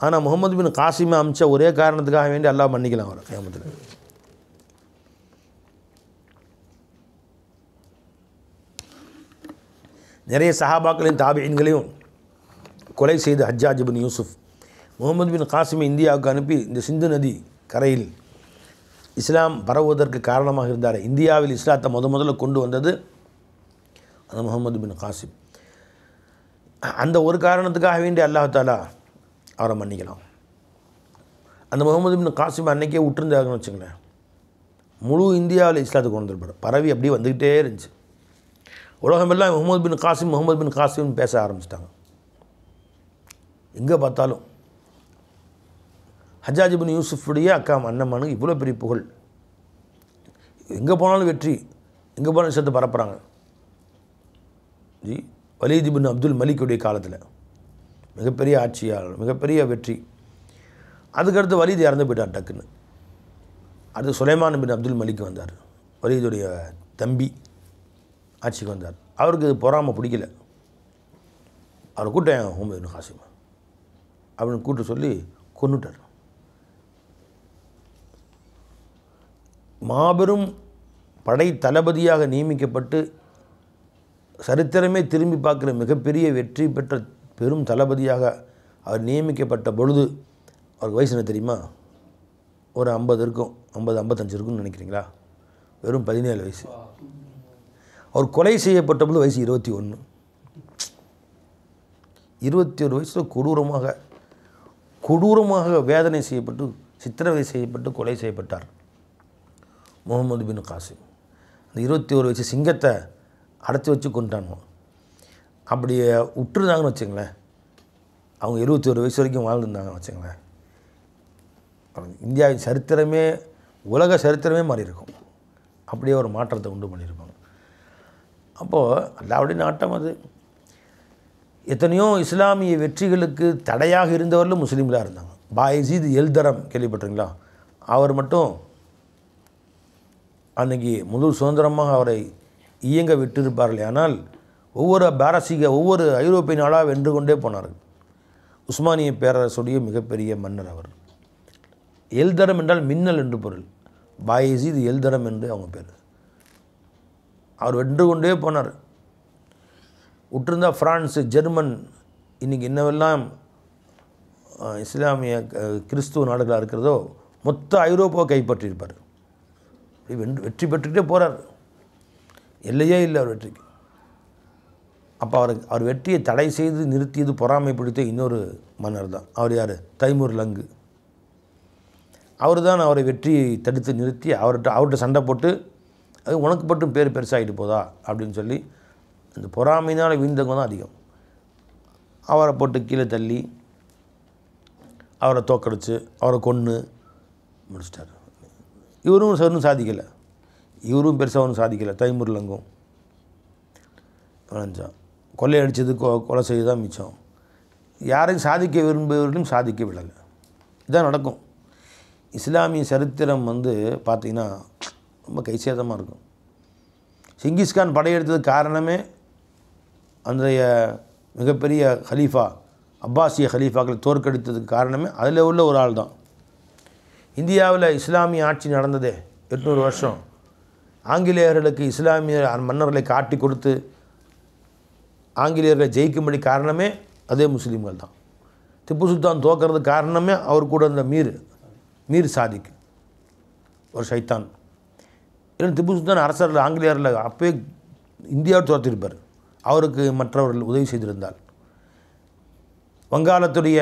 ஆனால் முகமது பின் காசிமை அமைச்ச ஒரே காரணத்துக்காக வேண்டி அல்லாஹ் மன்னிக்கலாம் அவர் கியாமத்தில். நிறைய சஹாபாக்களின் தாபிஈன்களையும் கொலை செய்த ஹஜ்ஜாஜ் பின் யூசுஃப் முகமது பின் காசிமை இந்தியாவுக்கு அனுப்பி இந்த சிந்து நதி கரையில் இஸ்லாம் பரவுவதற்கு காரணமாக இருந்தார். இந்தியாவில் இஸ்லாத்தை முதல்ல கொண்டு வந்தது அந்த முகமது பின் காசிம். அந்த ஒரு காரணத்துக்காக வேண்டி அல்லாஹ் தஆலா அவரை மன்னிக்கலாம். அந்த முகமது பின் காசிம் அன்றைக்கே விட்டுருந்தாங்கன்னு வச்சுங்களேன், முழு இந்தியாவில் இஸ்லாத்துக்கு கொண்டு வந்துருப்பார். பரவி அப்படியே வந்துக்கிட்டே இருந்துச்சு. உலகமெல்லாம் முகமது பின் காசிம் பேச ஆரம்பிச்சிட்டாங்க. எங்கே பார்த்தாலும் ஹஜ்ஜாஜ் பின் யூசுஃபுடைய அக்கா அண்ணம்மானுக்கு இவ்வளோ பெரிய புகழ். எங்கே போனாலும் வெற்றி, எங்கே போனாலும் விஷயத்தை பரப்புகிறாங்க. ஜி வலீத் பின் அப்துல் மலிக்குடைய காலத்தில் மிகப்பெரிய ஆட்சியாளர், மிகப்பெரிய வெற்றி. அதுக்கடுத்து வலீத் இறந்து போயிட்டார் டக்குன்னு. அடுத்து சுலைமான் பின் அப்துல் மலிக் வந்தார், வலீதுடைய தம்பி ஆட்சிக்கு வந்தார். அவருக்கு இது பொறாமல் பிடிக்கல. அவர் கூட்டம் முகமது பின் காசிம் அப்படின்னு கூட்டு சொல்லி கொன்னுட்டார். மாபெரும் படை தளபதியாக நியமிக்கப்பட்டு சரித்திரமே திரும்பி பார்க்குற மிகப்பெரிய வெற்றி பெற்ற பெரும் தளபதியாக அவர் நியமிக்கப்பட்ட பொழுது அவருக்கு வயசு என்ன தெரியுமா? ஒரு 50 இருக்கும், 50-55 இருக்கும்னு நினைக்கிறீங்களா? வெறும் 17 வயசு. அவர் கொலை செய்யப்பட்ட பொழுது வயசு 21. 21 வயசில் கொடூரமாக வேதனை செய்யப்பட்டு சித்திரவதை செய்யப்பட்டு கொலை செய்யப்பட்டார் முகமது பின் காசிம். அந்த 21 வயசு சிங்கத்தை அடைச்சி வச்சு கொண்டானோ. அப்படி விட்டுருந்தாங்கன்னு வச்சுங்களேன், அவங்க 21 வயசு வரைக்கும் வாழ்ந்துருந்தாங்கன்னு வச்சுங்களேன், இந்தியாவின் சரித்திரமே உலக சரித்திரமே மாறி இருக்கும். அப்படியே ஒரு மாற்றத்தை உண்டு பண்ணியிருப்பாங்க. அப்போது அல்லாவுடைய நாட்டம் அது. எத்தனையோ இஸ்லாமிய வெற்றிகளுக்கு தடையாக இருந்தவர்களும் முஸ்லீம்களாக இருந்தாங்க. பாயசீத் எல்தரம் கேள்விப்பட்டிருங்களா? அவர் மட்டும் அன்றைக்கி முதல் சுதந்திரமாக அவரை இயங்க விட்டிருப்பார்கள். ஆனால் ஒவ்வொரு ஐரோப்பிய நாடாக வென்று கொண்டே போனார்கள். உஸ்மானிய பேரரசுடைய மிகப்பெரிய மன்னர் அவர். எல்தரம் என்றால் மின்னல் என்று பொருள். பாயசீத் எல்தரம் என்று அவங்க பேர். அவர் வென்று கொண்டே போனார். விட்டிருந்தால் ஃப்ரான்ஸு, ஜெர்மன், இன்றைக்கி என்னவெல்லாம் இஸ்லாமிய கிறிஸ்துவ நாடுகளாக இருக்கிறதோ மொத்த ஐரோப்பாவை கைப்பற்றியிருப்பார். வெற்றி பெற்றுக்கிட்டே போகிறார். எல்லையே இல்லை அவர் வெற்றிக்கு. அப்போ அவர் வெற்றியை தடை செய்து நிறுத்தியது, பொறாமை பிடித்த இன்னொரு மன்னர் தான். அவர் யார்? தைமூர் லங்கு. அவர் தான் அவரை வெற்றியை தடுத்து நிறுத்தி அவர்கிட்ட சண்டை போட்டு அது உனக்கு மட்டும் பேர் பெருசாகிட்டு போதா அப்படின்னு சொல்லி இந்த பொறாமையினால் வீழ்ந்தவங்க தான் அதிகம். அவரை போட்டு கீழே தள்ளி அவரை தோக்கடிச்சு அவரை கொன்று முடிச்சிட்டார். இவரும் ஒன்றும் சாதிக்கலை, இவரும் பெருசாக ஒன்றும் சாதிக்கலை. தைமூர் லங்கும் நினச்சான் கொள்ளையடிச்சது கொலை செய்து தான் மிச்சம். யாரையும் சாதிக்க விரும்புவர்களும் சாதிக்க விடலை. இதுதான் நடக்கும். இஸ்லாமிய சரித்திரம் பார்த்திங்கன்னா ரொம்ப கைசேதமாக இருக்கும். செங்கிஸ்கான் படையெடுத்ததுக்கு காரணமே அன்றைய மிகப்பெரிய ஹலீஃபா அப்பாசிய ஹலீஃபாக்களை தோற்கடித்ததுக்கு காரணமே அதில் உள்ள ஒரு ஆள் தான். இந்தியாவில் இஸ்லாமிய ஆட்சி நடந்ததே 800 வருஷம். ஆங்கிலேயர்களுக்கு இஸ்லாமிய மன்னர்களை காட்டி கொடுத்து ஆங்கிலேயர்களை ஜெயிக்கும்படி காரணமே அதே முஸ்லீம்கள் தான். திப்பு சுல்தான் தோக்கிறதுக்கு காரணமே அவர் கூட இருந்த மீர் சாதிக் ஒரு ஷைத்தான். ஏன்னா திப்பு சுல்தான் அரசர்கள் ஆங்கிலேயரில் அப்போயே இந்தியாவை தோற்றிருப்பார். அவருக்கு மற்றவர்கள் உதவி செய்திருந்தால். வங்காளத்துடைய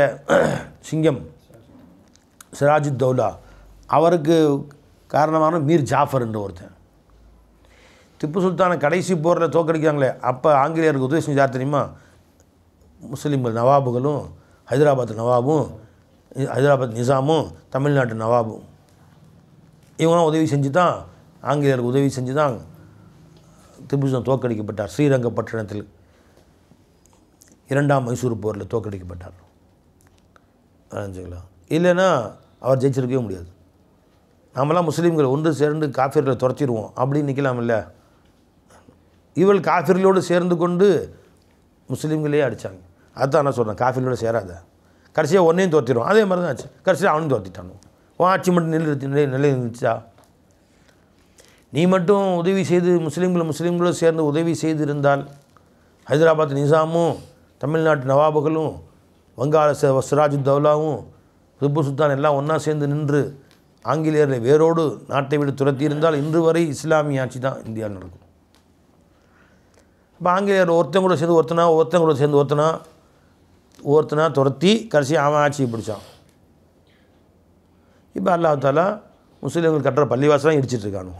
சிங்கம் சிராஜுத்தௌலா, அவருக்கு காரணமான மீர் ஜாஃபர் என்ற ஒருத்தன். திப்பு சுல்தானை கடைசி போரில் தோக்கடிக்கிறாங்களே, அப்போ ஆங்கிலேயருக்கு உதவி செஞ்சு யார் தெரியுமா? முஸ்லீம்கள் நவாபுகளும், ஹைதராபாத் நவாபும், ஹைதராபாத் நிசாமும், தமிழ்நாட்டு நவாபும். இவங்களாம் உதவி செஞ்சு தான், ஆங்கிலேயருக்கு உதவி செஞ்சு தான் திப்பு சுல்தான் தோற்கடிக்கப்பட்டார். ஸ்ரீரங்கப்பட்டினத்தில் 2ஆம் மைசூர் போரில் தோற்கடிக்கப்பட்டார். நினச்சிங்களா? இல்லைன்னா அவர் ஜெயிச்சிருக்கவே முடியாது. நாமெல்லாம் முஸ்லீம்கள் ஒன்று சேர்ந்து காஃபிர்களை துரத்திடுவோம் அப்படின்னு நிற்கலாம். இல்லை, இவள் காஃபிர்களோடு சேர்ந்து கொண்டு முஸ்லீம்களே அடித்தாங்க. அதுதான் நான் சொல்கிறேன், காஃபிர்களோடு சேராத, கடைசியாக ஒன்றையும் தோற்றிடுவோம். அதே மாதிரி தான் ஆச்சு. கடைசியாக அவனையும் தோற்றிட்டானோ. ஆட்சி மட்டும் நிலை நிறுத்திச்சா? நீ மட்டும் உதவி செய்து முஸ்லீம்களோடு சேர்ந்து உதவி செய்திருந்தால் ஹைதராபாத் நிசாமும், தமிழ்நாட்டு நவாபுகளும், வங்காள சிராஜுத்தௌலாவும், திப்பு சுல்தான் எல்லாம் ஒன்றா சேர்ந்து நின்று ஆங்கிலேயர்களை வேரோடு நாட்டை விட்டு துரத்தி இருந்தால் இன்று வரை இஸ்லாமிய ஆட்சி தான் இந்தியாவில் நடக்கும். இப்போ ஆங்கிலேயர் ஒருத்தன் கூட சேர்ந்து ஒருத்தனா துரத்தி கடைசி அவன் ஆட்சியை பிடிச்சான். இப்போ அல்லாஹ் தஆலா முஸ்லீம்கள் கட்டுற பள்ளிவாசலாம் இடிச்சிட்ருக்கானோ,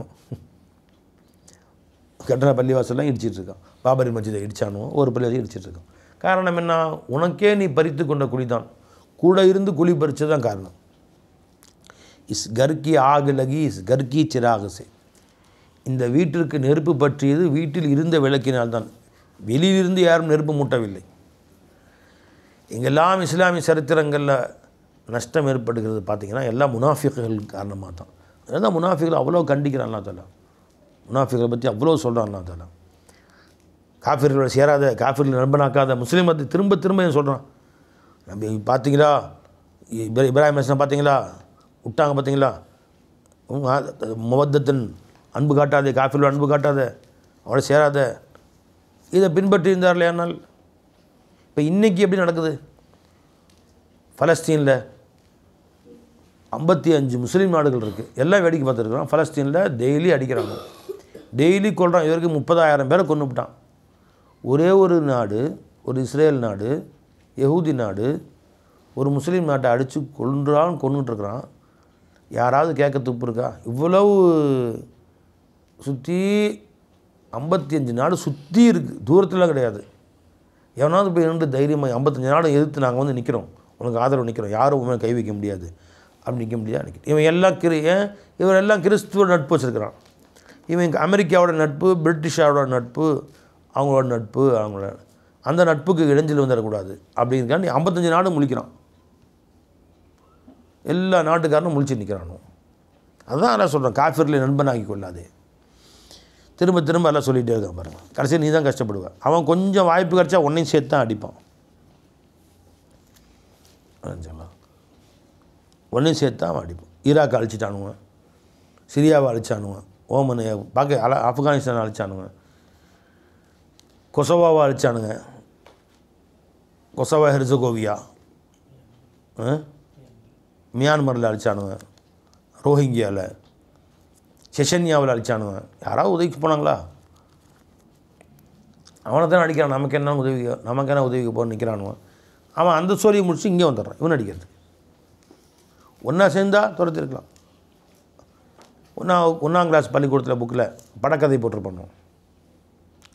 கட்டுற பள்ளிவாசலாம் இடிச்சிட்ருக்கான். பாபரி மஸ்ஜிதை இடித்தானோ, ஒரு பள்ளிவாசம் இடிச்சிட்ருக்கான். காரணம் என்ன? உனக்கே நீ பறித்து கொண்ட குழிதான். கூட இருந்து குழி பறித்தது தான் காரணம். இஸ் கர்கி ஆக லகி இஸ் கர்கி சிராகசே. இந்த வீட்டிற்கு நெருப்பு பற்றியது வீட்டில் இருந்த விளக்கினால்தான். வெளியிலிருந்து யாரும் நெருப்பு மூட்டவில்லை. எங்கெல்லாம் இஸ்லாமிய சரித்திரங்களில் நஷ்டம் ஏற்படுகிறது பார்த்திங்கன்னா எல்லாம் முனாஃபிக்குகள் காரணமாக தான். அதுதான் முனாஃபிக்குகள் அவ்வளோ கண்டிக்கிறான் அல்லாஹ் தஆலா. முனாஃபிக்குகளை பற்றி அவ்வளோ சொல்கிறான் அல்லாஹ் தஆலா. காஃபிர்களோட சேராத, காஃபிர்கள் நண்பனாக்காத, முஸ்லீம் பற்றி திரும்ப திரும்ப சொல்கிறான். நம்ம பார்த்தீங்களா, இப்ராஹிம் அலைஹிஸ்ஸலாம் பார்த்தீங்களா, விட்டாங்க பார்த்தீங்களா, முவத்தத்தின் அன்பு காட்டாதே, காஃபிர்களோட அன்பு காட்டாத, அவளை சேராத, இதை பின்பற்றி இருந்தார் இல்லையானால். இப்போ இன்றைக்கி எப்படி நடக்குது? பலஸ்தீனில் 55 முஸ்லீம் நாடுகள் இருக்குது. எல்லாம் வேடிக்கை பார்த்துருக்குறோம். பலஸ்தீனில் டெய்லி அடிக்கிறாங்க, டெய்லி கொள்கிறான். இது வரைக்கும் 30,000 பேரை கொண்டுவிட்டான். ஒரே ஒரு நாடு, ஒரு இஸ்ரேல் நாடு யஹூதி நாடு ஒரு முஸ்லீம் நாட்டை அடித்து கொண்டுட்டுருக்குறான். யாராவது கேட்க துப்பு இருக்கா? இவ்வளவு சுற்றி 55 நாடு சுற்றி இருக்குது, தூரத்தில் கிடையாது. எவனாவது போய் நின்று தைரியமாக 55 நாடு எதிர்த்து நாங்கள் வந்து நிற்கிறோம், உனக்கு ஆதரவு நிற்கிறோம், யாரும் உண்மையை கை வைக்க முடியாது அப்படி நிற்க முடியாது நிற்கிறேன். இவன் எல்லாம் கிறிஸ்துவ நட்பு வச்சுருக்கிறான். இவன் அமெரிக்காவோட நட்பு, பிரிட்டிஷாவோட நட்பு, அவங்களோட நட்பு, அவங்களோட அந்த நட்புக்கு இடைஞ்சல் வந்துடக்கூடாது அப்படிங்கிறக்காண்டி 55 நாடு முழிக்கிறான். எல்லா நாட்டுக்காரனும் முழிச்சு நிற்கிறானோ. அதுதான் எல்லாம் சொல்கிறேன், காஃபிர்களை நண்பனாக்கி கொள்ளாதே. திரும்ப திரும்ப எல்லாம் சொல்லிகிட்டே இருக்கான் பாருங்கள். கடைசியாக நீ தான் கஷ்டப்படுவேன். அவன் கொஞ்சம் வாய்ப்பு கிடச்சா உன்னையும் சேர்த்து தான் அடிப்பான். ஒன்றையும் சேர்த்து தான் அவன் அடிப்பான். ஈராக் அழிச்சிட்டானுவன், சிரியாவை அழிச்சானுவன், ஓமனை ஆப்கானிஸ்தான் அழிச்சானுங்க, கொசோவாவை அழிச்சானுங்க, கொசோவா ஹெர்சகோவியா, மியான்மரில் அழிச்சானுங்க, ரோஹிங்கியாவில், செஷன்யாவில் அழிச்சானுங்க. யாராவது உதவிக்கு போனாங்களா? அவனை தான் அடிக்கிறான். நமக்கு என்ன உதவிக்கு போக நிற்கிறானுவன். அவன் அந்த ஸ்டோரியை முடிச்சு இங்கே வந்துடுறான் இவன் அடிக்கிறது. ஒன்றா சேர்ந்தால் துரத்திருக்கலாம். ஒன்றாம் கிளாஸ் பள்ளிக்கூடத்தில் புக்கில் படக்கதை போட்டிருப்பானோ,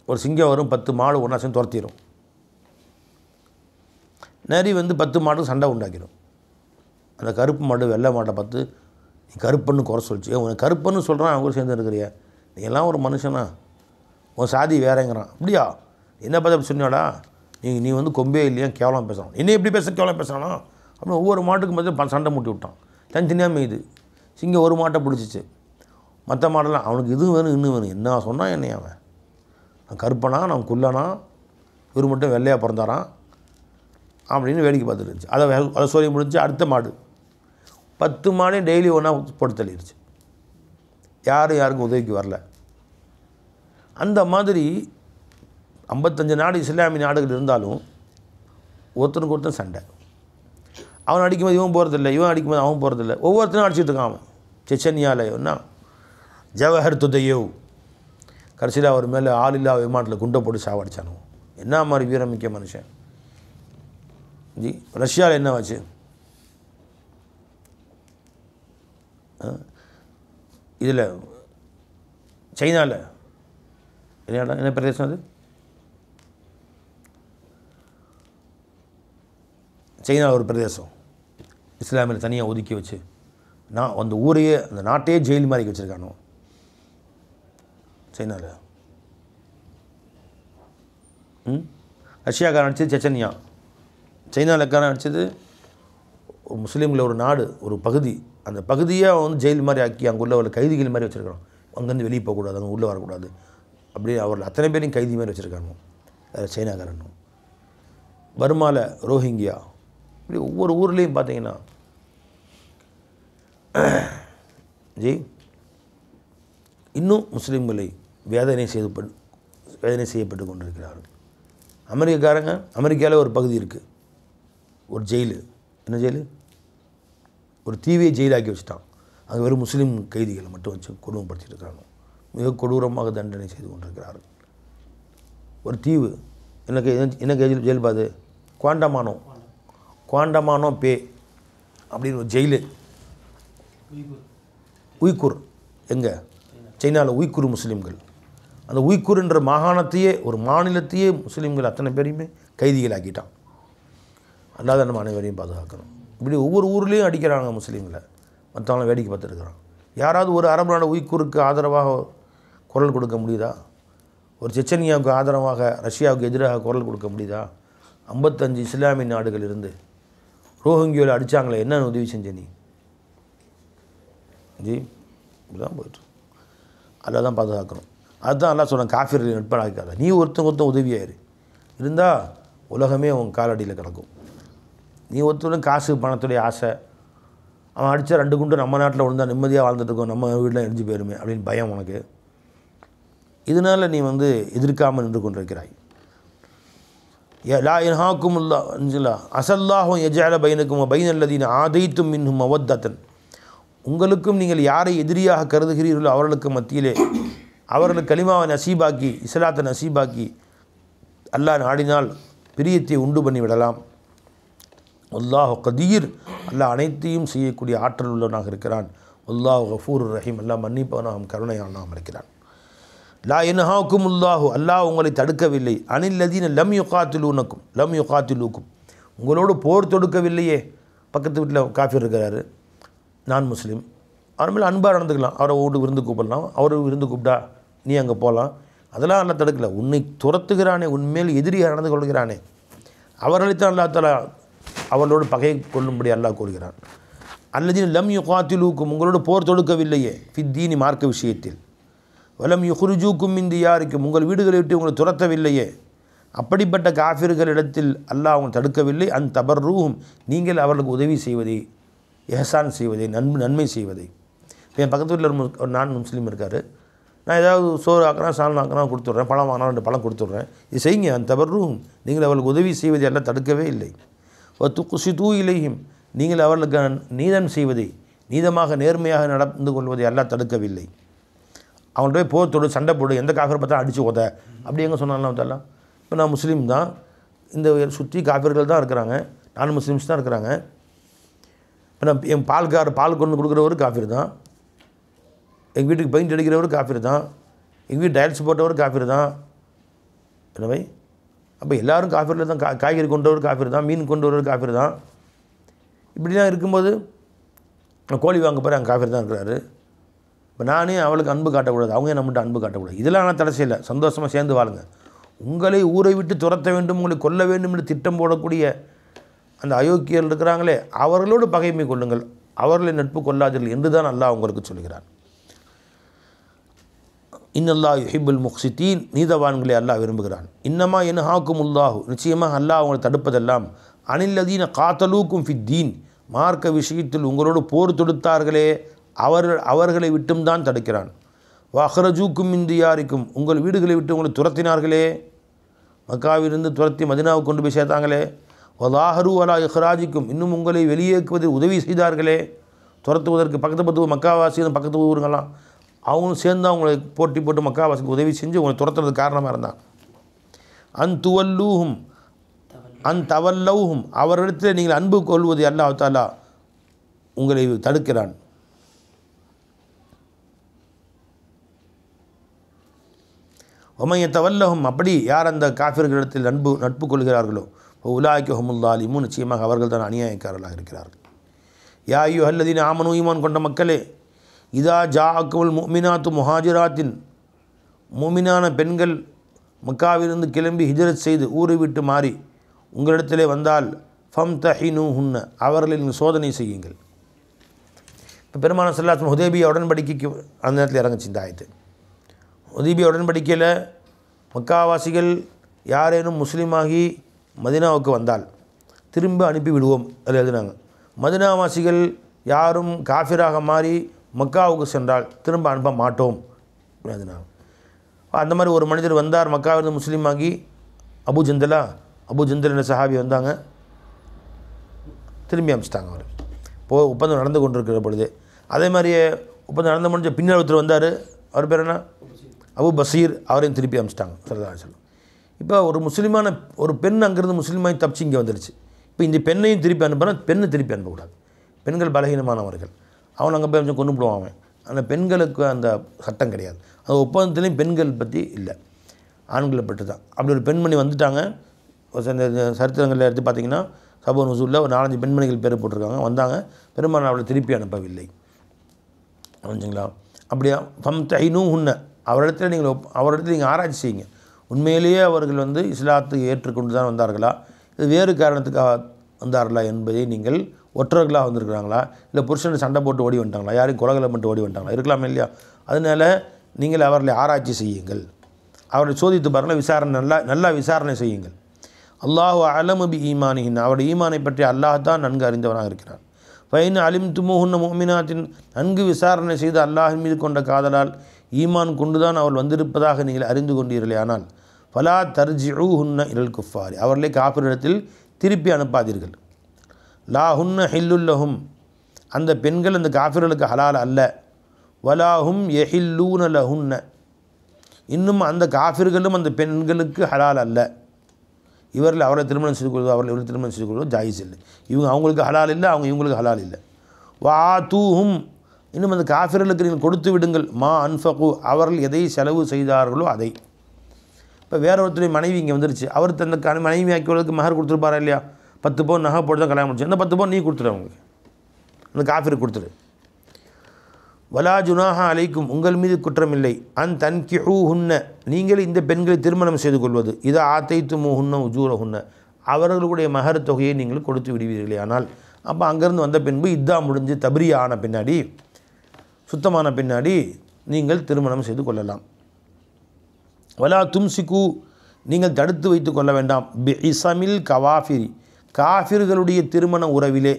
ஒரு சிங்கம் வரும், 10 மாடு ஒன்றா சேர்ந்து துரத்திடும். நரி வந்து 10 மாடு சண்டை உண்டாக்கிடும். அந்த கருப்பு மாடு வெள்ளை மாட்டை பார்த்து நீ கருப்பன்னு குறை சொல்லிச்சு, உனக்கு கருப்பன்னு சொல்கிறான், அவங்க கூட சேர்ந்து இருக்கிறியா, நீ எல்லாம் ஒரு மனுஷனா, உன் சாதி வேறேங்கிறான். அப்படியா, என்ன பார்த்து அப்படி சொன்னாடா, நீ வந்து கொம்பே இல்லையா, கேவலம் பேசுகிறான், என்ன எப்படி கேவலம் பேசுகிறானா அப்படின்னு ஒவ்வொரு மாட்டுக்கும் பார்த்து சண்டை மூட்டி விட்டான். தனித்தனியாக மேய்து. சிங்கம் ஒரு மாட்டை பிடிச்சிச்சு, மற்ற மாடெல்லாம் அவனுக்கு இது வேணும் இன்னும் வேணும். என்ன சொன்னான் என்னைய அவன், நான் கருப்பனா, நான் குள்ளனா, இவர் மட்டும் வெள்ளையாக பிறந்தாரான் அப்படின்னு வேடிக்கை பார்த்துட்டு இருந்துச்சு. அதை சொல்லி முடிஞ்சு அடுத்த மாடு 10 மாடையும் டெய்லி ஒன்றா போட்டு தள்ளிடுச்சு. யாருக்கும் உதவிக்கு வரல. அந்த மாதிரி 55 நாடு இஸ்லாமிய நாடுகள் இருந்தாலும் ஒருத்தனுக்கு ஒருத்தன் சண்டை. அவன் அடிக்கும்போது இவன் போகிறதில்ல, இவன் அடிக்கும்போது அவன் போகிறதில்ல, ஒவ்வொருத்தனும் அடிச்சுட்டு இருக்கான். அவன் செச்சன்யாவில் என்ன ஜவஹர் துதையவ் கடைசியில் அவர் மேலே ஆளில்லா விமானத்தில் குண்டை போட்டு சாவடிச்சானோ. என்ன மாதிரி வீரமிக்க மனுஷன் ஜி. ரஷ்யாவில் என்ன ஆச்சு? இதில் சைனாவில் என்ன பிரதேசம் அது? சைனாவில் ஒரு பிரதேசம் இஸ்லாமியில் தனியாக ஒதுக்கி வச்சு நான் அந்த ஊரையே அந்த நாட்டையே ஜெயில் மாதிரி வச்சுருக்கானோ சைனாவில். ரஷ்யாக்காரன் அடித்தது செச்சன்யா, சைனாவில்காரன் அடித்தது முஸ்லீம்களில் ஒரு நாடு, ஒரு பகுதி. அந்த பகுதியை வந்து ஜெயில் மாதிரி ஆக்கி அங்கே உள்ள கைதிகள் மாதிரி வச்சுருக்கானோ. அங்கேருந்து வெளியே போகக்கூடாது, அங்கே உள்ளே வரக்கூடாது அப்படி அவர்கள் அத்தனை பேரையும் கைதி மாதிரி வச்சுருக்கானோ சைனாக்காரனும். பர்மாவில் ரோஹிங்கியா, இப்படி ஒவ்வொரு ஊர்லேயும் பார்த்தீங்கன்னா ஜி இன்னும் முஸ்லீம்களை வேதனை செய்யப்பட்டு கொண்டிருக்கிறார்கள். அமெரிக்காவில் ஒரு பகுதி இருக்குது, ஒரு ஜெயிலு. என்ன ஜெயிலு? ஒரு தீவியை ஜெயிலாக்கி வச்சுட்டான். அங்கே வெறும் முஸ்லீம் கைதிகளை மட்டும் வச்சு கொடுமைப்படுத்திட்டு இருக்கிறாங்க. மிக கொடூரமாக தண்டனை செய்து கொண்டிருக்கிறார்கள். ஒரு தீவு என்ன ஜெயில் பாது குவாண்டமானோ பே அப்படின்னு ஒரு ஜெயிலு. உய்குர் எங்கே? சைனாவில் உய்குர் முஸ்லீம்கள். அந்த உய்குர்ன்ற மாகாணத்தையே, ஒரு மாநிலத்தையே முஸ்லீம்கள் அத்தனை பேரையுமே கைதிகள் ஆக்கிட்டான். அல்லாத நம்ம அனைவரையும் பாதுகாக்கணும். இப்படி ஒவ்வொரு ஊர்லேயும் அடிக்கிறாங்க முஸ்லீம்களை, மற்றவங்களும் வேடிக்கை பார்த்துருக்குறான். யாராவது ஒரு அரபு நாடு உய்குருக்கு ஆதரவாக குரல் கொடுக்க முடியுதா? ஒரு செச்சனியாவுக்கு ஆதரவாக, ரஷ்யாவுக்கு எதிராக குரல் கொடுக்க முடியுதா? 55 இஸ்லாமிய நாடுகள் இருந்து ரோஹிங்கியோவில் அடித்தாங்களே, என்ன உதவி செஞ்ச நீ ஜி? இப்படிதான் போய்ட்டு அதில் தான் பாதுகாக்கணும். அதுதான் எல்லாம் சொல்கிறேன், காஃபிர்கள் நட்பனாக்காத. நீ ஒருத்தன் உதவியாயிரு இருந்தால் உலகமே உன் காலடியில் கிடக்கும். நீ ஒருத்தரும் காசு பணத்துடைய ஆசை, அவன் அடித்தா 2 குண்டு நம்ம நாட்டில் விழுந்தால் நிம்மதியாக வாழ்ந்துட்டுருக்கோம், நம்ம வீட்டில் எரிஞ்சு போயிருமே அப்படின்னு பயம் உனக்கு. இதனால் நீ வந்து எதிர்க்காமல் நின்று கொண்டிருக்கிறாய். லா இன்ஹாக்குமுல்லா அசல்லாஹும் யஜஅல பைனக்கும் பைனல்லதீன ஆதைத்தும் மின்ஹும் மவத்தன். உங்களுக்கும் நீங்கள் யாரை எதிரியாக கருதுகிறீர்களோ அவர்களுக்கு மத்தியிலே அவர்களுக்கு கலிமாவை நசீபாக்கி, இஸ்லாத்தை நசீபாக்கி அல்லாஹ் நாடினால் பிரியத்தை உண்டு பண்ணி விடலாம். அல்லாஹ் கதீர், அல்லாஹ் அனைத்தையும் செய்யக்கூடிய ஆற்றல் உள்ளவனாக இருக்கிறான். அல்லாஹ் கஃபூர் ரஹீம், அல்லாஹ் மன்னிப்பவனாகவும் கருணையானவனாகவும் இருக்கிறான். லா யன்ஹாக்கும் அல்லாஹு, அல்லாஹ் உங்களை தடுக்கவில்லை. அனில்லதீன லம் யுகாத்திலூக்கும், உங்களோடு போர் தொடுக்கவில்லையே. பக்கத்து வீட்டில் காஃபிர் இருக்கிறாரு, நான் முஸ்லீம், அவர் மேலே அன்பாக நடந்துக்கலாம், அவரை ஓடு விருந்து கூப்பிடலாம், அவர் விருந்து கூப்பிட்டா நீ அங்கே போகலாம், அதெல்லாம் அல்லா தடுக்கலை. உன்னை துரத்துகிறானே, உன்மேல் எதிரியாக நடந்து கொள்கிறானே, அவர்களைத்தான் அல்லா தஆலா அவர்களோடு பகையை கொள்ளும்படி அல்லாஹ் கூறுகிறான். அல்லதீன லம் யுகாத்திலூக்கும், உங்களோடு போர் தொடுக்கவில்லையே, ஃபித்தீனி மார்க்க விஷயத்தில், வலம் யுஹ்ரிஜூக்கும் மின் தியாரிக்கும், உங்கள் வீடுகளை விட்டு உங்களை துரத்தவில்லையே, அப்படிப்பட்ட காஃபிர்களிடத்தில் அல்லாஹ் அவங்க தடுக்கவில்லை. தபர்ரூஹும், நீங்கள் அவர்களுக்கு உதவி செய்வதை, எஹ்சான் செய்வதை, நன்மை செய்வதை. இப்போ என் பக்கத்து வீட்டில் ஒரு நான் முஸ்லீம் இருக்கார், நான் ஏதாவது சோறு ஆக்கிறேன், சால்னா ஆக்கிறேன், கொடுத்துட்றேன், பழம் வாங்கினா 2 பழம் கொடுத்துட்றேன், இது செய்யுங்க. தபர்ரூஹும், நீங்கள் அவர்களுக்கு உதவி செய்வதை எல்லாம் தடுக்கவே இல்லை. துக்ஸிதூ இலைஹிம், நீங்கள் அவர்களுக்கு நீதம் செய்வதை, நீதமாக நேர்மையாக நடந்து கொள்வதை எல்லாம் தடுக்கவில்லை. அவங்கள்ட்ட போய் போர் சண்டை போடு, எந்த காஃபிரை பார்த்தா அடித்து உத, அப்படி எங்கே சொன்னாலும் தெரியலாம். இப்போ நான் முஸ்லீம் தான், இந்த சுற்றி காஃபிர்கள் தான் இருக்கிறாங்க, நான் முஸ்லீம்ஸ் தான் இருக்கிறாங்க. இப்போ நான் என் பால் கொண்டு கொடுக்குறவர் காஃபிர் தான், எங்கள் வீட்டுக்கு பெயிண்ட் அடிக்கிறவர் காஃபிர் தான், எங்கள் வீட்டு டைல்ஸ் போட்டவர் காஃபிர் தான். என்னவை அப்போ எல்லோரும் காஃபிரில் தான், காய்கறி கொண்டவர் காஃபிர் தான், மீன் கொண்டு வரவர் காஃபிர் தான். இப்படிலாம் இருக்கும்போது கோழி வாங்க போகிற அங்கே காஃபிர் தான் இருக்கிறாரு. இப்போ நானே அவளுக்கு அன்பு காட்டக்கூடாது, அவங்க நம்மகிட்ட அன்பு காட்டக்கூடாது, இதெல்லாம் நான் தடை செய்யலை. சந்தோஷமாக சேர்ந்து வாழுங்க. உங்களை ஊரை விட்டு துரத்த வேண்டும், உங்களை கொல்ல வேண்டும் என்று திட்டம் போடக்கூடிய அந்த அயோக்கியர்கள் இருக்கிறாங்களே, அவர்களோடு பகைமை கொள்ளுங்கள், அவர்களை நட்பு கொள்ளாதீர்கள் என்று தான் அல்லாஹ் உங்களுக்கு சொல்கிறான். இன்னல்லாஹ் யுஹிப்புல் முக்ஸிதீன், நீதவான்களை அல்லாஹ் விரும்புகிறான். இன்னமா யன்ஹாக்குமுல்லாஹு, நிச்சயமாக அல்லாஹ் அவங்களை தடுப்பதெல்லாம் அனில்லதீன காத்தலூக்கும் ஃபித்தீன், மார்க்க விஷயத்தில் உங்களோடு போர் தொடுத்தார்களே அவர்களை விட்டும் தான் தடுக்கிறான். வஹ்ரஜூக்கும் மின் தியாரிக்கும், உங்கள் வீடுகளை விட்டு உங்களை துரத்தினார்களே, மக்காவிலிருந்து துரத்தி மதினாவுக்கு கொண்டு போய் சேர்த்தாங்களே. வலாஹரு அலா இஹ்ராஜிக்கும், இன்னும் உங்களை வெளியேக்குவதில் உதவி செய்தார்களே, துரத்துவதற்கு பக்கத்து மக்காவாசி பக்கத்து ஊருங்களாம் அவங்களும் சேர்ந்து அவங்களை போட்டு மக்காவாசிக்கு உதவி செஞ்சு உங்களை துரத்துறதுக்கு காரணமாக இருந்தான். துவல்லூஹும் தவல்லவுஹும், அவரிடத்தில் நீங்கள் அன்பு கொள்வது அல்லாஹ் தஆலா உங்களை தடுக்கிறான். ஒமைய தவல்லஹும், அப்படி யார் அந்த காஃபிர்களிடத்தில் நட்பு கொள்கிறார்களோ, உலாய்க்கு ஹமுல்லாலிமு, நிச்சயமாக அவர்கள் தான் அநியாயக்காரர்களாக இருக்கிறார்கள். யா அய்யுஹல்லதீன ஆமனூ, ஈமான் கொண்ட மக்களே, இதா ஜாஅக்குமுல் முஃமினாத்து முஹாஜிராத்தின், முஃமினான பெண்கள் மக்காவிலிருந்து கிளம்பி ஹிஜ்ரத் செய்து ஊரை விட்டு மாறி உங்களிடத்திலே வந்தால் ஃபம்தஹினூஹுன்ன, அவர்களை நீங்கள் சோதனை செய்யுங்கள். இப்போ பெருமானார் ஸல்லல்லாஹு அலைஹி வஸல்லம் ஹுதைபியா உடன்படிக்கைக்கு அந்த நேரத்தில் இறங்குச்சு இந்த ஆயத்து. ஹுதைபியா உடன்படிக்கையில் மக்காவாசிகள் யாரேனும் முஸ்லீமாகி மதினாவுக்கு வந்தால் திரும்ப அனுப்பி விடுவோம் அதில் எழுதினாங்க. மதினாவாசிகள் யாரும் காஃபிராக மாறி மக்காவுக்கு சென்றால் திரும்ப அனுப்ப மாட்டோம் எழுதினாங்க. அந்த மாதிரி ஒரு மனிதர் வந்தார், மக்காவிலிருந்து முஸ்லீமாகி, அபு ஜந்தல் என்ற சஹாபி வந்தாங்க, திரும்பி அனுப்பிச்சிட்டாங்க. அவர் ஒப்பந்தம் நடந்து கொண்டிருக்கிற பொழுது அதே மாதிரியே ஒப்பந்தம் நடந்து முடிஞ்ச பின்னர் ஒருத்தர் வந்தார், அவர் பேர் என்ன, அபு பசீர், அவரையும் திருப்பி அனுப்பிச்சிட்டாங்க ஸல்லல்லாஹு அலைஹி வஸல்லம். இப்போ ஒரு முஸ்லீமான ஒரு பெண் அங்கேருந்து முஸ்லீமாகி தப்பிச்சு இங்கே வந்துடுச்சு. இப்போ இந்த பெண்ணையும் திருப்பி அனுப்புனா, பெண்ணை திருப்பி அனுப்பக்கூடாது. பெண்கள் பலகீனமானவர்கள், அவன் அங்கே போய் கொஞ்சம் கொண்டு போடுவான் அவன். அந்த பெண்களுக்கு அந்த சட்டம் கிடையாது, அந்த ஒப்பந்தத்துலேயும் பெண்கள் பற்றி இல்லை, ஆண்களை பற்றி தான். அப்படி ஒரு பெண்மணி வந்துட்டாங்க. சரித்திரங்களில் எடுத்து பார்த்திங்கன்னா சபா நுசூலில் ஒரு 4-5 பெண்மணிகள் பேர் போட்டிருக்காங்க. வந்தாங்க, பெருமானார் அவளை திருப்பி அனுப்பவில்லை. புரிஞ்சுங்களா? அப்படியா ஃபம்தஹினூஹுன்ன, அவரிடத்தில் நீங்கள் ஆராய்ச்சி செய்யுங்க. உண்மையிலேயே அவர்கள் இஸ்லாத்துக்கு ஏற்றுக்கொண்டு தான் வந்தார்களா, இது வேறு காரணத்துக்காக வந்தார்களா என்பதை நீங்கள், ஒற்றர்களாக வந்திருக்கிறாங்களா, இல்லை புருஷனை சண்டை போட்டு ஓடி வந்துட்டாங்களா, யாரையும் கொலகலை பண்ணிட்டு ஓடி வந்துட்டாங்களா, இருக்கலாமே இல்லையா? அதனால் நீங்கள் அவர்களை ஆராய்ச்சி செய்யுங்கள், அவர்களை சோதித்து பாருங்கள், நல்லா விசாரணை செய்யுங்கள். அல்லாஹு அலமு பி ஈமானிஹின், அவருடைய ஈமானை பற்றி அல்லாஹ் தான் நன்கு அறிந்தவனாக இருக்கிறான். ஃபைன் அலிம்துமுஹுன்ன முஃமினாத்தின், நன்கு விசாரணை செய்து அல்லாஹின் மீது கொண்ட காதலால் ஈமான் கொண்டுதான் அவள் வந்திருப்பதாக நீங்கள் அறிந்து கொண்டீர்களே, ஆனால் ஃபலா தர்ஜிஊஹுன்ன இலல் குஃபாரி, அவர்களை காஃபிரிடத்தில் திருப்பி அனுப்பாதீர்கள். லாஹுன்ன ஹில்லுல்லஹும், அந்த பெண்கள் அந்த காஃபிர்களுக்கு ஹலால் அல்ல. வலாஹும் யஹில்லூன லஹுன்ன, இன்னும் அந்த காஃபிர்களும் அந்த பெண்களுக்கு ஹலால் அல்ல. இவரில் அவரை திருமணம் செய்து கொள்வது அவர்கள் இவரை திருமணம் செய்து கொள்வது ஜாயிஸ் இல்லை. இவங்க அவங்களுக்கு ஹலால் இல்லை, அவங்க இவங்களுக்கு ஹலால் இல்லை. வா தூஹும் இன்னும் அந்த காஃபிர்களுக்கு நீங்கள் கொடுத்து விடுங்கள் மா அன்ஃபகு அவர்கள் எதை செலவு செய்தார்களோ அதை. இப்போ வேற ஒருத்தருடைய மனைவி இங்கே வந்துருச்சு, அவர் தந்த மனைவி ஆக்கியவர்களுக்கு மகர் கொடுத்துருப்பாரா இல்லையா? 10 பவுன் நகை போட்டு தான் கல்யாணம் முடிச்சு, அந்த 10 பவுன் நீ கொடுத்துரு, அவங்களுக்கு அந்த காஃபிருக்கு கொடுத்துரு. வலா ஜுனாஹா அலைக்கும் உங்கள் மீது குற்றமில்லை அன் தன்கிஹூஹுன்ன நீங்கள் இந்த பெண்களை திருமணம் செய்து கொள்வது இதை ஆத்தைத்துமுஹுன்ன உஜூரஹுன்ன அவர்களுடைய மகர் தொகையை நீங்கள் கொடுத்து விடுவீர்களே. ஆனால் அப்போ அங்கேருந்து வந்த பின்பு இத்தா முடிஞ்சு தப்ரியா ஆன பின்னாடி சுத்தமான பின்னாடி நீங்கள் திருமணம் செய்து கொள்ளலாம். வலா தும்சிக்கு நீங்கள் தடுத்து வைத்து கொள்ள வேண்டாம் பி இசமில் கவாஃபிரி காஃபிர்களுடைய திருமண உறவிலே.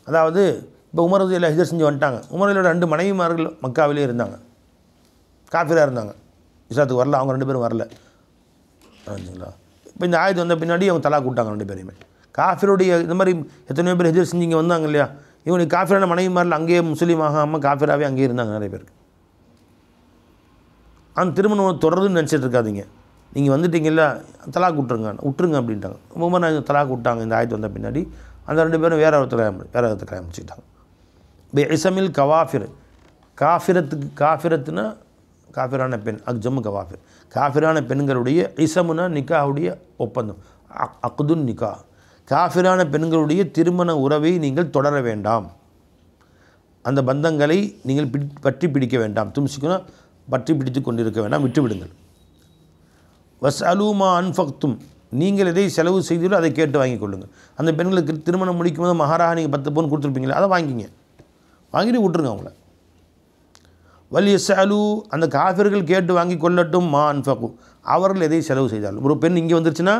அதாவது இப்போ உமர் ரலியல்லாஹு ஹிஜ்ரத் செஞ்சு வந்துட்டாங்க, உமரோட 2 மனைவிமார்கள் மக்காவிலே இருந்தாங்க, காஃபிராக இருந்தாங்க, இஸ்லாத்துக்கு வரல, அவங்க 2 பேரும் வரல. ஆச்சுங்களா? இப்போ இந்த ஆயத்து வந்த பின்னாடி அவங்க தலாக் விட்டாங்க 2 பேரையுமே. காஃபிருடைய இந்த மாதிரி எத்தனையோ பேர் ஹிஜ்ரத் செஞ்சு இங்கே வந்தாங்க இல்லையா, இவங்களுக்கு காஃபிரான மனைவிமாரில் அங்கேயே முஸ்லீம் ஆகாமல் காஃபிராகவே அங்கேயே இருந்தாங்க நிறைய பேருக்கு. அந்த திருமணம் தொடருதுன்னு நினச்சிட்டு இருக்காதிங்க, நீங்கள் வந்துட்டீங்கல்ல தலாக் விட்டுருங்க அப்படின்ட்டாங்க. உமர் நான் தலாக் விட்டாங்க இந்த ஆயத்து வந்த பின்னாடி. அந்த 2 பேரும் வேற ஒருத்தர் கல்யாணம் முடிச்சுக்கிட்டாங்க. பே இசமில் கவாஃபிர் காஃபிரத்துனா காஃபிரான பெண், ஜம்மு கவாஃபிர் காஃபிரான பெண்களுடைய இசமுனா நிக்காவுடைய ஒப்பந்தம், அக்துன் நிக்கா காஃபிரான பெண்களுடைய திருமண உறவை நீங்கள் தொடர வேண்டாம், அந்த பந்தங்களை நீங்கள் பற்றி பிடிக்க வேண்டாம். தும்சிக்குனா பற்றி பிடித்து கொண்டிருக்க வேண்டாம், விட்டுவிடுங்கள். வஸ் அலூமா அன்ஃபக்தும் நீங்கள் எதை செலவு செய்தீர்களோ அதை கேட்டு வாங்கிக் கொள்ளுங்கள். அந்த பெண்களுக்கு திருமணம் முடிக்கும் போது மகாராக நீங்கள் 10 பவுன் கொடுத்துருப்பீங்களா, அதை வாங்கிட்டு விட்டுருங்க அவங்கள. வல் யஸ்அலு அந்த காஃபிர்கள் கேட்டு வாங்கி கொள்ளட்டும் மா அன்ஃபகு அவர்கள் எதை செலவு செய்தாலும். ஒரு பெண் இங்கே வந்துருச்சுன்னா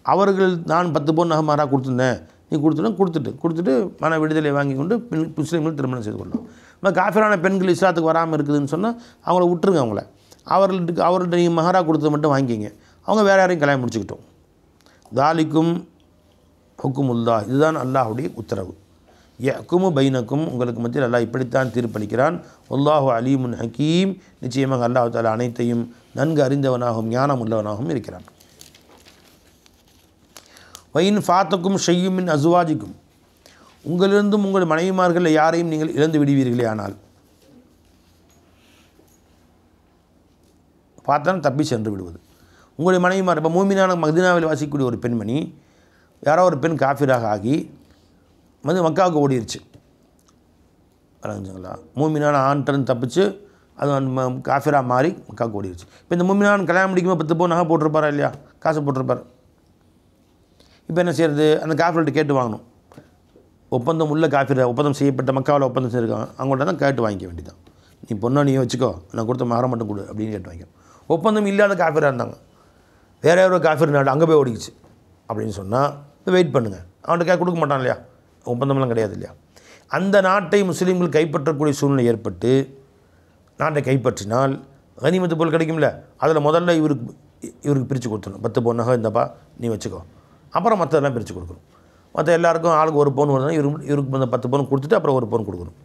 அவர்கள் நான் 10 பவுன் நகை மகாராக கொடுத்துருந்தேன், நீ கொடுத்துட்டு மன விடுதலை வாங்கி கொண்டு முஸ்லீம்கள் திருமணம் செய்து கொள்ளலாம். நம்ம காஃபிரான பெண்கள் இஸ்லாத்துக்கு வராமல் இருக்குதுன்னு சொன்னால் அவங்கள விட்டுருங்க. அவர்கள்ட்ட நீங்கள் மகாராக கொடுத்தது மட்டும் வாங்கிக்கிங்க, அவங்க வேறு யாரையும் கல்யாணம் முடிச்சுக்கிட்டோம். தாலிக்கும் ஹுக்குமுல்லா இதுதான் அல்லாஹுடைய உத்தரவு. யஹ்குமு பைனக்கும் உங்களுக்கு மத்தியில் அல்லாஹ் இப்படித்தான் தீர்ப்பளிக்கிறான். அல்லாஹு அலீமுன் ஹக்கீம் நிச்சயமாக அல்லாஹ் தஆலா அனைத்தையும் நன்கு அறிந்தவனாகவும் ஞானம் உள்ளவனாகவும் இருக்கிறான். வைன் ஃபாத்தக்கும் ஷையுமின் அசுவாஜிக்கும் உங்களிலிருந்தும் உங்கள் மனைவிமார்களில் யாரையும் நீங்கள் இழந்து விடுவீர்களே. ஆனால் பார்த்தாலும் தப்பி சென்று விடுவது உங்களுடைய மனைவிமார். இப்போ மூமினான மதீனாவில் வாசிக்கக்கூடிய ஒரு பெண்மணி யாரோ ஒரு பெண் காஃபிராக ஆகி மக்காவுக்கு ஓடிடுச்சு, வரைஞ்சுங்களா? மூமினான ஆண்டன் தப்பிச்சு அது காஃபிராக மாறி மக்காவுக்கு ஓடிடுச்சு. இப்போ இந்த மூமினான் கல்யாணம் முடிக்கும்போது 10 பவுன் நகை போட்டிருப்பாரா இல்லையா, காசு போட்டிருப்பார். இப்போ என்ன செய்கிறது, அந்த காஃபிர்கிட்ட கேட்டு வாங்கணும். ஒப்பந்தம் உள்ள காஃபிர் ஒப்பந்தம் செய்யப்பட்ட மக்காவில் ஒப்பந்தம் செய்யிருக்காங்க, அவங்கள்ட்ட தான் கேட்டு வாங்கிக்க வேண்டியதான். நீ பொண்ணை நீ வச்சுக்கோ, நான் கொடுத்த மகரம் மட்டும் கொடு அப்படின்னு கேட்டு வாங்கிக்கணும். ஒப்பந்தம் இல்லாத காஃபிராக இருந்தாங்க, வேற யாரோ காஃபிர் நாடு அங்கே போய் ஓடிச்சு அப்படின்னு சொன்னால் இப்போ வெயிட் பண்ணுங்கள், அவன்கிட்ட கொடுக்க மாட்டான் இல்லையா, ஒப்பந்தம்லாம் கிடையாது இல்லையா. அந்த நாட்டை முஸ்லீம்கள் கைப்பற்றக்கூடிய சூழ்நிலை ஏற்பட்டு நாட்டை கைப்பற்றினால் கனிமத்து பொருள் கிடைக்கும்ல, அதில் முதல்ல இவருக்கு பிரித்து கொடுத்துடணும். 10 பவுன் நகை இந்தப்பா நீ வச்சுக்கோ, அப்புறம் மற்றதெல்லாம் பிரித்து கொடுக்கணும். மற்ற எல்லாருக்கும் ஆளுக்கு 1 பவுன் வருதுன்னா இவருக்கு அந்த 10 பவுன் கொடுத்துட்டு அப்புறம் 1 பவுன் கொடுக்கணும்.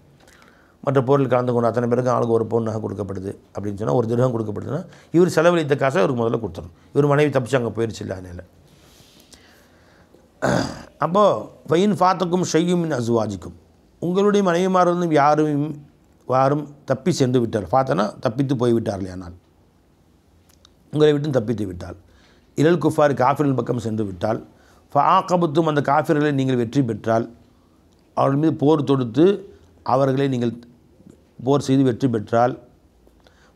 மற்ற பொருள் கலந்து கொண்டு அத்தனை பேருக்கும் ஆளுக்கு 1 பவுன் நகை கொடுக்கப்படுது அப்படின்னு சொன்னால் 1 திரகம் கொடுக்கப்படுதுன்னா இவர் செலவழித்த காசை இவருக்கு முதல்ல கொடுத்துடணும். இவர் மனைவி தப்பிச்சு அங்கே போயிடுச்சு இல்லை அதனால். அப்போது ஃபைன் ஃபாத்தக்கும் ஷையுமின் அசுவாஜிக்கும் உங்களுடைய மனைவிமாரிலிருந்து யாரும் தப்பி சென்று விட்டார். ஃபாத்தனா தப்பித்து போய்விட்டார்கள். ஆனால் உங்களை விட்டு தப்பித்து விட்டால் இலல் குஃபார் காஃபிரின் பக்கம் சென்று விட்டால் ஃபஆகபத்தும் அந்த காஃபிர்களை நீங்கள் வெற்றி பெற்றால் அவர்கள் மீது போர் தொடுத்து அவர்களை நீங்கள் போர் செய்து வெற்றி பெற்றால்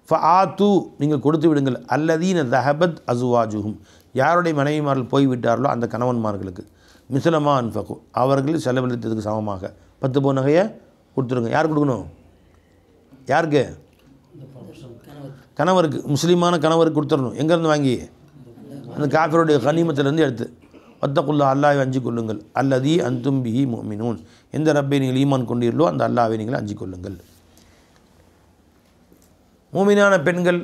ஃபஆத்து நீங்கள் கொடுத்து விடுங்கள் அல்லதீன தஹபத் அசுவாஜுஹும் யாருடைய மனைவிமார்கள் போய்விட்டார்களோ அந்த கணவன்மார்களுக்கு மிஸ்லமா அன்ஃபகு அவர்கள் செலவழித்ததுக்கு சமமாக 10 பவுன் நகையை கொடுத்துருங்க. யார் கொடுக்கணும், யாருக்கு, கணவருக்கு, முஸ்லீமான கணவருக்கு கொடுத்துடணும். எங்கேருந்து வாங்கி, அந்த காஃபிருடைய கனிமத்திலேருந்து எடுத்து. வத்தகுல்லா அல்லாஹ்வை அஞ்சிக் கொள்ளுங்கள் அல்லதி அன்தும் பிஹி முஃமினூன் எந்த ரப்பை நீங்கள் ஈமான் கொண்டீர்களோ அந்த அல்லாஹ்வை நீங்கள் அஞ்சிக் கொள்ளுங்கள். மூமினான பெண்கள்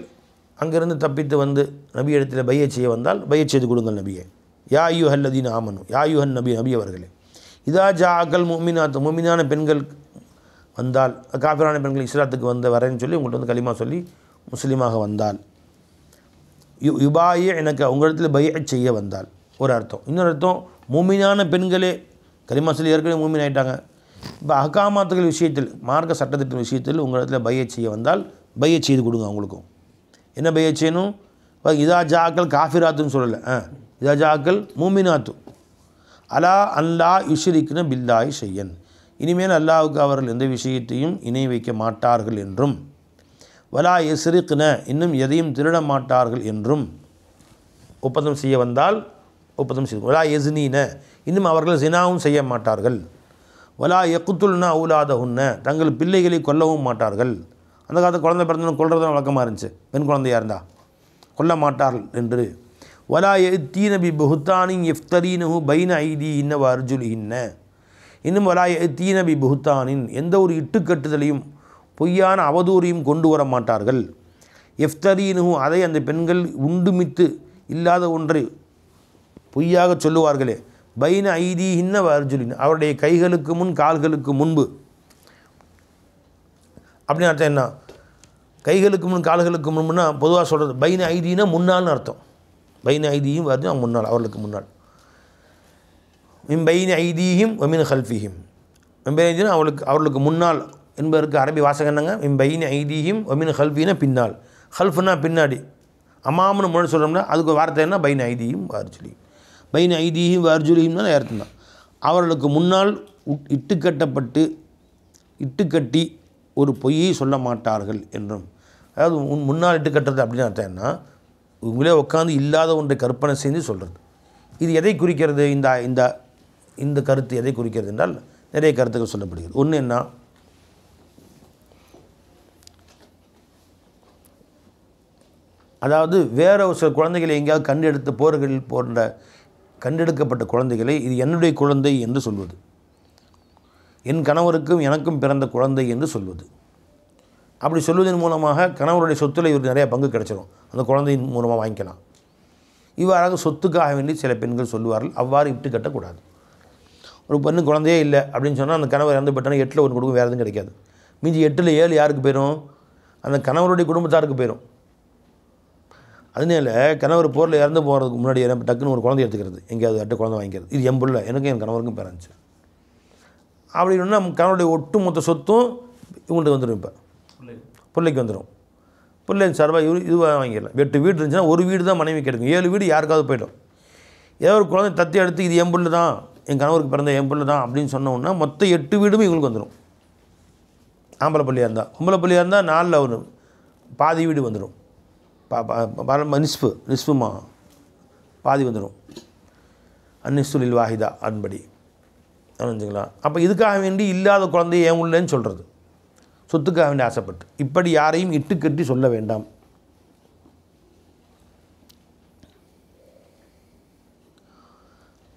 அங்கிருந்து தப்பித்து வந்து நபி இடத்துல பையச் செய்ய வந்தால் பையச் செய்து கொடுங்கள் நபியை. யா அய்யுஹல்லதீன ஆமனு யா அய்யுஹன் நபி அவர்களே இதா ஜாஅக்கல் முஃமினாத் மூமினான பெண்கள் வந்தால் காஃபிரான பெண்கள் இஸ்லாத்துக்கு வரேன்னு சொல்லி உங்கள்கிட்ட வந்து கலிமா சொல்லி முஸ்லீமாக வந்தால் யுபாயே எனக்கு உங்களிடத்தில் பைஅத் செய்ய வந்தால் ஒரு அர்த்தம். இன்னொரு அர்த்தம் மூமினான பெண்களே கலிமா சொல்லி ஏற்கனவே மூமின் ஆகிட்டாங்க. இப்போ அகாமாத்துகள் விஷயத்தில் மார்க்க சட்டத்திட்ட விஷயத்தில் உங்களிடத்தில் பைஅத் செய்ய வந்தால் பைஅத் செய்து கொடுங்க. அவங்களுக்கும் என்ன பைஅத் செய்யணும்? இதா ஜாக்கள் காஃபிராத்துன்னு சொல்லலை, இதா ஜாக்கள் மூமினாத்து அலா அல்லா யுஷ்ரிக்ன பில்லாஹி ஷையன், இனிமேல் அல்லாஹ்வுக்கு அவர்கள் எந்த விஷயத்தையும் இணை வைக்க மாட்டார்கள் என்றும், வலா யஸ்ரிக்ன இன்னும் எதையும் திருட மாட்டார்கள் என்றும் ஒப்பந்தம் செய்ய வந்தால் ஒப்பந்தம் செய்து, வலா யஸ்னீன இன்னும் அவர்கள் ஜினாவும் செய்ய மாட்டார்கள், வலா யக்குத்துல்னா அவுலாதஹுன்ன தங்கள் பிள்ளைகளை கொல்லவும் மாட்டார்கள். அந்த காலத்தில் குழந்தை பிறந்தவங்க கொல்றதும் வழக்கமாக இருந்துச்சு, பெண் குழந்தையாக இருந்தால் கொல்ல மாட்டார்கள் என்று. வலா யத்தீன பி புஹ்தானின் இஃப்தரீனஹு பைன ஐதீஹின்ன வ அர்ஜுலிஹின்ன இன்னும் வலா யத்தீன பி புஹ்தானின் எந்த ஒரு இட்டுக்கட்டுதலையும் பொய்யான அவதூறையும் கொண்டு வர மாட்டார்கள். இஃப்தரீனஹு அதை அந்த பெண்கள் உண்டுமித்து இல்லாத ஒன்றை பொய்யாக சொல்லுவார்களே, பைன ஐதீஹின்ன வ அர்ஜுலிஹின்ன அவருடைய கைகளுக்கு முன் கால்களுக்கு முன்பு. அப்படின்னு அர்த்தம் என்ன? கைகளுக்கு முன் கால்களுக்கு முன்புனா பொதுவாக சொல்கிறது பைன ஐதீனா முன்னால்னு அர்த்தம். பைன ஐதீயும் வருது முன்னால், அவர்களுக்கு முன்னால். மின் பைன ஐதீஹிம் வமின் ஹல்ஃபிஹிம், மின் பைன ஐதீனா அவர்களுக்கு முன்னால் என்பதற்கு அரபி வாசகம் என்னங்க? மின் பைன ஐதீஹிம் வமின் ஹல்ஃபினா பின்னால், ஹல்ஃப்னா பின்னாடி, அமாம்னு முன்னாடி சொல்கிறோம்னா அதுக்கு வார்த்தை என்ன? பைன ஐதீஹிம் அர்ஜுலிஹிம். பைன ஐதீஹிம் அர்ஜுலிஹிம் தான் அர்த்தம் தான். அவர்களுக்கு முன்னால் இட்டுக்கட்டி ஒரு பொய்யை சொல்ல மாட்டார்கள் என்றும். அதாவது முன்னால் இட்டு கட்டுறது அப்படின்னு அர்த்தம் என்ன? உங்களே உட்காந்து இல்லாத ஒன்றை கற்பனை செஞ்சு சொல்கிறது. இது எதை குறிக்கிறது? இந்த இந்த இந்த கருத்து எதை குறிக்கிறது என்றால் நிறைய கருத்துக்கள் சொல்லப்படுகிறது. ஒன்று என்ன? அதாவது வேற ஒரு சில குழந்தைகளை எங்கேயாவது கண்டெடுத்த போர்களில் போன்ற கண்டெடுக்கப்பட்ட குழந்தைகளை இது என்னுடைய குழந்தை என்று சொல்வது, என் கணவருக்கும் எனக்கும் பிறந்த குழந்தை என்று சொல்வது. அப்படி சொல்வதன் மூலமாக கணவருடைய சொத்தில் இவருக்கு நிறைய பங்கு கிடைச்சிடும், அந்த குழந்தையின் மூலமாக வாங்கிக்கலாம். இவ்வாறாக சொத்துக்காக வேண்டி சில பெண்கள் சொல்லுவார்கள். அவ்வாறு இட்டு கட்டக்கூடாது. ஒரு பெண்ணு குழந்தையே இல்லை அப்படின்னு சொன்னால் அந்த கணவர் இறந்து போயிட்டானா 8ல் 1 கொடுக்கும், வேறு எதுவும் கிடைக்காது. மீதி 8ல் 7 யாருக்கு போயிடும்? அந்த கணவருடைய குடும்பத்தாருக்கு போயிடும். அதனால கணவர் போரில் இறந்து போகிறதுக்கு முன்னாடி டக்குன்னு ஒரு குழந்தை எடுத்துக்கிறது, எங்கேயாவது 8 குழந்தை வாங்கிக்கிறது. இது என் பிள்ளை, எனக்கும் என் கணவருக்கும் பிறந்துச்சு அப்படின்னா கணவருடைய ஒட்டு மொத்த சொத்தும் இவங்கள்ட்ட வந்துடும். இப்போ பிள்ளைக்கு வந்துடும். பிள்ளை சார்பாக இதுவாக வாங்கிடலாம். 8 வீடு இருந்துச்சுன்னா ஒரு வீடு தான் மனைவி கிடைக்கும், 7 வீடு யாருக்காவது போய்டும். ஏதோ ஒரு குழந்தை தத்தி எடுத்து இது என் பிள்ளை தான், என் கணவருக்கு பிறந்த என் பிள்ளை தான் அப்படின்னு சொன்னோன்னா மொத்தம் 8 வீடுமே இவங்களுக்கு வந்துடும். ஆம்பளை பிள்ளையாக இருந்தால், பொம்பளை பிள்ளையாக இருந்தால் 4ல் ஒரு பாதி வீடு வந்துடும். நிஸ்புமா பாதி வந்துடும். அந்நிஸ்துலில் வாஹிதா அன்படி புரிஞ்சுங்களா? அப்போ இதுக்காக வேண்டி இல்லாத குழந்தைய ஏன் உள்ளேன்னு சொல்கிறது, சொத்துக்காக வேண்டி ஆசைப்பட்டு. இப்படி யாரையும் இட்டுக்கட்டி சொல்ல வேண்டாம்.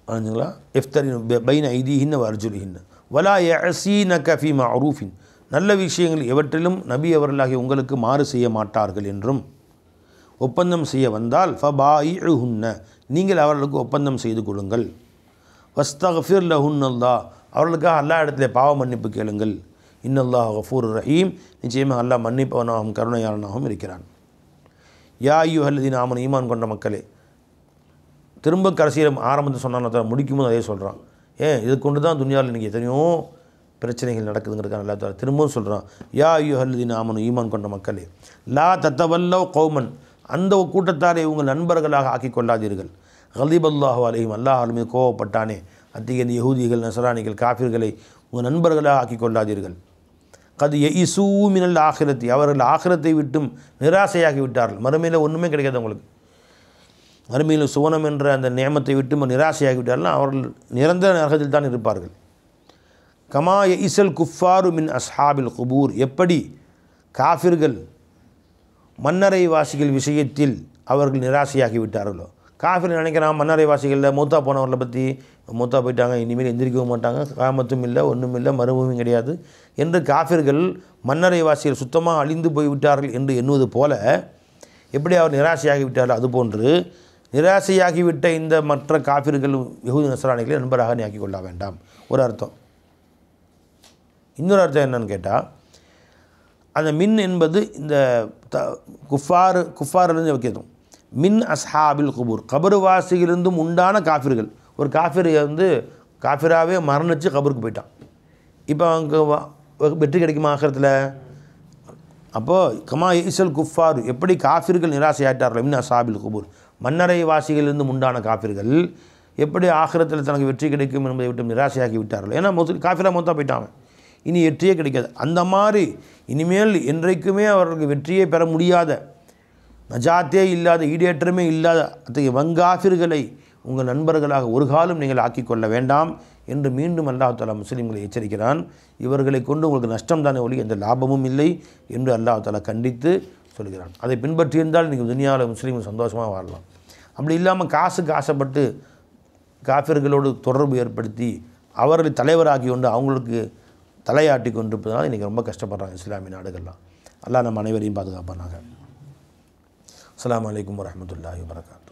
புரிஞ்சுங்களா? இஃப்தரின் பைன ஐதீஹின்ன அர்ஜுலிஹின்ன வலா யஸீனக ஃபீ மஅரூஃபின் நல்ல விஷயங்கள் எவற்றிலும் நபி அவர்களாகிய உங்களுக்கு மாறு செய்ய மாட்டார்கள் என்றும் ஒப்பந்தம் செய்ய வந்தால் ஃபபாயிஉஹுன்ன நீங்கள் அவர்களுக்கு ஒப்பந்தம் செய்து கொடுங்கள். வஸ்தக்ஃபிர் லஹுன்னல்லாஹ் அவர்களுக்காக அல்லாஹ் இடத்துல பாவ மன்னிப்பு கேளுங்கள். இன்னல்லாஹ் கஃபூர் ரஹீம் நிச்சயமாக அல்லாஹ் மன்னிப்பவனாகவும் கருணையாளனாகவும் இருக்கிறான். யா அய்யுஹல்லதீன ஆமனூ ஈமான் கொண்ட மக்களே, திரும்ப கடைசியில் ஆரம்பத்தில் சொன்னான், முடிக்கும்போது அதே சொல்கிறான். இதை கொண்டு தான் துனியாவில் இன்றைக்கி எத்தனையோ பிரச்சனைகள் நடக்குதுங்கிறதுக்காக அல்லா தஆலா திரும்பவும் சொல்கிறான். யா அய்யுஹல்லதீன ஆமனூ ஈமான் கொண்ட மக்களே, லா தத்தவல்லவ் கௌமன் அந்த கூட்டத்தாரை உங்கள் நண்பர்களாக ஆக்கிக் கொள்ளாதீர்கள். கலீபல்லாஹு அலைஹிம் அல்லாஹ் மீது கோவப்பட்டானே, அத்தகைய யஹூதிகள் நசரானிகள் காஃபிர்களை உங்கள் நண்பர்களாக ஆக்கிக் கொள்ளாதீர்கள். கது யஇஸூ மினல் ஆখিরাத்தி அவர்கள் ஆখিরাத்தை விட்டும் நிராசையாகி விட்டார்கள். மறுமையில் ஒன்றுமே கிடைக்காது அவங்களுக்கு. மறுமையில் சுவனம் என்ற அந்த நியமத்தை விட்டும் நிராசையாகி விட்டார்கள். அவர்கள் நிரந்தர நரகத்தில் தான் இருப்பார்கள். கமா யஇஸல் குஃபாரு மின் அஸ்ஹாபில் குபூர் எப்படி காஃபிர்கள் மன்னரை வாசிகள் விஷயத்தில் அவர்கள் நிராசையாகி விட்டார்களோ. காஃபிர் நினைக்கிறான் மன்னரை வாசிகளில் மூத்தா போனவர்களை பற்றி, மூத்தா போயிட்டாங்க, இனிமேல் எந்திரிக்கவும் மாட்டாங்க, காமத்தும் இல்லை, ஒன்றும் இல்லை, மறுபூமியும் கிடையாது என்று காஃபிர்கள் மன்னரை வாசிகள் சுத்தமாக அழிந்து போய்விட்டார்கள் என்று எண்ணுவது போல எப்படி அவர் நிராசையாகி விட்டார்கள், அதுபோன்று நிராசையாகிவிட்ட இந்த மற்ற காஃபிர்கள் யஹூதி நஸ்ரானிகளை நண்பராக நீ ஆக்கிக் கொள்ள வேண்டாம். ஒரு அர்த்தம். இன்னொரு அர்த்தம் என்னன்னு கேட்டால், அந்த மின் என்பது இந்த குஃபாரிலிருந்து வைக்கிறோம். மின் அஸ்ஹாபில் குபூர், கபருவாசிகளிலிருந்தும் உண்டான காஃபிர்கள். ஒரு காஃபிர் காஃபிராகவே மரணித்து கபருக்கு போயிட்டான். இப்போ அங்கே வெற்றி கிடைக்குமா ஆகிரத்தில்? அப்போது கமா ஈசல் குஃபார், எப்படி காஃபிர்கள் நிராசையாட்டார்கள் மின் அஸ்ஹாபில் குபூர், மன்னரை வாசிகளிலிருந்தும் உண்டான காஃபிர்கள் எப்படி ஆகிரத்தில் தனக்கு வெற்றி கிடைக்கும் என்பதை விட்டு நிராசையாக்கி விட்டார்கள். ஏன்னா காஃபிராக மொத்தம் போயிட்டாங்க, இனி வெற்றியே கிடைக்காது. அந்த மாதிரி இனிமேல் என்றைக்குமே அவர்களுக்கு வெற்றியே பெற முடியாத, நஜாத்தே இல்லாத, ஈடேற்றமே இல்லாத அத்தகைய வங்காஃபிர்களை உங்கள் நண்பர்களாக ஒரு காலம் நீங்கள் ஆக்கிக்கொள்ள வேண்டாம் என்று மீண்டும் அல்லாஹ் தஆலா முஸ்லீம்களை எச்சரிக்கிறான். இவர்களை கொண்டு உங்களுக்கு நஷ்டம் தானே ஒழி, எந்த லாபமும் இல்லை என்று அல்லாஹ் தஆலா கண்டித்து சொல்கிறான். அதை பின்பற்றியிருந்தால் நீங்கள் துனியாவில் முஸ்லீம்கள் சந்தோஷமாக வாழலாம். அப்படி இல்லாமல் காசுக்கு ஆசைப்பட்டு காஃபிர்களோடு தொடர்பு ஏற்படுத்தி அவர்களை தலைவராக்கி கொண்டு அவங்களுக்கு தலையாட்டி கொண்டிருப்பதனால் இன்றைக்கி ரொம்ப கஷ்டப்படுறாங்க இஸ்லாமிய நாடுகள்லாம். அல்லாஹ் நம்ம அனைவரையும் பாதுகாப்பானாக. அஸ்ஸலாமு அலைக்கும் வரஹ்மத்துல்லாஹி வபரகாத்துஹு.